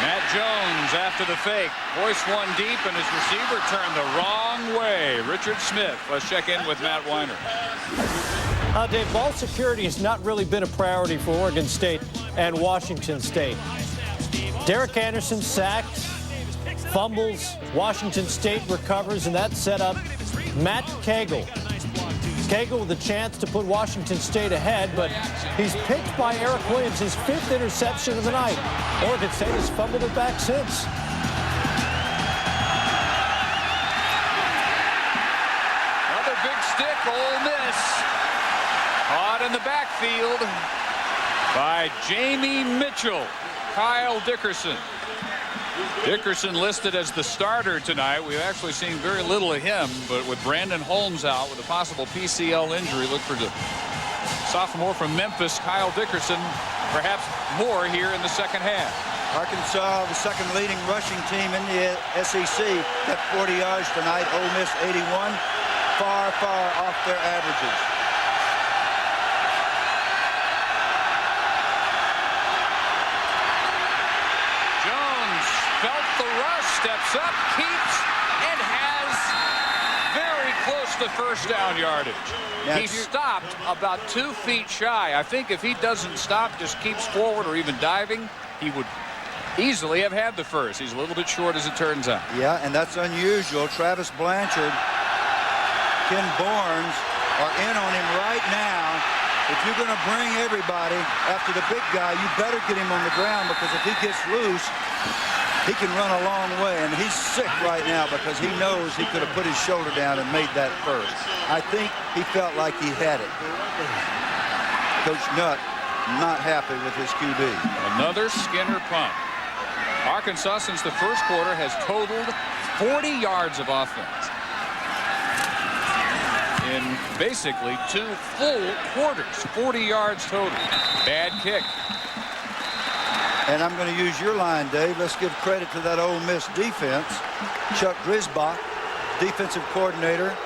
Matt Jones after the fake. Hoist one deep, and his receiver turned the wrong way. Richard Smith. Let's check in with Matt Weiner. Dave, ball security has not really been a priority for Oregon State and Washington State. Derek Anderson sacks, fumbles, Washington State recovers, and that set up Matt Cagle. Cagle with a chance to put Washington State ahead, but he's picked by Eric Williams, his 5th interception of the night. Oregon State has fumbled it back since. Another big stick, Ole Miss. Caught in the backfield by Jamie Mitchell. Kyle Dickerson. Dickerson listed as the starter tonight. We've actually seen very little of him, but with Brandon Holmes out with a possible PCL injury, look for the sophomore from Memphis, Kyle Dickerson, perhaps more here in the second half. Arkansas, the second leading rushing team in the SEC, got 40 yards tonight. Ole Miss 81, far off their averages. Felt the rush, steps up, keeps, and has very close to first down yardage. Now, he stopped about 2 feet shy. I think if he doesn't stop, just keeps forward or even diving, he would easily have had the first. He's a little bit short as it turns out. Yeah, and that's unusual. Travis Blanchard, Ken Barnes are in on him right now. If you're going to bring everybody after the big guy, you better get him on the ground, because if he gets loose, he can run a long way, and he's sick right now because he knows he could have put his shoulder down and made that first. I think he felt like he had it. Coach Nutt not happy with his QB. Another Skinner punt. Arkansas, since the first quarter, has totaled 40 yards of offense. in basically 2 full quarters. 40 yards total. Bad kick. And I'm going to use your line, Dave. Let's give credit to that Ole Miss defense. Chuck Grisbach, defensive coordinator,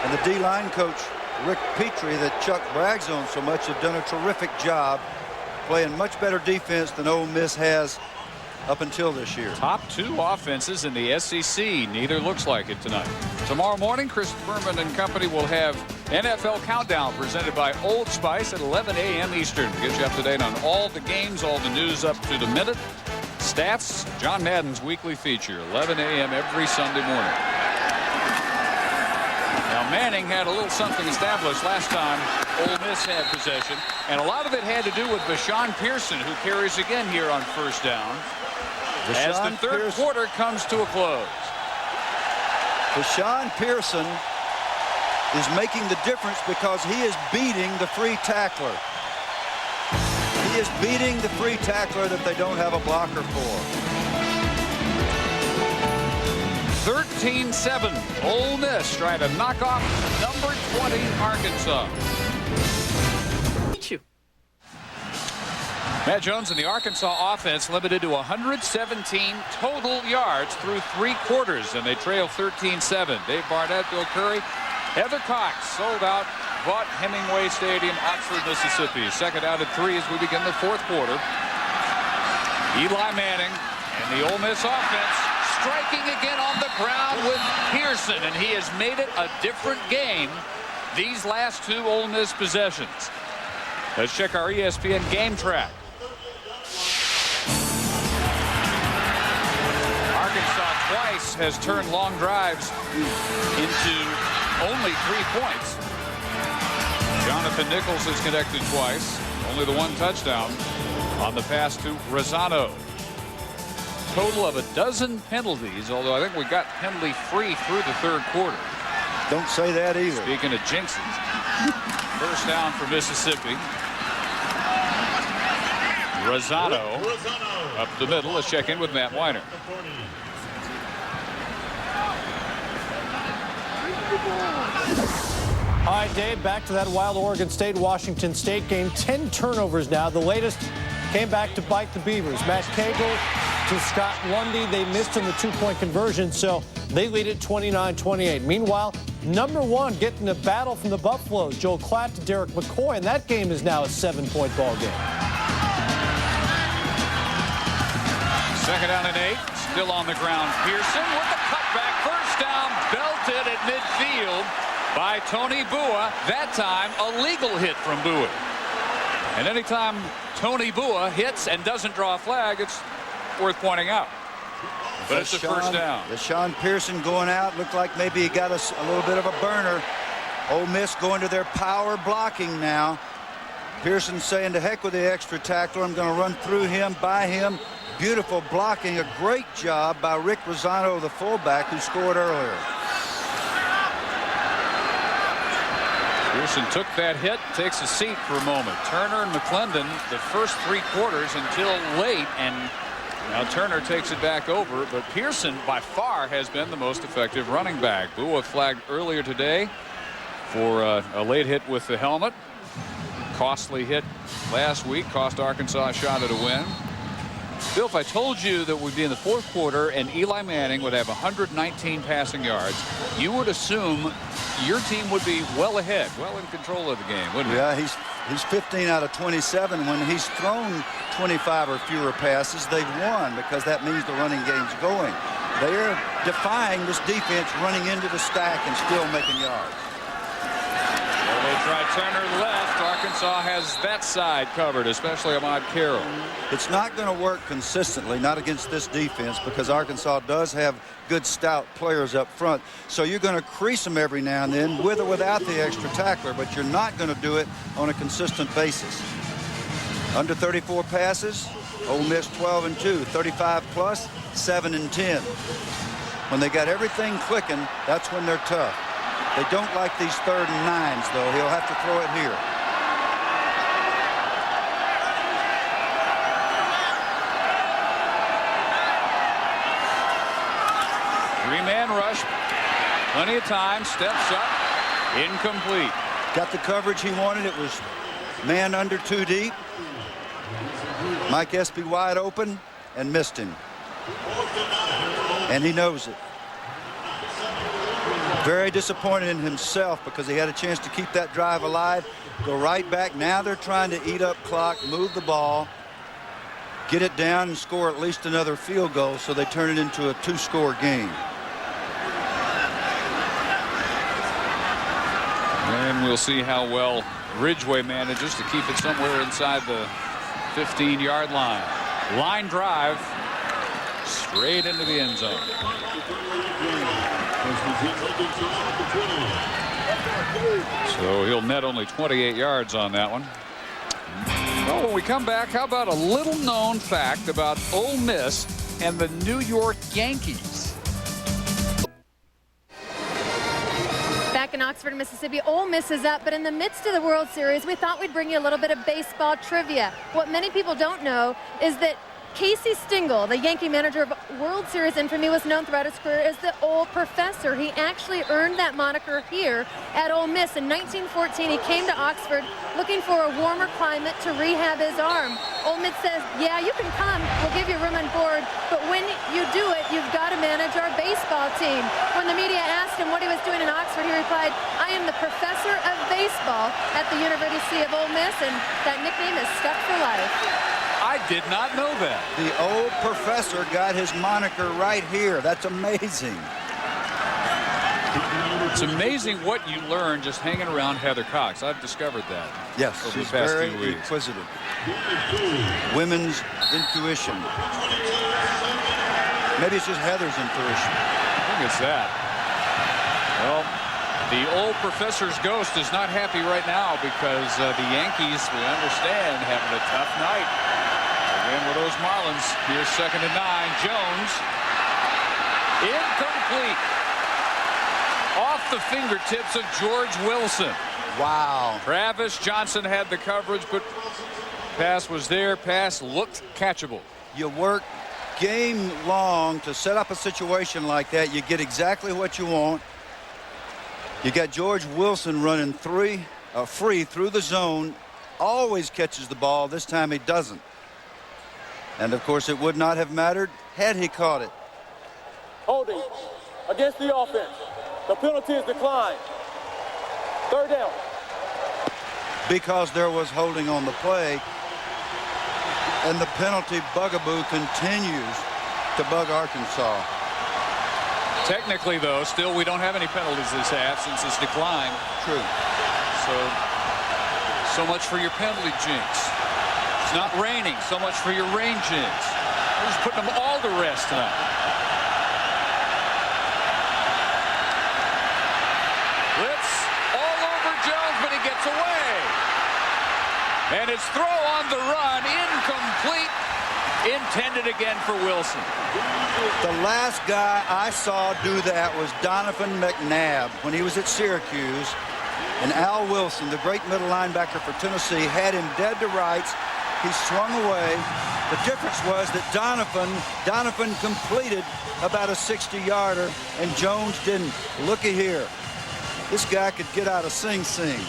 and the D-line coach, Rick Petrie, that Chuck brags on so much, have done a terrific job playing much better defense than Ole Miss has up until this year. Top 2 offenses in the SEC. Neither looks like it tonight. Tomorrow morning, Chris Berman and company will have NFL Countdown presented by Old Spice at 11 a.m. Eastern. Get you up to date on all the games, all the news up to the minute. Stats, John Madden's weekly feature, 11 a.m. every Sunday morning. Now, Manning had a little something established last time Ole Miss had possession, and a lot of it had to do with Bashawn Pearson, who carries again here on first down. As the third quarter comes to a close. Bashawn Pearson is making the difference because he is beating the free tackler. He is beating the free tackler that they don't have a blocker for. 13-7. Ole Miss trying to knock off number 20 Arkansas. Matt Jones and the Arkansas offense limited to 117 total yards through 3 quarters, and they trail 13-7. Dave Barnett, Bill Curry, Heather Cox sold out, bought Hemingway Stadium, Oxford, Mississippi. Second out at 3 as we begin the 4th quarter. Eli Manning and the Ole Miss offense striking again on the ground with Pearson, and he has made it a different game these last 2 Ole Miss possessions. Let's check our ESPN game track. Arkansas twice has turned long drives into only 3 points. Jonathan Nichols has connected twice. Only the 1 touchdown on the pass to Rosano. Total of 12 penalties, although I think we got penalty free through the 3rd quarter. Don't say that either. Speaking of jinxes. First down for Mississippi. Rosano up the middle. Let's check in with Matt Weiner. All right, Dave, back to that wild Oregon State-Washington State game. 10 turnovers now. The latest came back to bite the Beavers. Matt Cagle to Scott Lundy. They missed on the 2-point conversion, so they lead it 29-28. Meanwhile, number 1 getting a battle from the Buffaloes. Joel Klatt to Derek McCoy, and that game is now a 7-point ball game. Second down and 8. Still on the ground. Pearson with the cutback. First down. Belted at midfield by Tony Bua. That time, a legal hit from Bua. And anytime Tony Bua hits and doesn't draw a flag, it's worth pointing out. But it's a first down. Sean Pearson going out. Looked like maybe he got a little bit of a burner. Ole Miss going to their power blocking now. Pearson saying to heck with the extra tackler. I'm going to run through him, by him. Beautiful blocking. A great job by Rick Rosano, the fullback, who scored earlier. Pearson took that hit, takes a seat for a moment. Turner and McClendon the first 3 quarters until late, and now Turner takes it back over. But Pearson by far has been the most effective running back. Bua flagged earlier today for a late hit with the helmet. Costly hit last week, cost Arkansas a shot at a win. Bill, if I told you that we'd be in the 4th quarter and Eli Manning would have 119 passing yards, you would assume your team would be well ahead, well in control of the game, wouldn't it? Yeah, he's 15 out of 27. When he's thrown 25 or fewer passes, they've won because that means the running game's going. They're defying this defense, running into the stack and still making yards. Well, they try Turner left. Arkansas has that side covered, especially Ahmad Carroll. It's not going to work consistently, not against this defense, because Arkansas does have good stout players up front. So you're going to crease them every now and then with or without the extra tackler, but you're not going to do it on a consistent basis. Under 34 passes, Ole Miss 12-2, 35 plus, 7-10. When they got everything clicking, that's when they're tough. They don't like these 3rd and 9s, though. He'll have to throw it here. Three-man rush. Plenty of time. Steps up. Incomplete. Got the coverage he wanted. It was man under 2 deep. Mike Espy wide open and missed him. And he knows it. Very disappointed in himself because he had a chance to keep that drive alive. Go right back. Now they're trying to eat up clock, move the ball, get it down and score at least another field goal so they turn it into a 2-score game. And we'll see how well Ridgeway manages to keep it somewhere inside the 15-yard line. Line drive straight into the end zone. So he'll net only 28 yards on that one. Well, when we come back, how about a little known fact about Ole Miss and the New York Yankees? Back in Oxford, Mississippi, Ole Miss is up, but in the midst of the World Series, we thought we'd bring you a little bit of baseball trivia. What many people don't know is that Casey Stengel, the Yankee manager of World Series infamy, was known throughout his career as the Ole Professor. He actually earned that moniker here at Ole Miss. In 1914, he came to Oxford looking for a warmer climate to rehab his arm. Ole Miss says, yeah, you can come. We'll give you room and board. But when you do it, you've got to manage our baseball team. When the media asked him what he was doing in Oxford, he replied, I am the professor of baseball at the University of Ole Miss, and that nickname is stuck for life. I did not know that. The Old Professor got his moniker right here. That's amazing. It's amazing what you learn just hanging around Heather Cox. I've discovered that. Yes, over she's the past very few weeks. inquisitive. Women's intuition. Maybe it's just Heather's intuition. I think it's that. Well, the Old Professor's ghost is not happy right now because the Yankees, we understand, having a tough night. Again with those Marlins. Here's 2nd and 9. Jones. Incomplete. Off the fingertips of George Wilson. Wow. Travis Johnson had the coverage, but pass was there. Pass looked catchable. You work game long to set up a situation like that. You get exactly what you want. You got George Wilson running free through the zone. Always catches the ball. This time he doesn't. And of course it would not have mattered had he caught it. Holding against the offense. The penalty is declined. 3rd down. Because there was holding on the play. And the penalty bugaboo continues to bug Arkansas. Technically, though, still we don't have any penalties this half since it's declined. True. So much for your penalty jinx. It's not raining. So much for your rain jinx. We're just putting them all to rest tonight. Blitz all over Jones, but he gets away. And his throw on the run, incomplete. Intended again for Wilson. The last guy I saw do that was Donovan McNabb when he was at Syracuse. And Al Wilson, the great middle linebacker for Tennessee, had him dead to rights. He swung away. The difference was that Donovan completed about a 60-yarder, and Jones didn't. Looky here. This guy could get out of Sing Sing.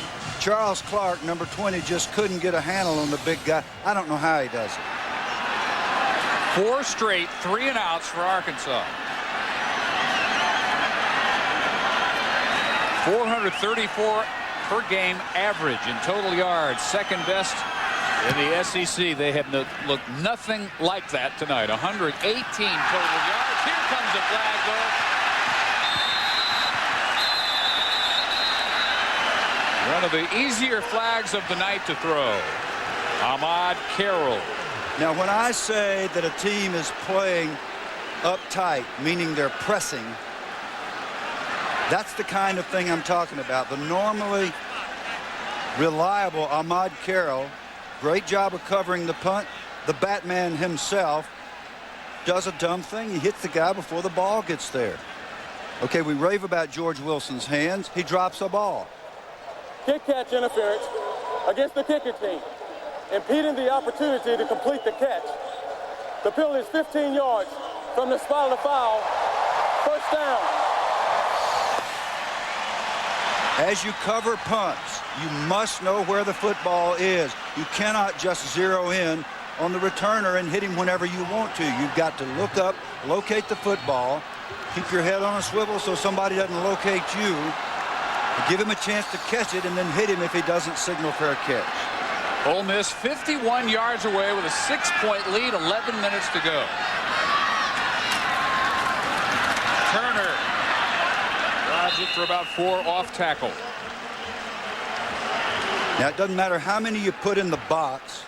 Charles Clark, number 20, just couldn't get a handle on the big guy. I don't know how he does it. 4 straight 3-and-outs for Arkansas. 434 per game average in total yards. 2nd best in the SEC. They have looked nothing like that tonight. 118 total yards. Here comes a flag, though. One of the easier flags of the night to throw. Ahmad Carroll. Now, when I say that a team is playing uptight, meaning they're pressing, that's the kind of thing I'm talking about. The normally reliable Ahmad Carroll, great job of covering the punt. The Batman himself does a dumb thing. He hits the guy before the ball gets there. Okay, we rave about George Wilson's hands. He drops a ball. Kick catch interference against the kicker team, impeding the opportunity to complete the catch. The penalty is 15 yards from the spot of the foul. 1st down. As you cover punts, you must know where the football is. You cannot just zero in on the returner and hit him whenever you want to. You've got to look up, locate the football, keep your head on a swivel so somebody doesn't locate you, give him a chance to catch it, and then hit him if he doesn't signal for a catch. Ole Miss 51 yards away with a 6-point lead, 11 minutes to go. Turner drives it for about 4 off tackle. Now, it doesn't matter how many you put in the box.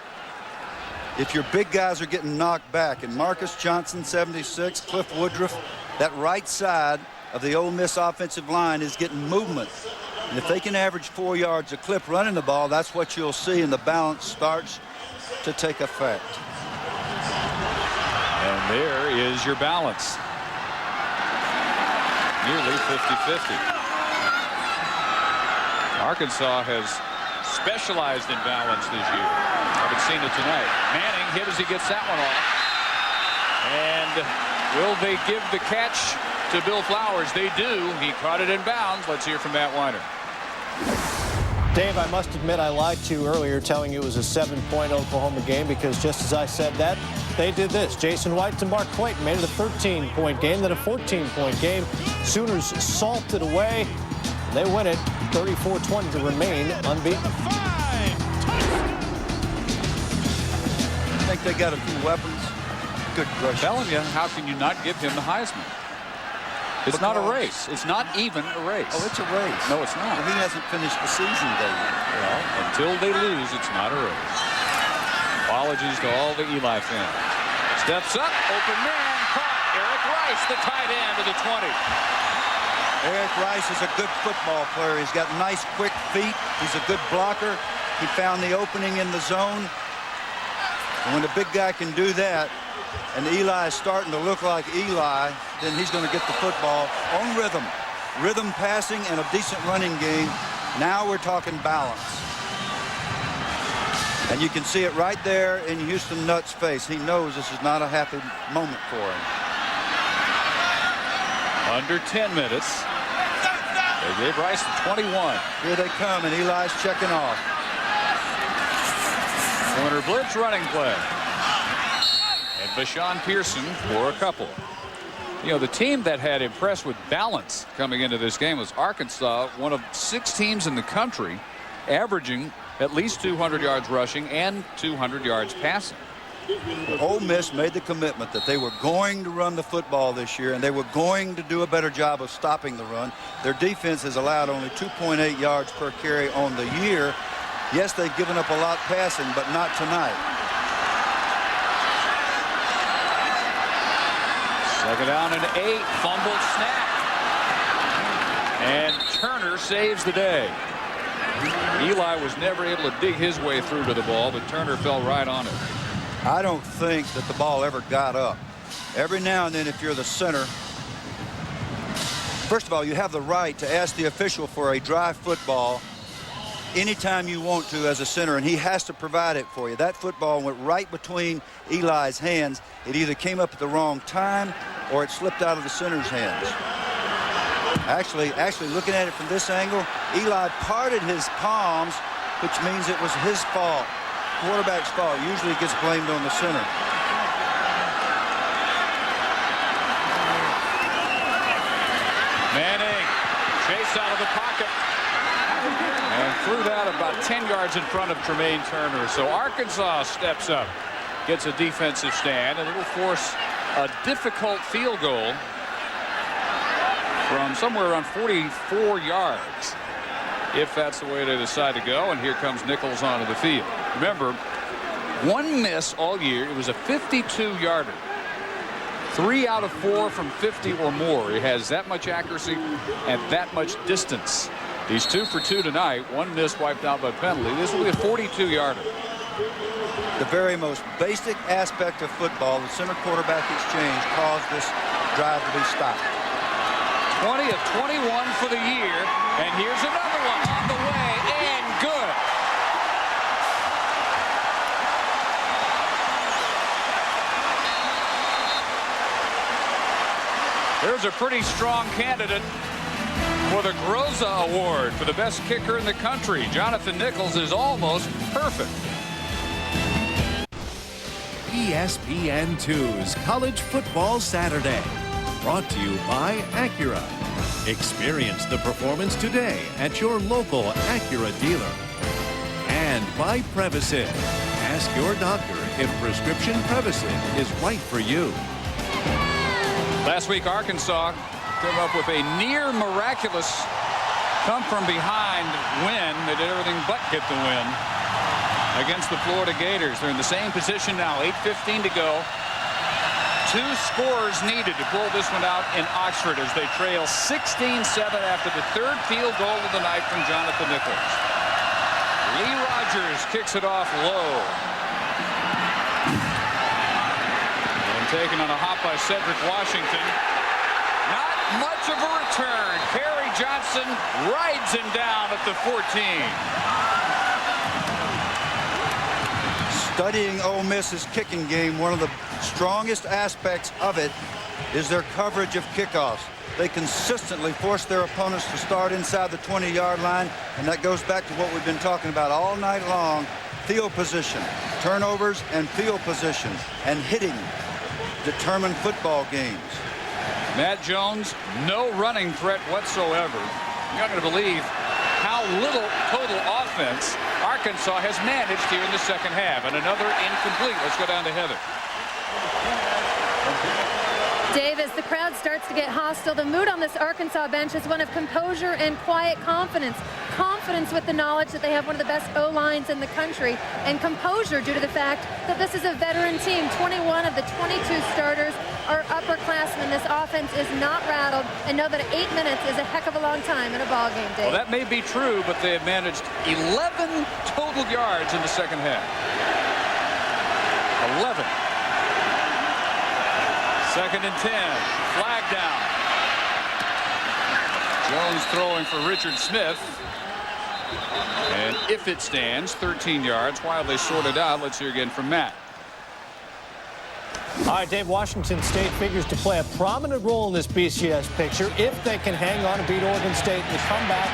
If your big guys are getting knocked back, and Marcus Johnson, 76, Cliff Woodruff, that right side of the Ole Miss offensive line is getting movement. And if they can average 4 yards a clip running the ball, that's what you'll see, and the balance starts to take effect. And there is your balance. Nearly 50-50. Arkansas has specialized in balance this year. Haven't seen it tonight. Manning hit as he gets that one off. And will they give the catch to Bill Flowers? They do. He caught it in bounds. Let's hear from Matt Weiner. Dave, I must admit I lied to you earlier telling you it was a 7-point Oklahoma game, because just as I said that, they did this. Jason White to Mark Clayton made it a 13-point game, then a 14-point game. Sooners salted away. They win it 34-20 to remain unbeaten. I think they got a few weapons. Good rush. I'm telling you, how can you not give him the Heisman? It's not a race. It's not even a race. Oh, it's a race. No, it's not. Well, he hasn't finished the season, David. Well, until they lose, it's not a race. Apologies to all the Eli fans. Steps up, open man, caught. Eric Rice, the tight end, to the 20. Eric Rice is a good football player. He's got nice, quick feet. He's a good blocker. He found the opening in the zone. And when a big guy can do that, and Eli is starting to look like Eli, then he's going to get the football on rhythm. Rhythm passing and a decent running game. Now we're talking balance. And you can see it right there in Houston Nutt's face. He knows this is not a happy moment for him. Under 10 minutes. They gave Rice the 21. Here they come, and Eli's checking off. Corner blitz running play. And Bashawn Pearson for a couple. You know, the team that had impressed with balance coming into this game was Arkansas, one of 6 teams in the country averaging at least 200 yards rushing and 200 yards passing. Ole Miss made the commitment that they were going to run the football this year, and they were going to do a better job of stopping the run. Their defense has allowed only 2.8 yards per carry on the year. Yes, they've given up a lot passing, but not tonight. Second down and 8. Fumbled snap. And Turner saves the day. Eli was never able to dig his way through to the ball, but Turner fell right on it. I don't think that the ball ever got up. Every now and then, if you're the center, first of all, you have the right to ask the official for a dry football anytime you want to as a center, and he has to provide it for you. That football went right between Eli's hands. It either came up at the wrong time or it slipped out of the center's hands. Actually, looking at it from this angle, Eli parted his palms, which means it was his fault, quarterback's fault. Usually it gets blamed on the center. Manning chased out of the pocket and threw that about 10 yards in front of Tremaine Turner. So Arkansas steps up, gets a defensive stand, and it will force a difficult field goal from somewhere around 44 yards, if that's the way they decide to go. And here comes Nichols onto the field. Remember, one miss all year. It was a 52-yarder. 3 out of 4 from 50 or more. He has that much accuracy and that much distance. He's 2 for 2 tonight. One miss wiped out by penalty. This will be a 42-yarder. The very most basic aspect of football, the center quarterback exchange, caused this drive to be stopped. 20 of 21 for the year, and here's another one on the way, and good. There's a pretty strong candidate for the Groza Award for the best kicker in the country. Jonathan Nichols is almost perfect. ESPN 2's College Football Saturday. Brought to you by Acura. Experience the performance today at your local Acura dealer. And by Prevacid. Ask your doctor if prescription Prevacid is right for you. Last week, Arkansas came up with a near miraculous come-from-behind win. They did everything but get the win against the Florida Gators. They're in the same position now, 8:15 to go. 2 scores needed to pull this one out in Oxford as they trail 16-7 after the 3rd field goal of the night from Jonathan Nichols. Lee Rogers kicks it off low. And taken on a hop by Cedric Washington. Not much of a return. Perry Johnson rides him down at the 14. Studying Ole Miss's kicking game, one of the strongest aspects of it is their coverage of kickoffs. They consistently force their opponents to start inside the 20-yard line, and that goes back to what we've been talking about all night long. Field position, turnovers and field position, and hitting determine football games. Matt Jones, no running threat whatsoever. You're not going to believe how little total offense Arkansas has managed here in the second half. And another incomplete. Let's go down to Heather. Dave, as the crowd starts to get hostile, the mood on this Arkansas bench is one of composure and quiet confidence. Confidence with the knowledge that they have one of the best O-lines in the country, and composure due to the fact that this is a veteran team. 21 of the 22 starters are upperclassmen. This offense is not rattled, and know that 8 minutes is a heck of a long time in a ball game, Dave. Well, that may be true, but they have managed 11 total yards in the second half. 11. 2nd and 10. Flag down. Jones throwing for Richard Smith. And if it stands, 13 yards. While they sort it out, let's hear again from Matt. All right, Dave, Washington State figures to play a prominent role in this BCS picture if they can hang on and beat Oregon State in the comeback.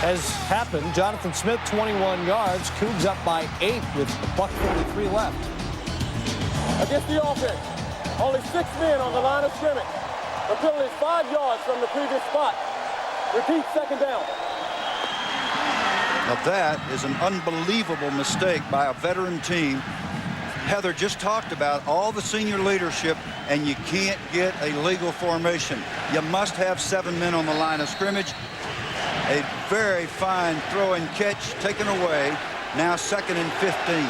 Has happened. Jonathan Smith, 21 yards. Cougs up by 8 with $1:43 left. Against the offense. Only 6 men on the line of scrimmage. The penalty is 5 yards from the previous spot. Repeat, 2nd down. Now that is an unbelievable mistake by a veteran team. Heather just talked about all the senior leadership, and you can't get a legal formation. You must have 7 men on the line of scrimmage. A very fine throw and catch taken away. Now 2nd and 15.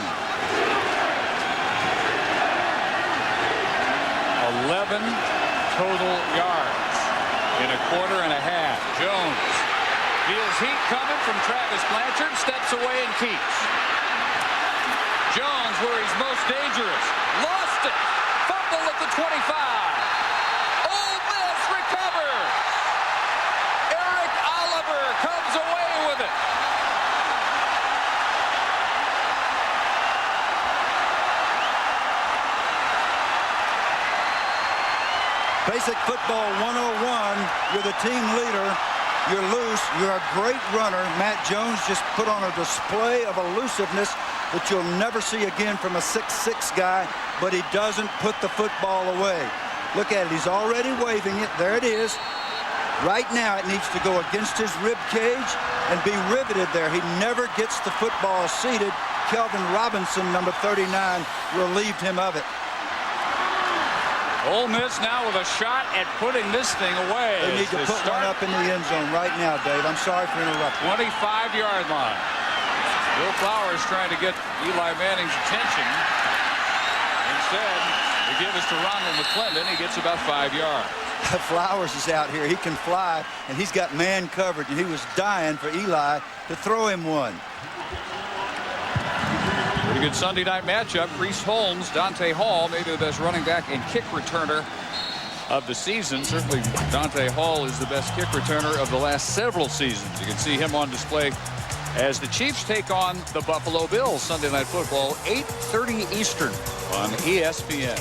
11 total yards in a quarter and a half. Jones feels heat coming from Travis Blanchard, steps away and keeps. Jones where he's most dangerous. Lost it. Fumble at the 25. Ole Miss recovers. Eric Oliver comes away with it. Basic football 101. You're the team leader. You're loose. You're a great runner. Matt Jones just put on a display of elusiveness that you'll never see again from a 6'6" guy, but he doesn't put the football away. Look at it. He's already waving it. There it is. Right now it needs to go against his rib cage and be riveted there. He never gets the football seated. Kelvin Robinson, number 39, relieved him of it. Ole Miss now with a shot at putting this thing away. They need to put one up in the end zone right now, Dave. I'm sorry for interrupting. 25-yard line. Bill Flowers trying to get Eli Manning's attention. Instead, they give us to Ronald McClendon. He gets about 5 yards. Flowers is out here. He can fly, and he's got man covered, and he was dying for Eli to throw him one. Pretty good Sunday night matchup. Reese Holmes, Dante Hall, maybe the best running back and kick returner of the season. Certainly Dante Hall is the best kick returner of the last several seasons. You can see him on display as the Chiefs take on the Buffalo Bills. Sunday Night Football, 8:30 Eastern on ESPN.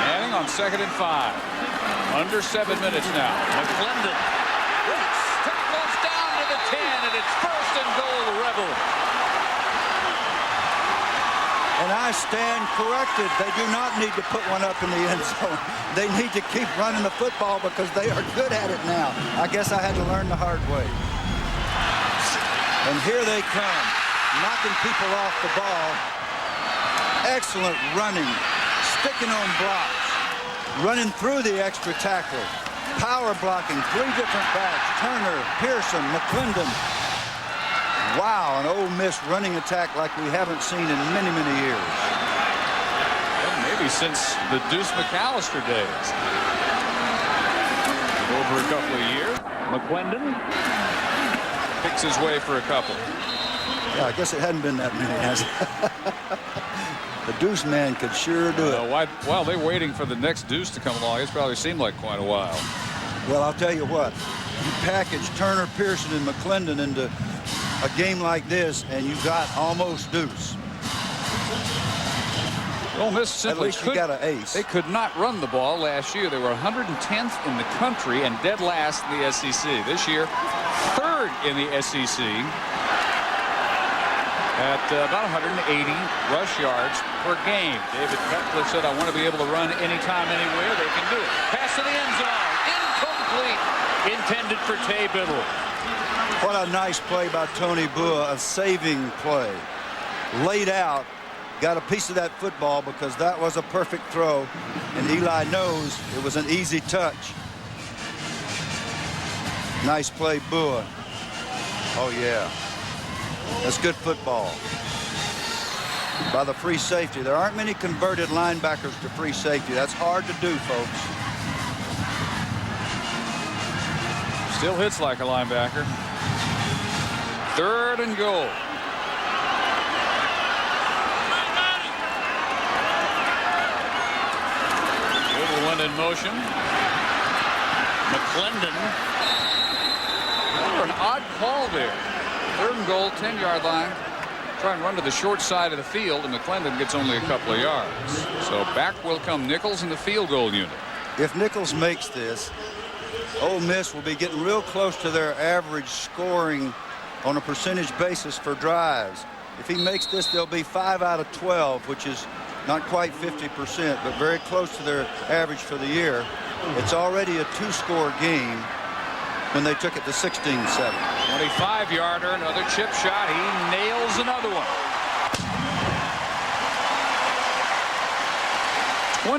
Manning on on 2nd and 5. Under 7 minutes now. McClendon tackles down to the 10, and it's 1st and goal, the Rebels. And I stand corrected. They do not need to put one up in the end zone. They need to keep running the football because they are good at it now. I guess I had to learn the hard way. And here they come, knocking people off the ball. Excellent running, sticking on blocks, running through the extra tackler, power blocking, 3 different backs, Turner, Pearson, McClendon. Wow, an Ole Miss running attack like we haven't seen in many, many years. Well, maybe since the Deuce McAllister days. Over a couple of years. McClendon picks his way for a couple. Yeah, I guess it hadn't been that many, has it? The Deuce man could sure do it. While they're waiting for the next Deuce to come along, it's probably seemed like quite a while. Well, I'll tell you what. You package Turner, Pearson, and McClendon into a game like this, and you got almost Deuce. Ole Miss simply At least you got an ace. They could not run the ball last year. They were 110th in the country and dead last in the SEC. This year, 3rd in the SEC at about 180 rush yards per game. David Cutcliffe said, I want to be able to run anytime, anywhere. They can do it. Pass to the end zone. Incomplete. Intended for Tay Biddle. What a nice play by Tony Bua, a saving play. Laid out, got a piece of that football because that was a perfect throw, and Eli knows it was an easy touch. Nice play, Bua. Oh, yeah. That's good football. By the free safety. There aren't many converted linebackers to free safety. That's hard to do, folks. Still hits like a linebacker. 3rd and goal. Little one in motion. McClendon. An odd call there. 3rd and goal, 10-yard line. Try and run to the short side of the field, and McClendon gets only a couple of yards. So back will come Nichols in the field goal unit. If Nichols makes this, Ole Miss will be getting real close to their average scoring on a percentage basis for drives. If he makes this, they'll be 5 out of 12, which is not quite 50%, but very close to their average for the year. It's already a 2-score game when they took it to 16-7. 25-yarder, another chip shot. He nails another one.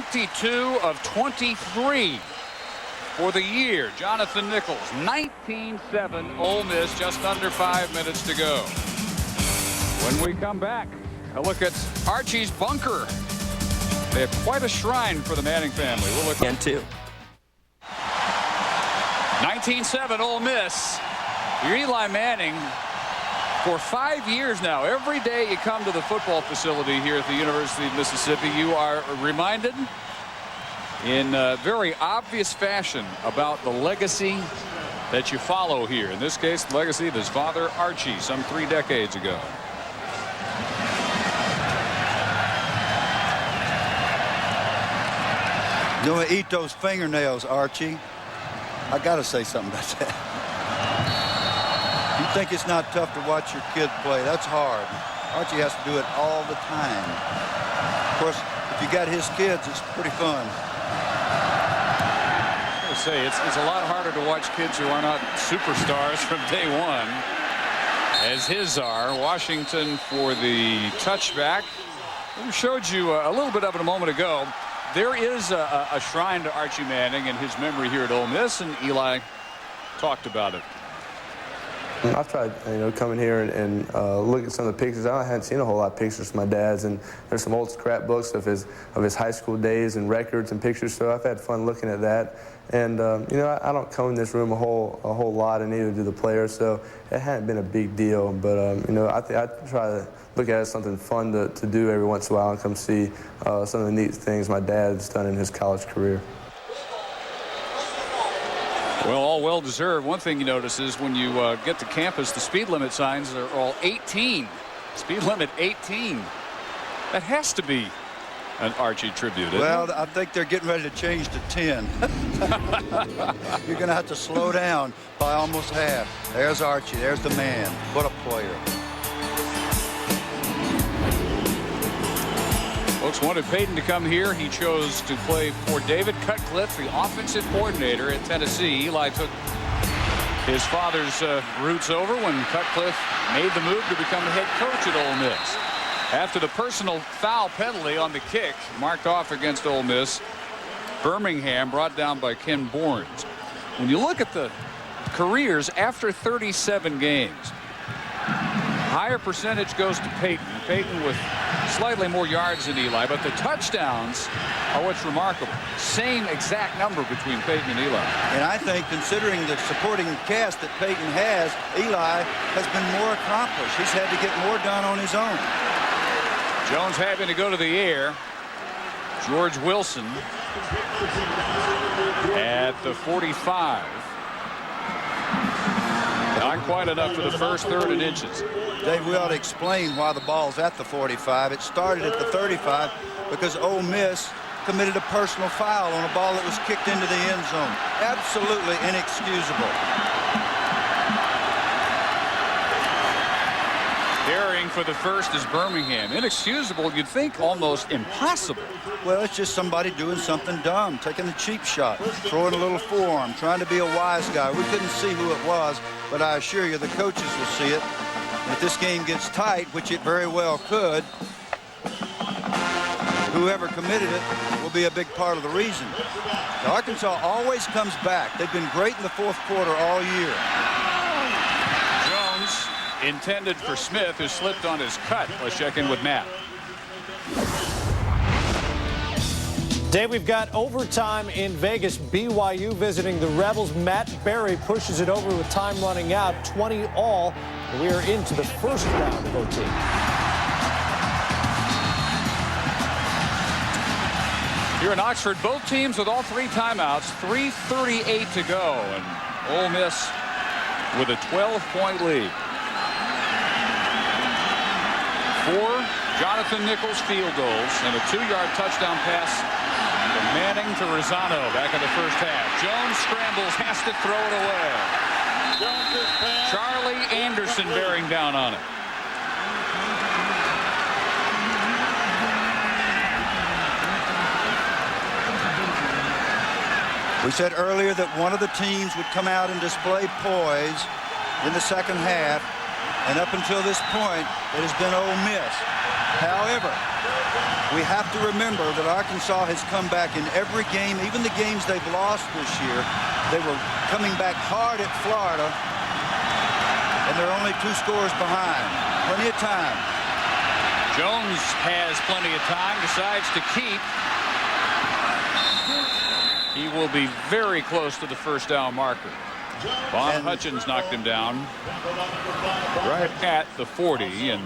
22 of 23 for the year. Jonathan Nichols, 19-7 Ole Miss, just under 5 minutes to go. When we come back, a look at Archie's bunker. They have quite a shrine for the Manning family. We'll look And 2. 19-7 Ole Miss. You're Eli Manning for 5 years now. Every day you come to the football facility here at the University of Mississippi, you are reminded in very obvious fashion about the legacy that you follow here. In this case, the legacy of his father, Archie, some 3 decades ago. You want to eat those fingernails, Archie? I got to say something about that. You think it's not tough to watch your kid play? That's hard. Archie has to do it all the time. Of course, if you got his kids, it's pretty fun. I would say it's a lot harder to watch kids who are not superstars from day one, as his are. Washington for the touchback. We showed you a little bit of it a moment ago. There is a shrine to Archie Manning and his memory here at Ole Miss, and Eli talked about it. I've tried, coming here and look at some of the pictures. I hadn't seen a whole lot of pictures from my dad's, and there's some old scrapbooks of his high school days and records and pictures. So I've had fun looking at that. And I don't come in this room a whole lot, and neither do the players. So it hadn't been a big deal. But I try to look at it as something fun to do every once in a while and come see some of the neat things my dad's done in his college career. Well, all well-deserved. One thing you notice is when you get to campus, the speed limit signs are all 18. Speed limit 18. That has to be An Archie tribute. Well, I think they're getting ready to change to 10. You're going to have to slow down by almost half. There's Archie. There's the man. What a player. Folks wanted Peyton to come here. He chose to play for David Cutcliffe, the offensive coordinator at Tennessee. Eli took his father's roots over when Cutcliffe made the move to become the head coach at Ole Miss. After the personal foul penalty on the kick marked off against Ole Miss, Birmingham brought down by Ken Bournes. When you look at the careers after 37 games, higher percentage goes to Peyton. Peyton with slightly more yards than Eli, but the touchdowns are what's remarkable. Same exact number between Peyton and Eli. And I think, considering the supporting cast that Peyton has, Eli has been more accomplished. He's had to get more done on his own. Jones having to go to the air. George Wilson at the 45. Not quite enough for the first third and inches. Dave, we ought to explain why the ball's at the 45. It started at the 35 because Ole Miss committed a personal foul on a ball that was kicked into the end zone. Absolutely inexcusable. Carrying for the first is Birmingham. Inexcusable, you'd think almost impossible. Well, it's just somebody doing something dumb, taking the cheap shot, throwing a little forearm, trying to be a wise guy. We couldn't see who it was, but I assure you the coaches will see it. And if this game gets tight, which it very well could, whoever committed it will be a big part of the reason. Now, Arkansas always comes back. They've been great in the fourth quarter all year. Jones intended for Smith, who slipped on his cut. Let's check in with Matt. Dave, we've got overtime in Vegas. BYU visiting the Rebels. Matt Berry pushes it over with time running out. 20 all. We are into the first round of OT. Here in Oxford, both teams with all three timeouts. 3:38 to go, and Ole Miss with a 12-point lead. 4 Jonathan Nichols field goals and a 2-yard touchdown pass from Manning to Rosano back in the first half. Jones scrambles, has to throw it away. Charlie Anderson bearing down on it. We said earlier that one of the teams would come out and display poise in the second half, and up until this point, it has been Ole Miss. However, we have to remember that Arkansas has come back in every game, even the games they've lost this year. They were coming back hard at Florida, and they're only 2 scores behind. Plenty of time. Jones has plenty of time, decides to keep. He will be very close to the first down marker. Von Hutchins knocked him down right at the 40, and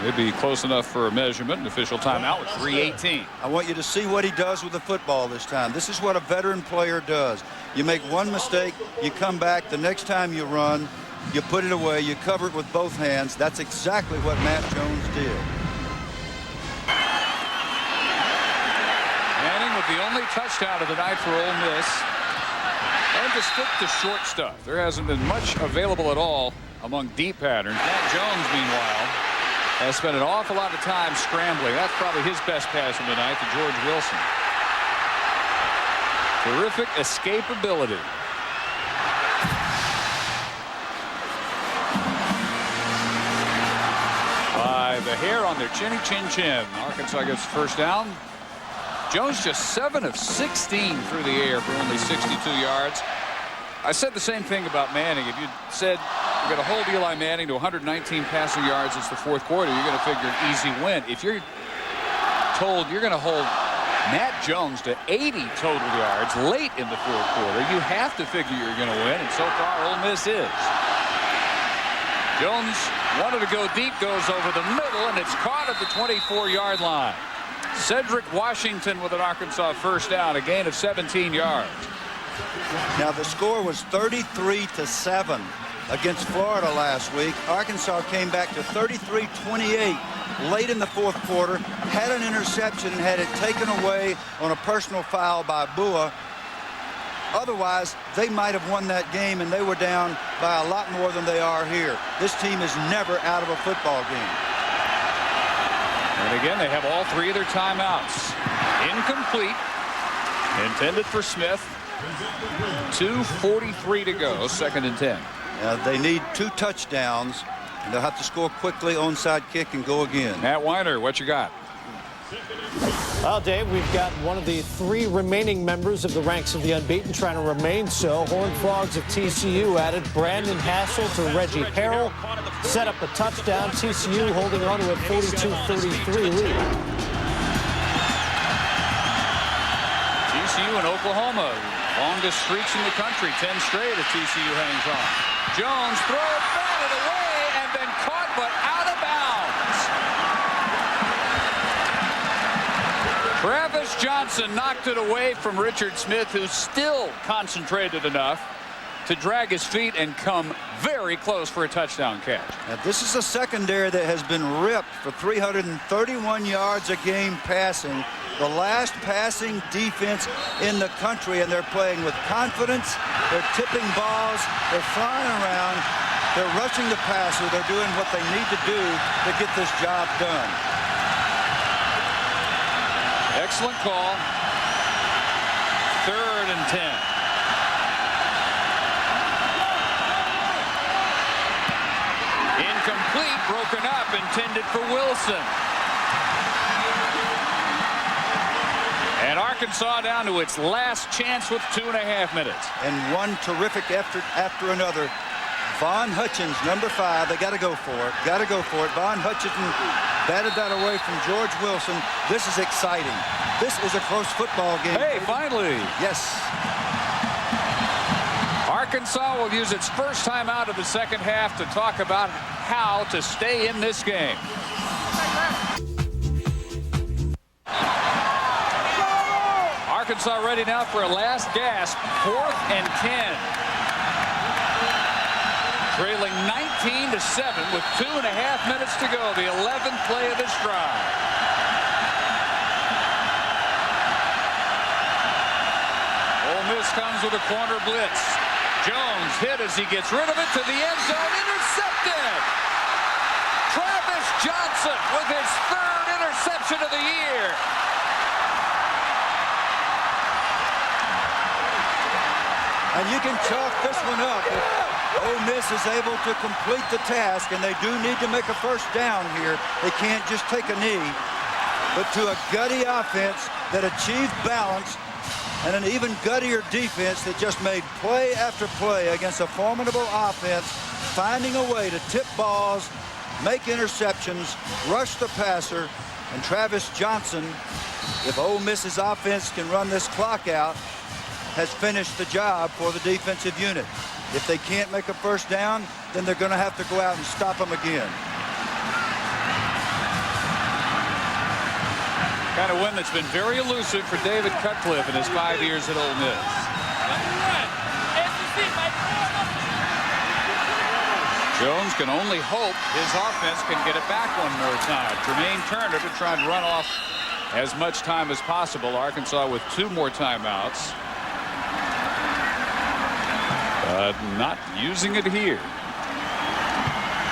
it'd be close enough for a measurement. An official timeout with 3:18. I want you to see what he does with the football this time. This is what a veteran player does. You make one mistake, you come back. The next time you run, you put it away, you cover it with both hands. That's exactly what Matt Jones did. Manning with the only touchdown of the night for Ole Miss. And to stick to short stuff. There hasn't been much available at all among deep patterns. Matt Jones, meanwhile, has spent an awful lot of time scrambling. That's probably his best pass of the night to George Wilson. Terrific escapability. By the hair on their chinny chin. Arkansas gets the first down. Jones just 7 of 16 through the air for only 62 yards. I said the same thing about Manning. If you said you're going to hold Eli Manning to 119 passing yards, it's the fourth quarter, you're going to figure an easy win. If you're told you're going to hold Matt Jones to 80 total yards late in the fourth quarter, you have to figure you're going to win, and so far Ole Miss is. Jones wanted to go deep, goes over the middle, and it's caught at the 24-yard line. Cedric Washington with an Arkansas first down, a gain of 17 yards. Now the score was 33-7 against Florida last week. Arkansas came back to 33-28 late in the fourth quarter, had an interception and had it taken away on a personal foul by Bua. Otherwise, they might have won that game, and they were down by a lot more than they are here. This team is never out of a football game. And again, they have all 3 of their timeouts. Incomplete. Intended for Smith. 2:43 to go, 2nd and 10. They need 2 touchdowns, and they'll have to score quickly, onside kick, and go again. Matt Weiner, what you got? Well, Dave, we've got one of the 3 remaining members of the ranks of the unbeaten trying to remain so. Horned Frogs of TCU added Brandon Hassel to Reggie Harrell. Set up a touchdown. TCU holding on to a 42-33 lead. TCU and Oklahoma, longest streaks in the country, 10 straight as TCU hangs on. Jones throws, batted away, and then caught but out of bounds. Travis Johnson knocked it away from Richard Smith, who's still concentrated enough to drag his feet and come very close for a touchdown catch. Now, this is a secondary that has been ripped for 331 yards a game passing. The last passing defense in the country, and they're playing with confidence. They're tipping balls. They're flying around. They're rushing the passer. They're doing what they need to do to get this job done. Excellent call. 3rd and 10. Incomplete, broken up, intended for Wilson. And Arkansas down to its last chance with 2.5 minutes. And one terrific effort after another. Von Hutchins, number 5, they got to go for it. Got to go for it. Von Hutchins batted that away from George Wilson. This is exciting. This is a close football game. Hey, finally. Yes. Arkansas will use its first time out of the second half to talk about how to stay in this game. Arkansas ready now for a last gasp. 4th and 10. Trailing 19-7 with 2.5 minutes to go. The 11th play of this drive. Ole Miss comes with a corner blitz. Jones hit as he gets rid of it to the end zone. Intercepted. Travis Johnson with his 3rd interception of the year. And you can chalk this one up. If Ole Miss is able to complete the task, and they do need to make a first down here. They can't just take a knee. But to a gutty offense that achieved balance, and an even guttier defense that just made play after play against a formidable offense, finding a way to tip balls, make interceptions, rush the passer, and Travis Johnson, if Ole Miss's offense can run this clock out, has finished the job for the defensive unit. If they can't make a first down, then they're going to have to go out and stop them again. Kind of win that's been very elusive for David Cutcliffe in his 5 years at Ole Miss. Jones can only hope his offense can get it back one more time. Tremaine Turner to try and run off as much time as possible. Arkansas with 2 more timeouts. Not using it here.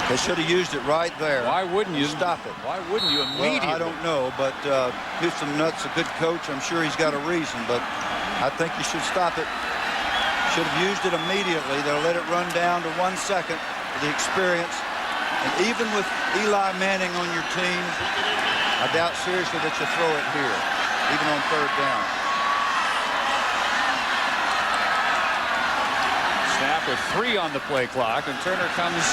They should have used it right there. Why wouldn't you stop it? Why wouldn't you immediately? Well, I don't know, but Houston Nutt's a good coach. I'm sure he's got a reason, but I think you should stop it. Should have used it immediately. They'll let it run down to 1 second for the experience. And even with Eli Manning on your team, I doubt seriously that you throw it here, even on 3rd down. Snap with 3 on the play clock, and Turner comes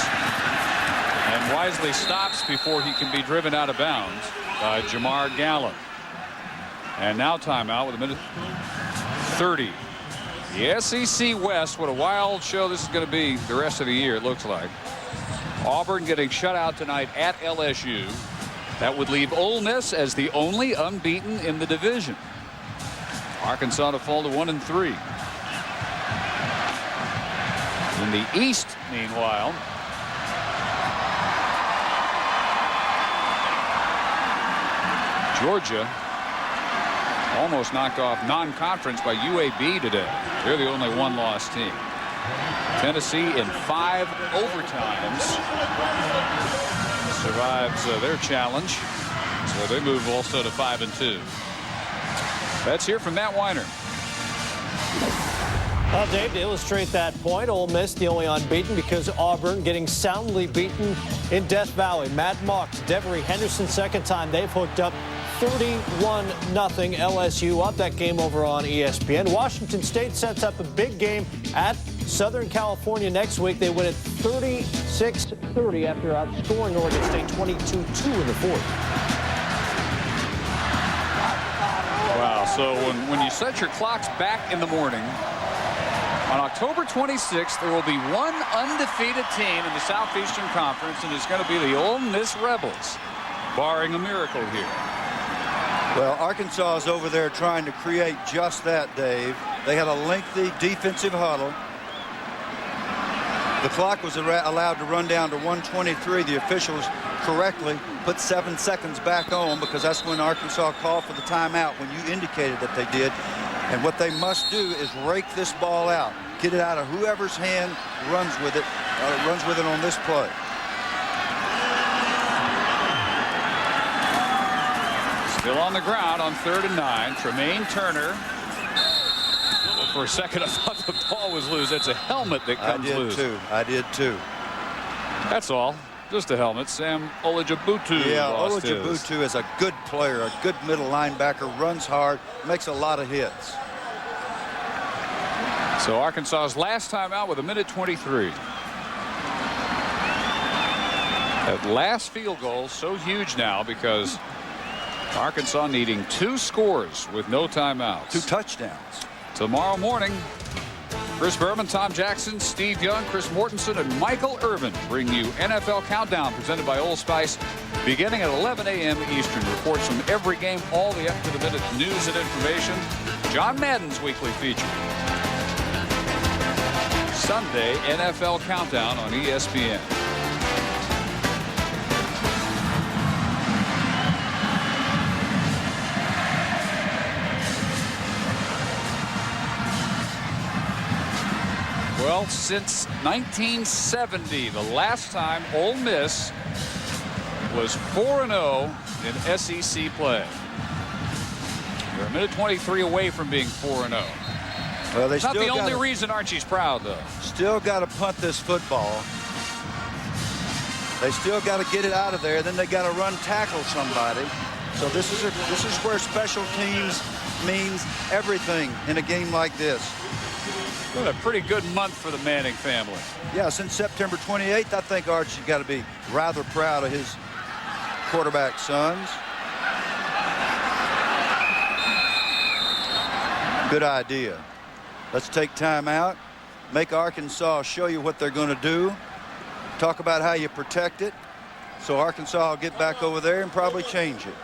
and wisely stops before he can be driven out of bounds by Jamar Gallup. And now timeout with 1:30. The SEC West, what a wild show this is going to be the rest of the year, it looks like. Auburn getting shut out tonight at LSU. That would leave Ole Miss as the only unbeaten in the division. Arkansas to fall to 1-3. In the East, meanwhile, Georgia almost knocked off non-conference by UAB today. They're the only one-loss team. Tennessee in 5 overtimes survives their challenge, so they move also to 5-2. Let's hear from Matt Weiner. Well, Dave, to illustrate that point, Ole Miss the only unbeaten because Auburn getting soundly beaten in Death Valley. Mad Mox, Devery Henderson, second time they've hooked up. 31-0 LSU up. That game over on ESPN. Washington State sets up a big game at Southern California next week. They win it 36-30 after outscoring Oregon State 22-2 in the fourth. Wow, so when you set your clocks back in the morning, on October 26th, there will be one undefeated team in the Southeastern Conference, and it's going to be the Ole Miss Rebels, barring a miracle here. Well, Arkansas is over there trying to create just that, Dave. They had a lengthy defensive huddle. The clock was allowed to run down to 1:23. The officials correctly put 7 seconds back on because that's when Arkansas called for the timeout, when you indicated that they did. And what they must do is rake this ball out, get it out of whoever's hand runs with it on this play. Still on the ground on 3rd and 9. Tremaine Turner. Well, for a second, I thought the ball was loose. It's a helmet that comes loose. I did too. That's all. Just a helmet. Sam Olajibutu. Yeah, Olajibutu is a good player, a good middle linebacker, runs hard, makes a lot of hits. So Arkansas's last time out with 1:23. That last field goal so huge now because Arkansas needing 2 scores with no timeouts. 2 touchdowns. Tomorrow morning, Chris Berman, Tom Jackson, Steve Young, Chris Mortensen, and Michael Irvin bring you NFL Countdown presented by Old Spice beginning at 11 a.m. Eastern. Reports from every game, all the up-to-the-minute news and information. John Madden's weekly feature. Sunday, NFL Countdown on ESPN. Well, since 1970, the last time Ole Miss was 4-0 in SEC play. They're 1:23 away from being 4-0. Well, they not the only reason Archie's proud, though. Still got to punt this football. They still got to get it out of there. Then they got to run tackle somebody. So this is where special teams means everything in a game like this. Been a pretty good month for the Manning family. Yeah, since September 28th, I think Archie's got to be rather proud of his quarterback sons. Good idea. Let's take time out, make Arkansas show you what they're going to do, talk about how you protect it, so Arkansas will get back over there and probably change it.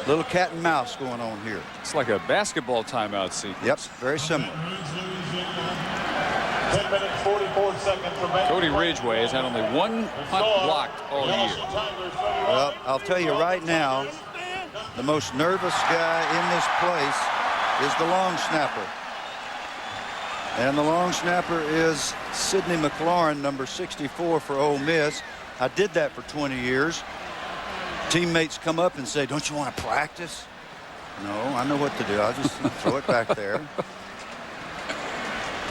Little cat and mouse going on here. It's like a basketball timeout sequence. Yep, very similar. 10 minutes, 44 seconds remaining. Cody Ridgway has had only 1 punt blocked all year. Well, I'll tell you right now, the most nervous guy in this place is the long snapper. And the long snapper is Sidney McLaurin, number 64 for Ole Miss. I did that for 20 years. Teammates come up and say, "Don't you want to practice?" No, I know what to do. I'll just throw it back there.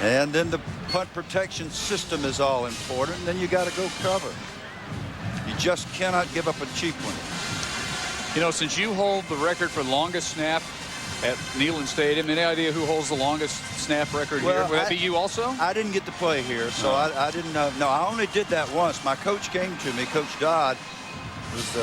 And then the punt protection system is all important. Then you got to go cover. You just cannot give up a cheap one. You know, since you hold the record for longest snap at Neyland Stadium, any idea who holds the longest snap record here? Would that be you also? I didn't get to play here, so I didn't know. No, I only did that once. My coach came to me, Coach Dodd, was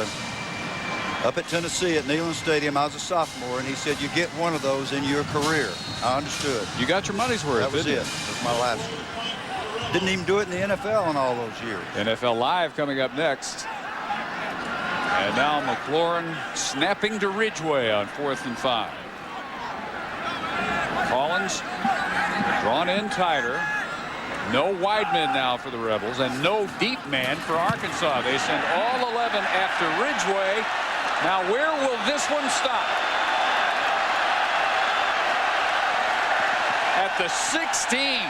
up at Tennessee at Neyland Stadium. I was a sophomore, and he said, "You get one of those in your career." I understood. You got your money's worth. That was it. That was my last one. Didn't even do it in the NFL in all those years. NFL Live coming up next. And now McLaurin snapping to Ridgway on 4th and 5. Collins drawn in tighter. No wide men now for the Rebels and no deep man for Arkansas. They send all 11 after Ridgway. Now, where will this one stop? At the 16.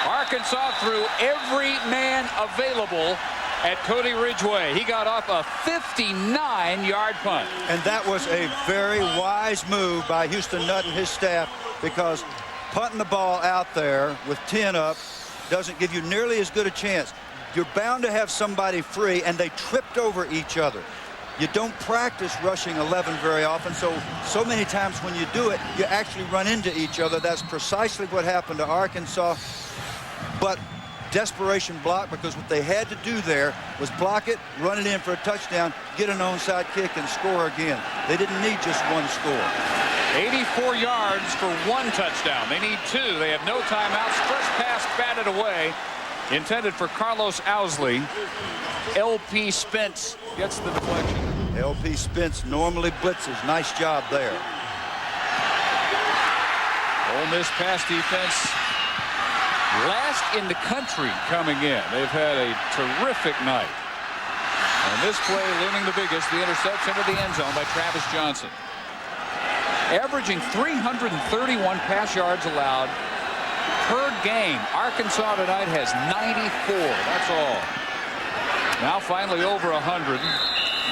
Arkansas threw every man available at Cody Ridgeway. He got off a 59-yard punt. And that was a very wise move by Houston Nutt and his staff, because punting the ball out there with 10 up doesn't give you nearly as good a chance. You're bound to have somebody free, and they tripped over each other. You don't practice rushing 11 very often, so many times when you do it, you actually run into each other. That's precisely what happened to Arkansas. But desperation block, because what they had to do there was block it, run it in for a touchdown, get an onside kick, and score again. They didn't need just one score. 84 yards for one touchdown. They need two. They have no timeouts. First pass batted away, intended for Carlos Owsley. L.P. Spence gets the deflection. L.P. Spence normally blitzes. Nice job there. Ole Miss pass defense last in the country coming in. They've had a terrific night. And this play looming the biggest, the interception of the end zone by Travis Johnson. Averaging 331 pass yards allowed per game. Arkansas tonight has 94. That's all. Now finally over 100.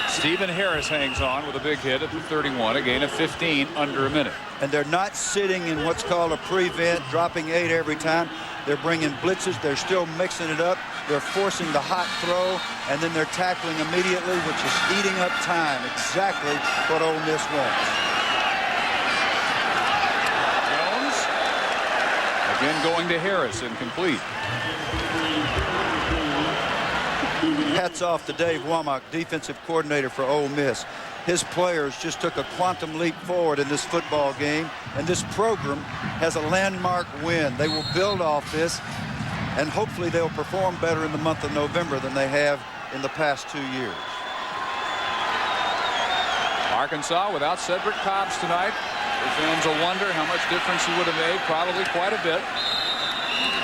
Stephen Harris hangs on with a big hit at the 31, a gain of 15 under a minute. And they're not sitting in what's called a prevent, dropping 8 every time. They're bringing blitzes. They're still mixing it up. They're forcing the hot throw, and then they're tackling immediately, which is eating up time. Exactly what Ole Miss wants. Jones again going to Harris, incomplete. Hats off to Dave Womack, defensive coordinator for Ole Miss. His players just took a quantum leap forward in this football game, and this program has a landmark win. They will build off this, and hopefully they'll perform better in the month of November than they have in the past 2 years. Arkansas without Cedric Cobbs tonight. The fans will wonder how much difference he would have made. Probably quite a bit.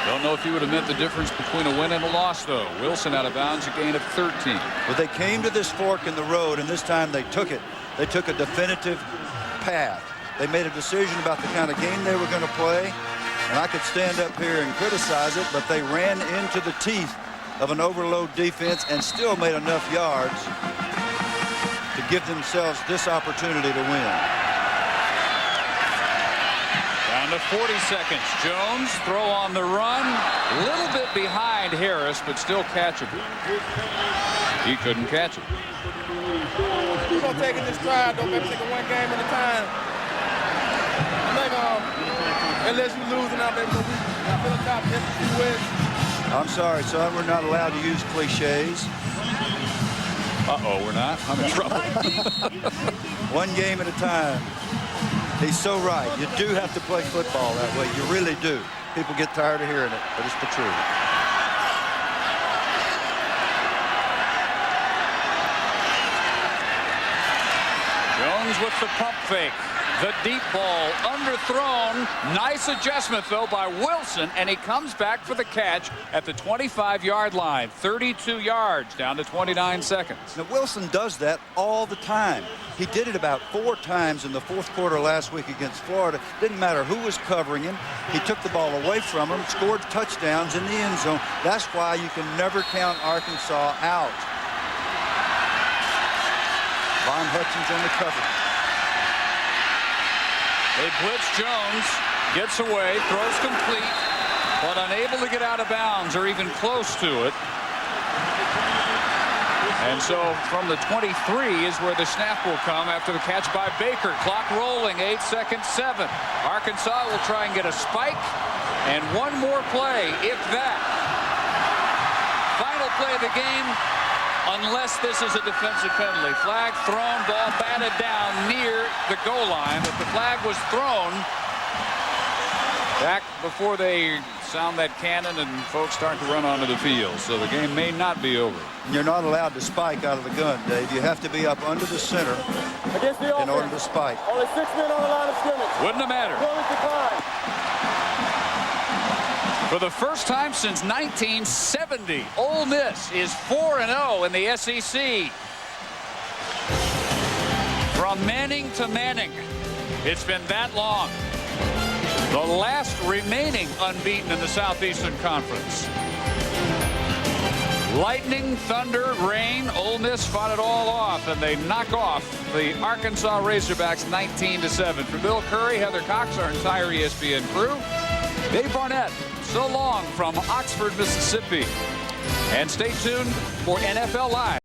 Don't know if he would have meant the difference between a win and a loss, though. Wilson out of bounds, a gain of 13. But they came to this fork in the road, and this time they took it. They took a definitive path. They made a decision about the kind of game they were going to play, and I could stand up here and criticize it, but they ran into the teeth of an overload defense and still made enough yards to give themselves this opportunity to win. Down to 40 seconds. Jones, throw on the run. A little bit behind Harris, but still catchable. He couldn't catch it. We're going to take it this stride, though. Maybe take it one game at a time. I think unless you lose and I'm able to fill the top 10 wins. I'm sorry, son. We're not allowed to use cliches. Uh-oh, we're not? I'm in trouble. One game at a time. He's so right. You do have to play football that way. You really do. People get tired of hearing it, but it's the truth. Jones with the pump fake. The deep ball underthrown. Nice adjustment, though, by Wilson, and he comes back for the catch at the 25-yard line. 32 yards, down to 29 seconds. Now, Wilson does that all the time. He did it about 4 times in the fourth quarter last week against Florida. Didn't matter who was covering him. He took the ball away from him, scored touchdowns in the end zone. That's why you can never count Arkansas out. Von Hutchins on the cover. They blitz Jones, gets away, throws complete, but unable to get out of bounds or even close to it. And so from the 23 is where the snap will come after the catch by Baker. Clock rolling, 8 seconds, 7. Arkansas will try and get a spike, and one more play, if that. Final play of the game, unless this is a defensive penalty. Flag thrown, ball batted down near the goal line, but the flag was thrown back before they sound that cannon and folks start to run onto the field. So the game may not be over. You're not allowed to spike out of the gun, Dave. You have to be up under the center in order to spike. Only 6 men on the line of scrimmage. Wouldn't have mattered. For the first time since 1970, Ole Miss is 4-0 in the SEC. From Manning to Manning, it's been that long. The last remaining unbeaten in the Southeastern Conference. Lightning, thunder, rain, Ole Miss fought it all off, and they knock off the Arkansas Razorbacks 19-7. For Bill Curry, Heather Cox, our entire ESPN crew, Dave Barnett, so long from Oxford, Mississippi. And stay tuned for NFL Live.